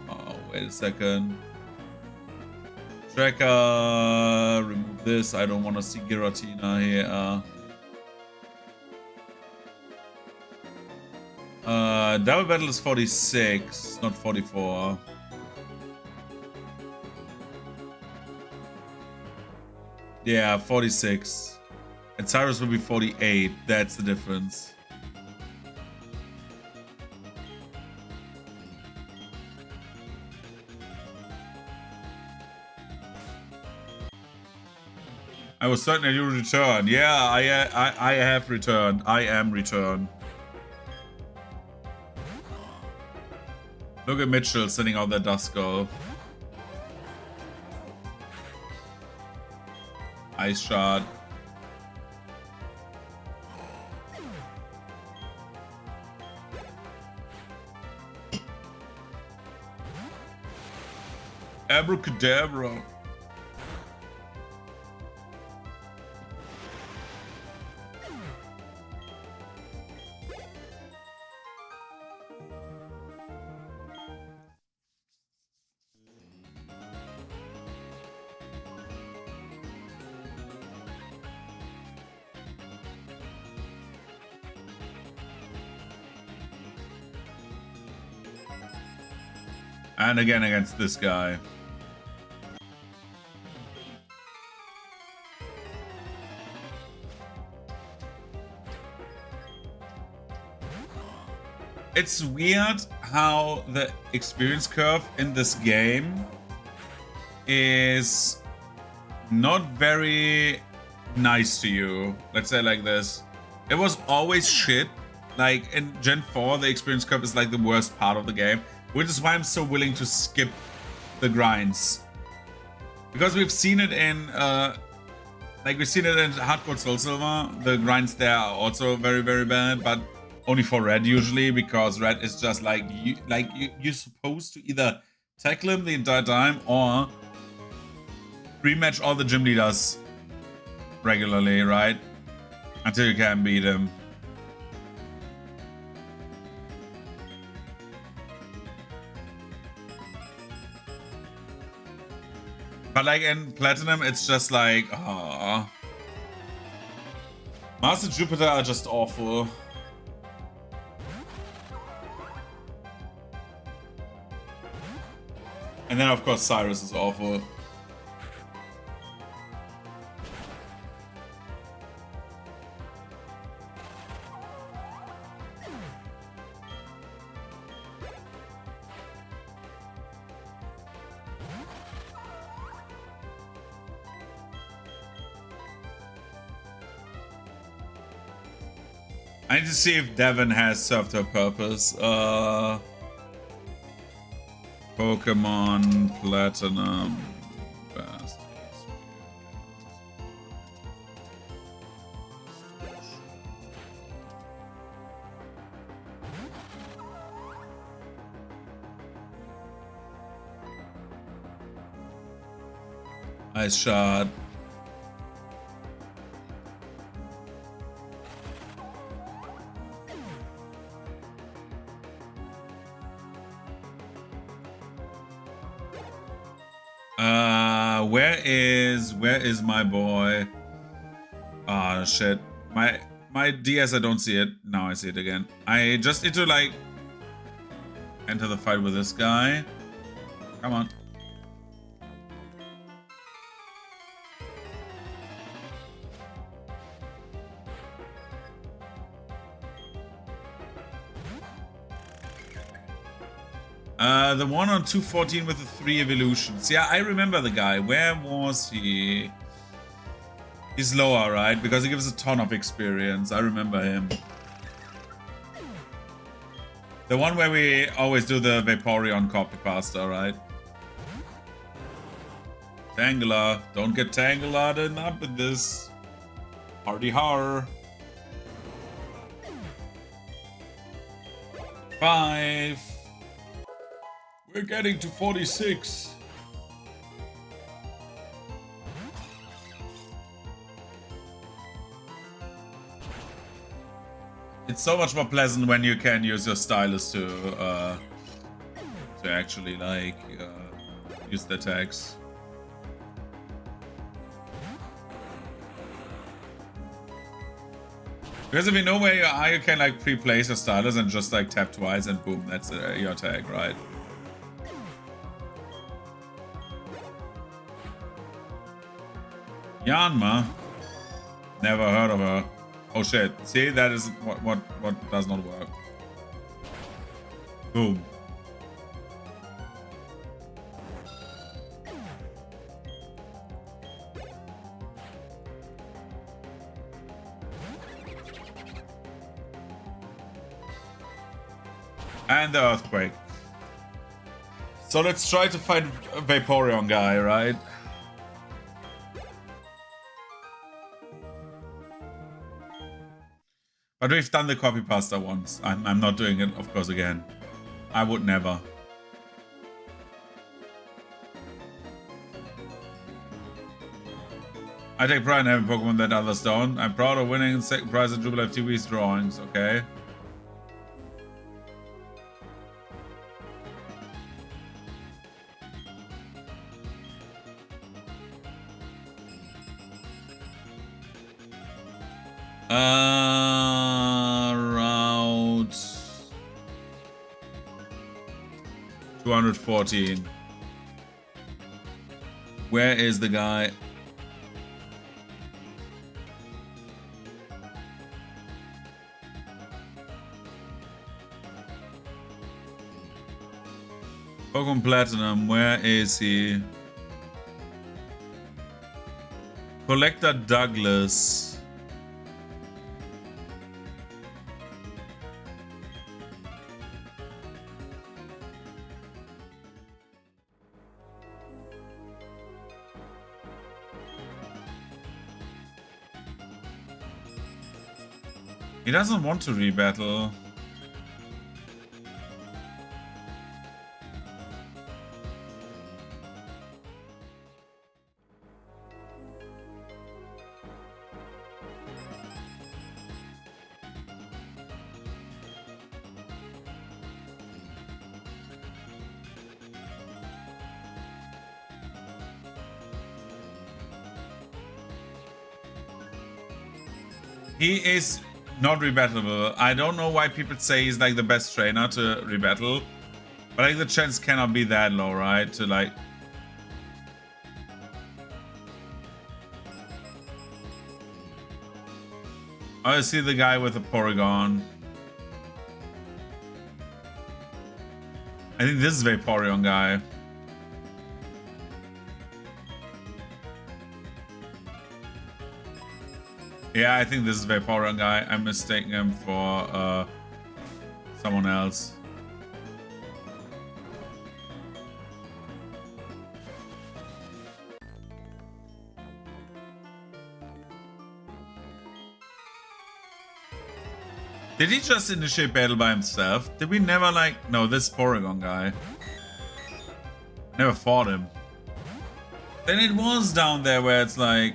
Speaker 1: Oh, wait a second. Tracker, remove this. I don't want to see Giratina here. Double Battle is 46, not 44. Yeah, 46. And Cyrus will be 48. That's the difference. I was certain that you would return. Yeah, I have returned. I am returned. Look at Mitchell sending out that Duskull. Ice Shot. Abracadabra. And again against this guy. It's weird how the experience curve in this game is not very nice to you. Let's say like this. It was always shit. Like in Gen 4, the experience curve is like the worst part of the game. Which is why I'm so willing to skip the grinds. Because we've seen it in, we've seen it in Hardcore Soul Silver. The grinds there are also very, very bad, but only for Red usually, because Red is just like, you're supposed to either tackle him the entire time or rematch all the gym leaders regularly, right? Until you can beat him. But like in Platinum, it's just like, ah. Mars and Jupiter are just awful. And then of course Cyrus is awful. I need to see if Devon has served her purpose. Pokemon Platinum. Best. Ice Shot. Where is my boy? Ah, shit. My DS, I don't see it. Now I see it again. I just need to like enter the fight with this guy. Come on. The one on 214 with the 3 evolutions. Yeah, I remember the guy. Where was he? He's lower, right? Because he gives a ton of experience. I remember him. The one where we always do the Vaporeon copy pasta, right? Tangela. Don't get tangled up in this. Hardy har. 5. We're getting to 46. It's so much more pleasant when you can use your stylus to actually like use the attacks. Because if you know where you are, you can like pre-place your stylus and just like tap twice and boom, that's your tag, right? Yanma? Never heard of her. Oh shit, see, that is what does not work. Boom. And the earthquake. So let's try to find a Vaporeon guy, right? But we've done the copy pasta once. I'm not doing it, of course, again. I would never. I take pride in having Pokemon that others don't. I'm proud of winning second prize at Jubilife TV's drawings, okay? Route 214. Where is the guy? Pokemon Platinum, where is he? Collector Douglas. He doesn't want to rebattle. He is not rebattleable. I don't know why people say he's like the best trainer to rebattle, but like the chance cannot be that low, right? To like. I see the guy with the Porygon. I think this is Vaporeon guy. Yeah, I think this is Vaporeon guy. I'm mistaking him for someone else. Did he just initiate battle by himself? Did we never like... No, this Porygon guy. Never fought him. Then it was down there where it's like...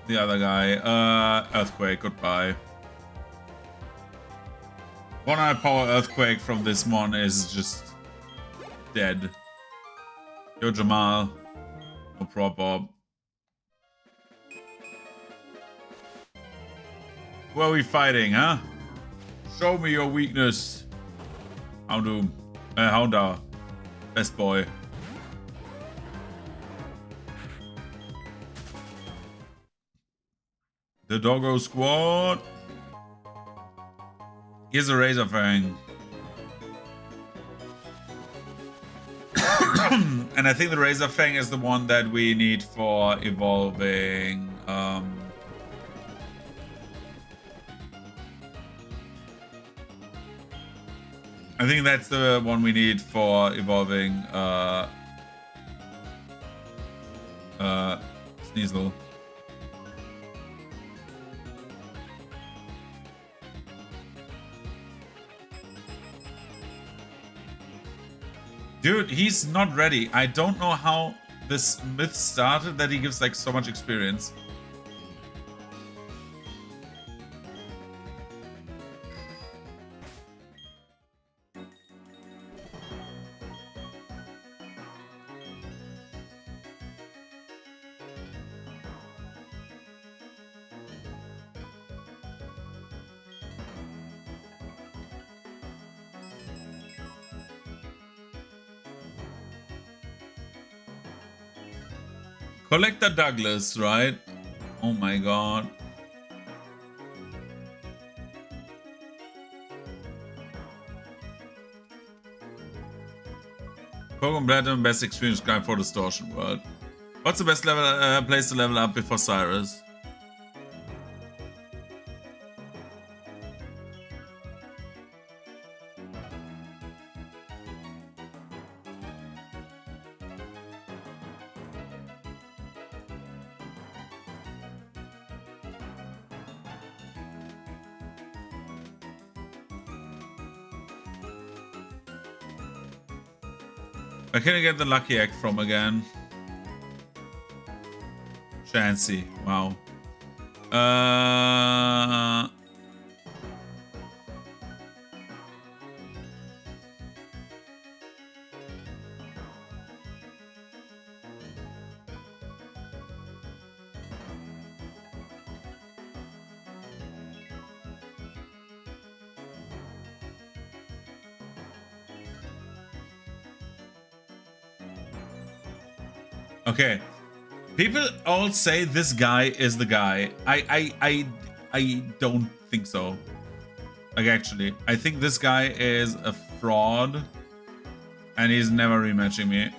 Speaker 1: The other guy. Earthquake, goodbye. 100 power Earthquake from this mon is just... dead. Yo, Jamal. No problem. Who are we fighting, huh? Show me your weakness. Houndoom. Houndour. Best boy. The Doggo Squad. Here's a Razor Fang. And I think the Razor Fang is the one that we need for evolving. I think that's the one we need for evolving Sneasel. Dude, he's not ready. I don't know how this myth started that he gives like so much experience. Collector Douglas, right? Oh my god. Pokemon Platinum, best experience guide for Distortion World. What's the best level place to level up before Cyrus? Where can I get the lucky egg from again? Chancy. Wow. Okay. People all say this guy is the guy. I don't think so. Like, actually, I think this guy is a fraud and he's never rematching me.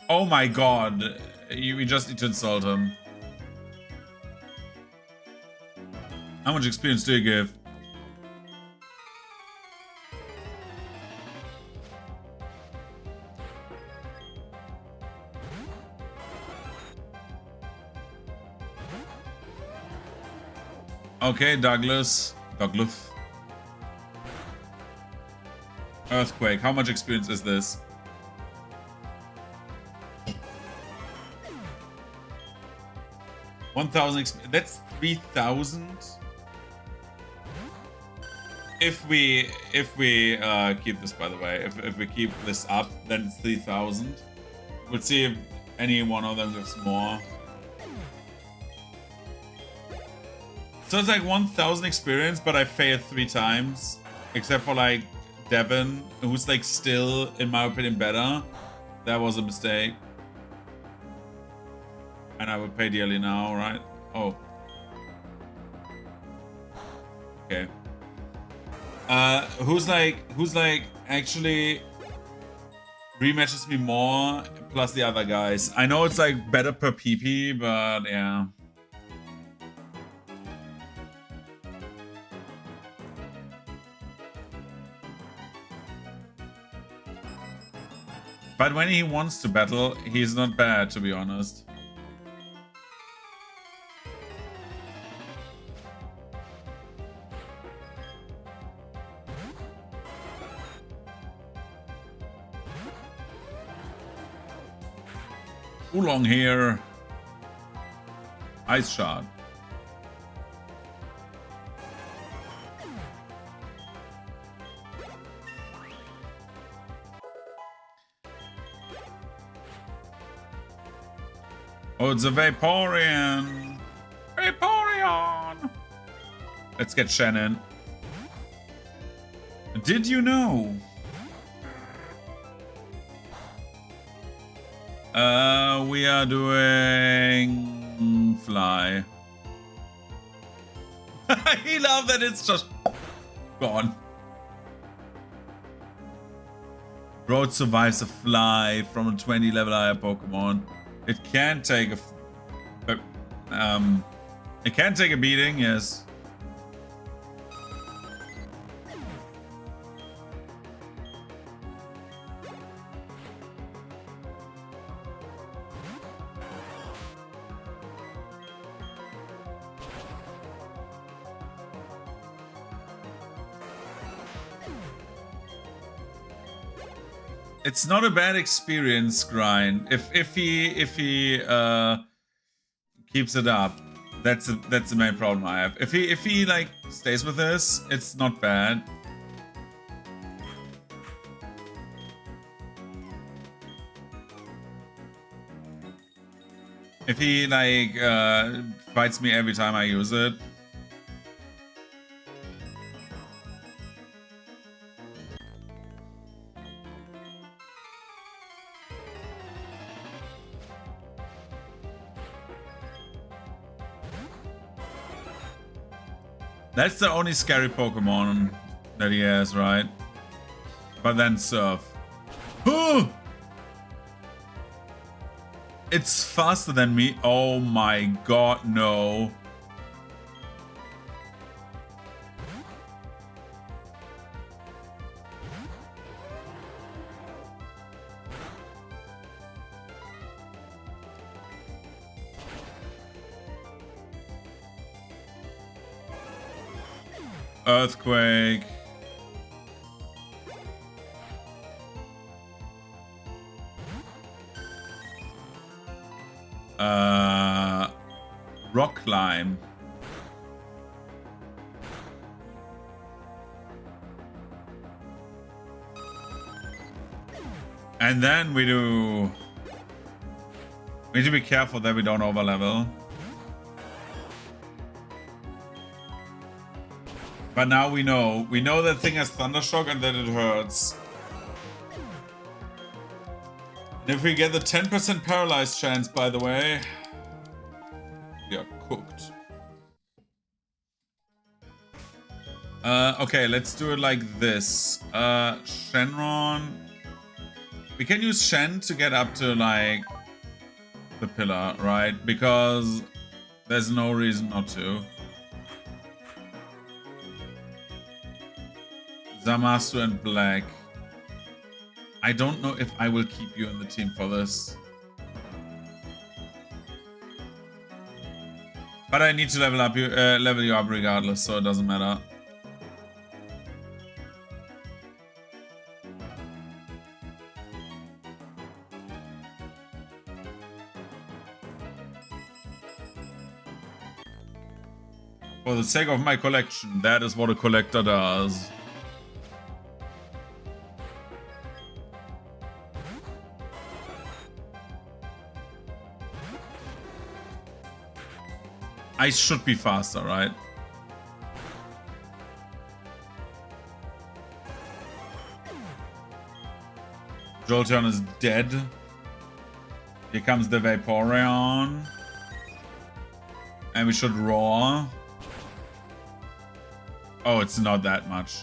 Speaker 1: Oh my god. We just need to insult him. How much experience do you give? Okay, Douglas. Earthquake. How much experience is this? $1,000. That's 3,000. If we keep this, by the way, if we keep this up, then it's 3,000. We'll see if any one of them gives more. So it's like 1,000 experience, but I failed 3 times. Except for like Devin, who's like still, in my opinion, better. That was a mistake. And I would pay dearly now, right? Oh. Okay. Who's like actually rematches me more plus the other guys. I know it's like better per PP, but yeah. But when he wants to battle, he's not bad, to be honest. Oolong here. Ice shot. Oh, it's a Vaporeon. Vaporeon. Let's get Shannon. Did you know? We are doing fly. I love that it's just gone. Road survives a fly from a 20 level higher Pokemon. It can take it can take a beating, yes. It's not a bad experience, Grind. If he keeps it up, that's the main problem I have. If he like stays with this, it's not bad. If he like fights me every time I use it. That's the only scary Pokemon that he has, right? But then Surf. It's faster than me. Oh my god, no. Earthquake. Rock climb. And then we do... We need to be careful that we don't overlevel. But now we know. We know that thing has Thundershock and that it hurts. And if we get the 10% paralyzed chance, by the way, we are cooked. Okay, let's do it like this. Shenron. We can use Shen to get up to, like, the pillar, right? Because there's no reason not to. Zamasu and Black. I don't know if I will keep you in the team for this. But I need to level you up regardless, so it doesn't matter. For the sake of my collection, that is what a collector does. I should be faster, right? Jolteon is dead. Here comes the Vaporeon. And we should roar. Oh, it's not that much.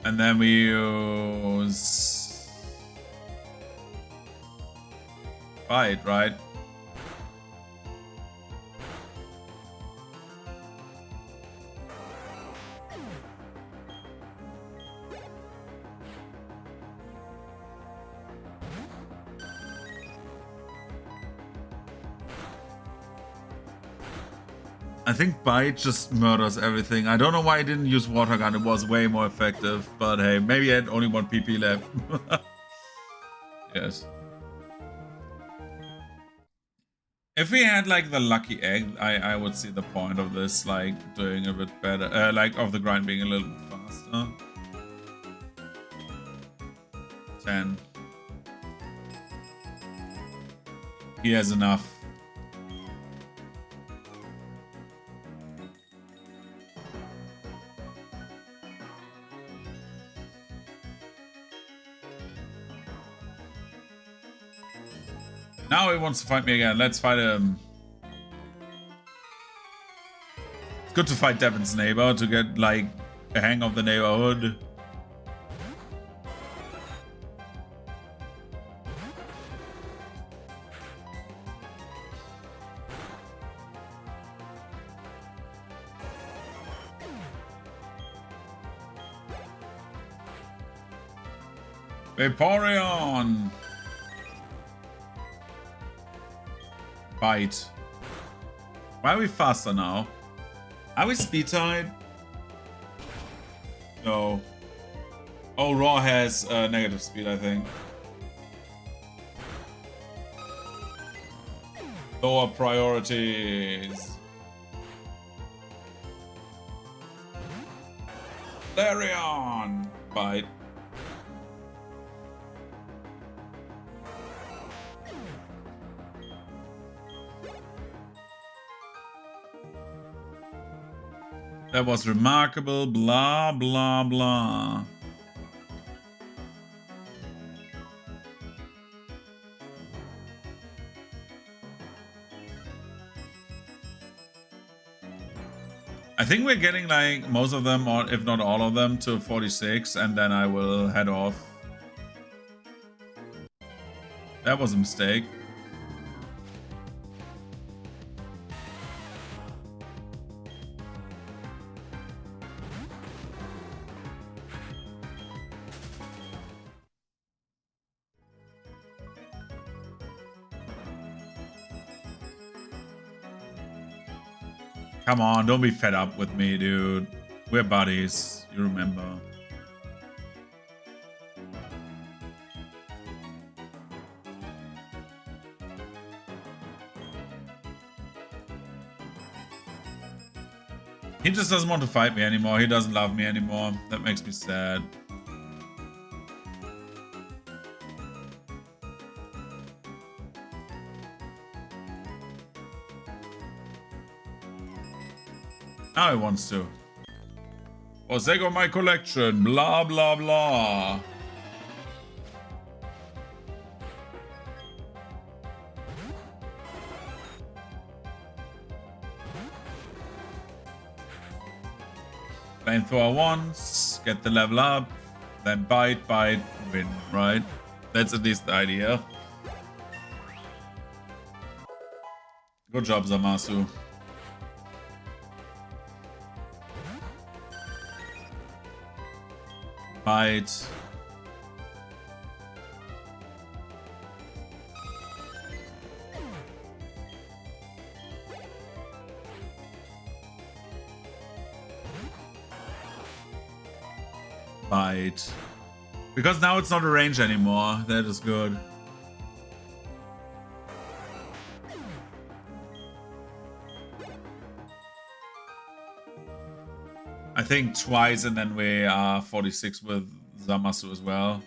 Speaker 1: And then we use... Fight, right? I think Bite just murders everything. I don't know why I didn't use Water Gun. It was way more effective. But hey, maybe I had only one PP left. Yes. If we had like the lucky egg, I would see the point of this, like doing a bit better, like of the grind being a little bit faster. 10. He has enough. Now he wants to fight me again. Let's fight him. It's good to fight Devin's neighbor to get like a hang of the neighborhood. Vaporeon! Bite. Why are we faster now? Are we speed tied? No. Oh, Raw has negative speed, I think. Lower priorities. Larion! Bite. That was remarkable, blah, blah, blah. I think we're getting like most of them, or if not all of them, to 46, and then I will head off. That was a mistake. Come on, don't be fed up with me, dude. We're buddies, you remember. He just doesn't want to fight me anymore. He doesn't love me anymore. That makes me sad. Now he wants to. For sake of my collection, blah, blah, blah. Flamethrower once, get the level up, then bite, bite, win, right? That's at least the idea. Good job, Zamasu. Bite. Bite. Because now it's not a range anymore. That is good. I think twice, and then we are 46 with Zamasu as well.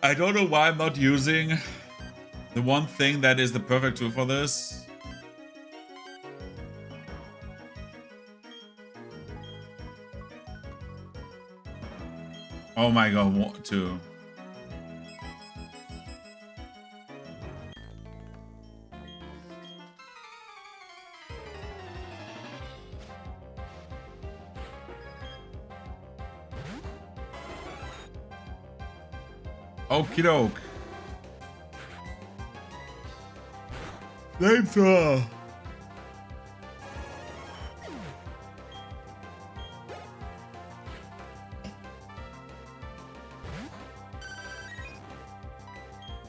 Speaker 1: I don't know why I'm not using the one thing that is the perfect tool for this. Oh my god, what two? Okie doke. Flamethrower.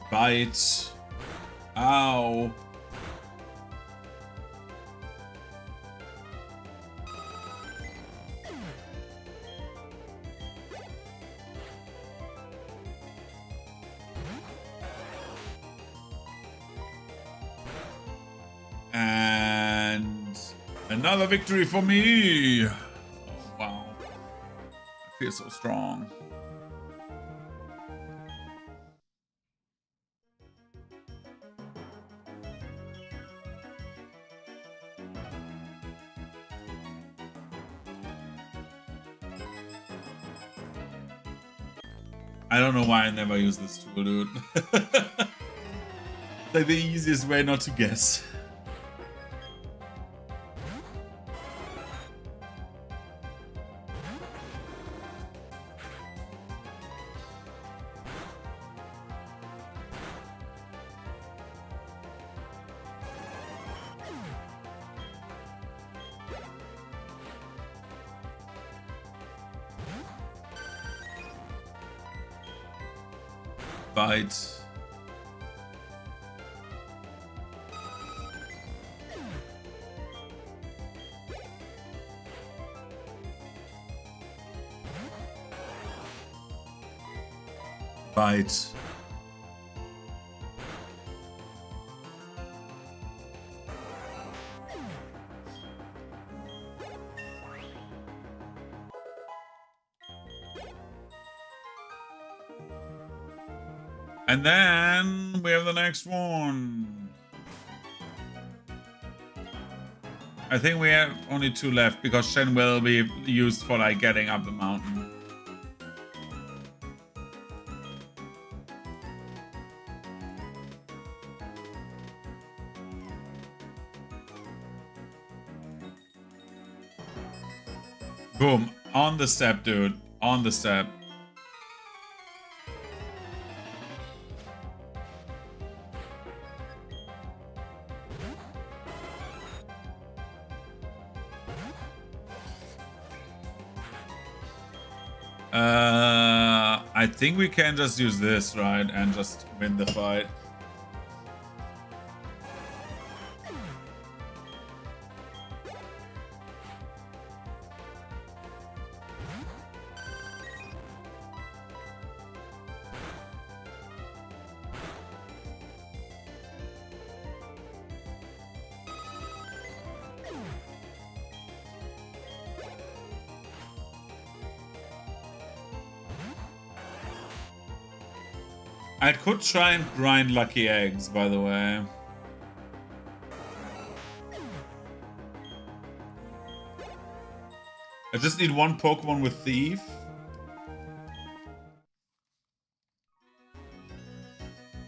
Speaker 1: Bite. Ow. And another victory for me. Oh, wow. I feel so strong. I don't know why I never use this tool, dude. Like the easiest way not to guess. Bite. Bite. And then we have the next one. I think we have only 2 left because Shen will be used for like getting up the mountain. Boom. On the step, dude. On the step. I think we can just use this, right? And just win the fight. I could try and grind lucky eggs, by the way. I just need 1 Pokemon with Thief.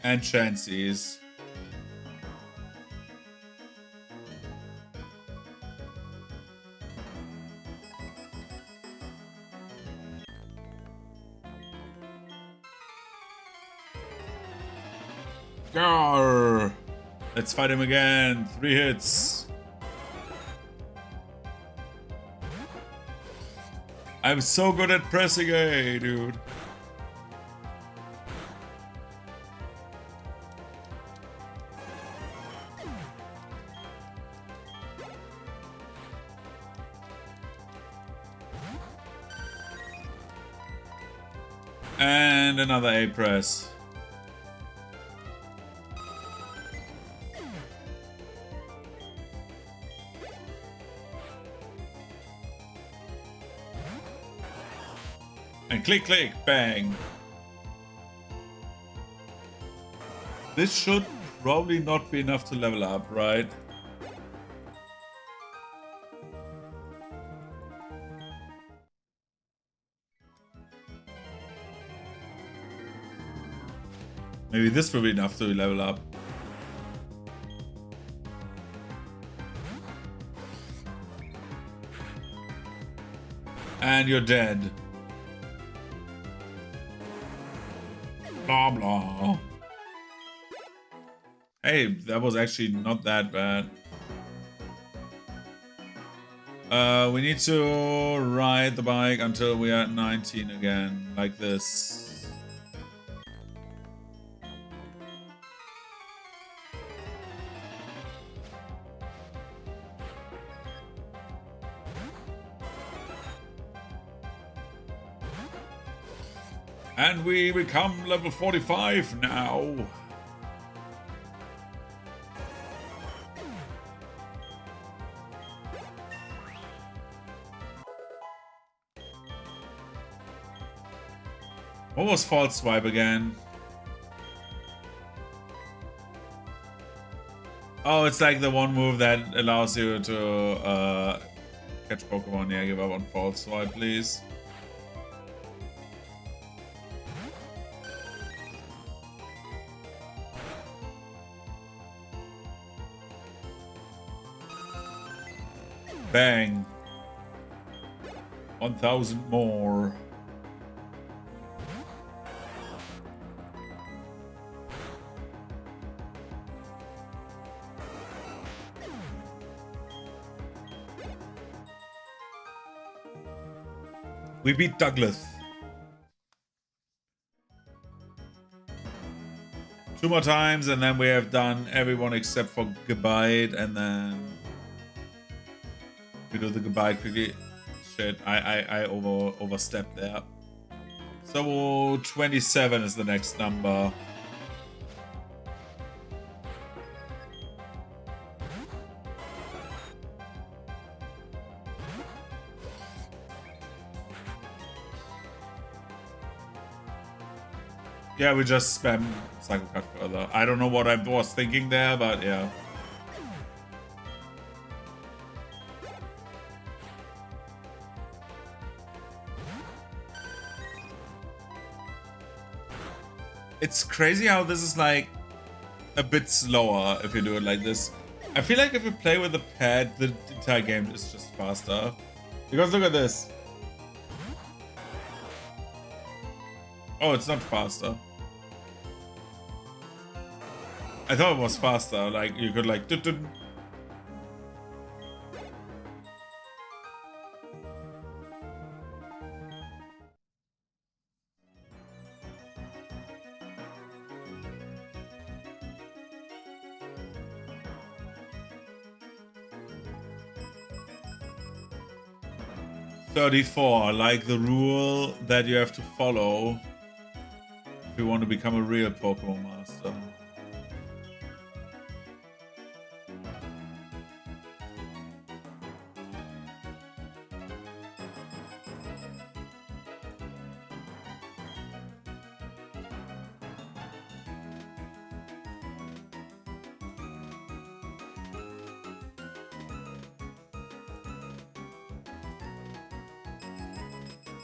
Speaker 1: And Chanseys. Grr. Let's fight him again. 3 hits. I'm so good at pressing A, dude. And another A press. And click, click, bang. This should probably not be enough to level up, right? Maybe this will be enough to level up. And you're dead. Blah, blah. Hey, that was actually not that bad. We need to ride the bike until we are at 19 again, like this. And we become level 45 now. What was False Swipe again? Oh, it's like the one move that allows you to catch Pokemon. Yeah, give up on False Swipe, please. Bang. 1,000 more. We beat Douglas. 2 more times, and then we have done everyone except for Gebite, and then we do the Gebite quickly. Shit, I overstepped there. So 27 is the next number. Yeah, we just spam Psycho Cut further. I don't know what I was thinking there, but yeah. It's crazy how this is like a bit slower if you do it like this. I feel like if you play with the pad, the entire game is just faster. Because look at this. Oh, it's not faster. I thought it was faster, like you could like dun, dun. .34, like the rule that you have to follow if you want to become a real Pokemon Master.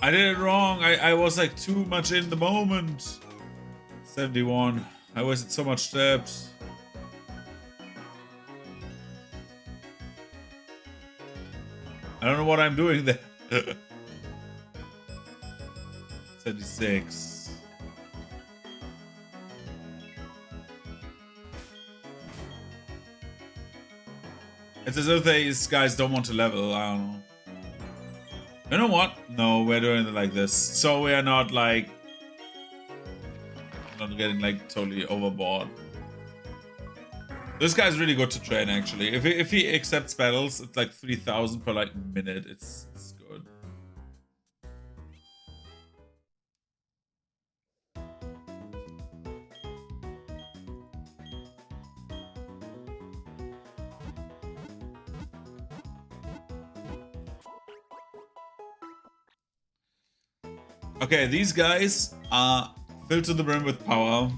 Speaker 1: I did it wrong. I was like too much in the moment. 71. I wasted so much steps. I don't know what I'm doing there. 76. It's as if these guys don't want to level. I don't know. You know what? No, we're doing it like this. So we are not like... not getting like totally overboard. This guy's really good to train actually. If he accepts battles, it's like 3,000 per like minute. It's good. Okay, these guys are filled to the brim with power.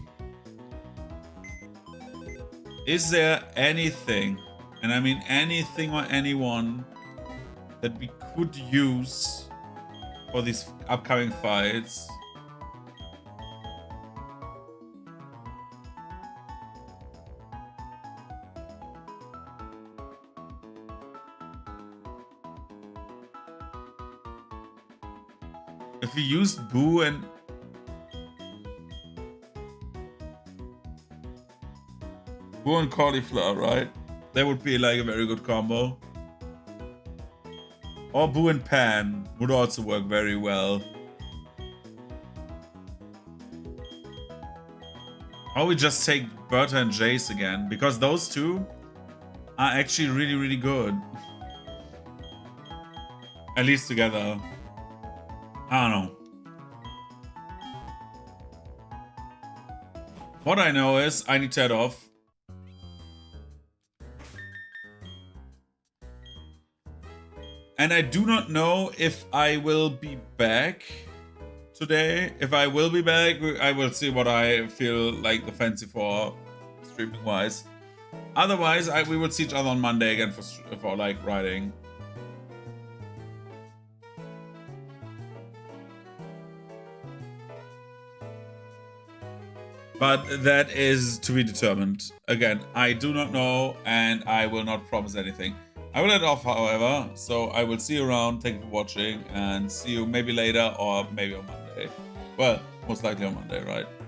Speaker 1: Is there anything, and I mean anything or anyone, that we could use for these upcoming fights? If we used Boo and... Boo and Cauliflower, right? That would be like a very good combo. Or Boo and Pan would also work very well. Or we just take Berta and Jace again, because those two are actually really, really good. At least together. I don't know. What I know is I need to head off. And I do not know if I will be back today. If I will be back, I will see what I feel like the fancy for streaming wise. Otherwise, we will see each other on Monday again for like writing. But that is to be determined. Again, I do not know and I will not promise anything. I will head off, however, so I will see you around. Thank you for watching and see you maybe later or maybe on Monday. Well, most likely on Monday, right?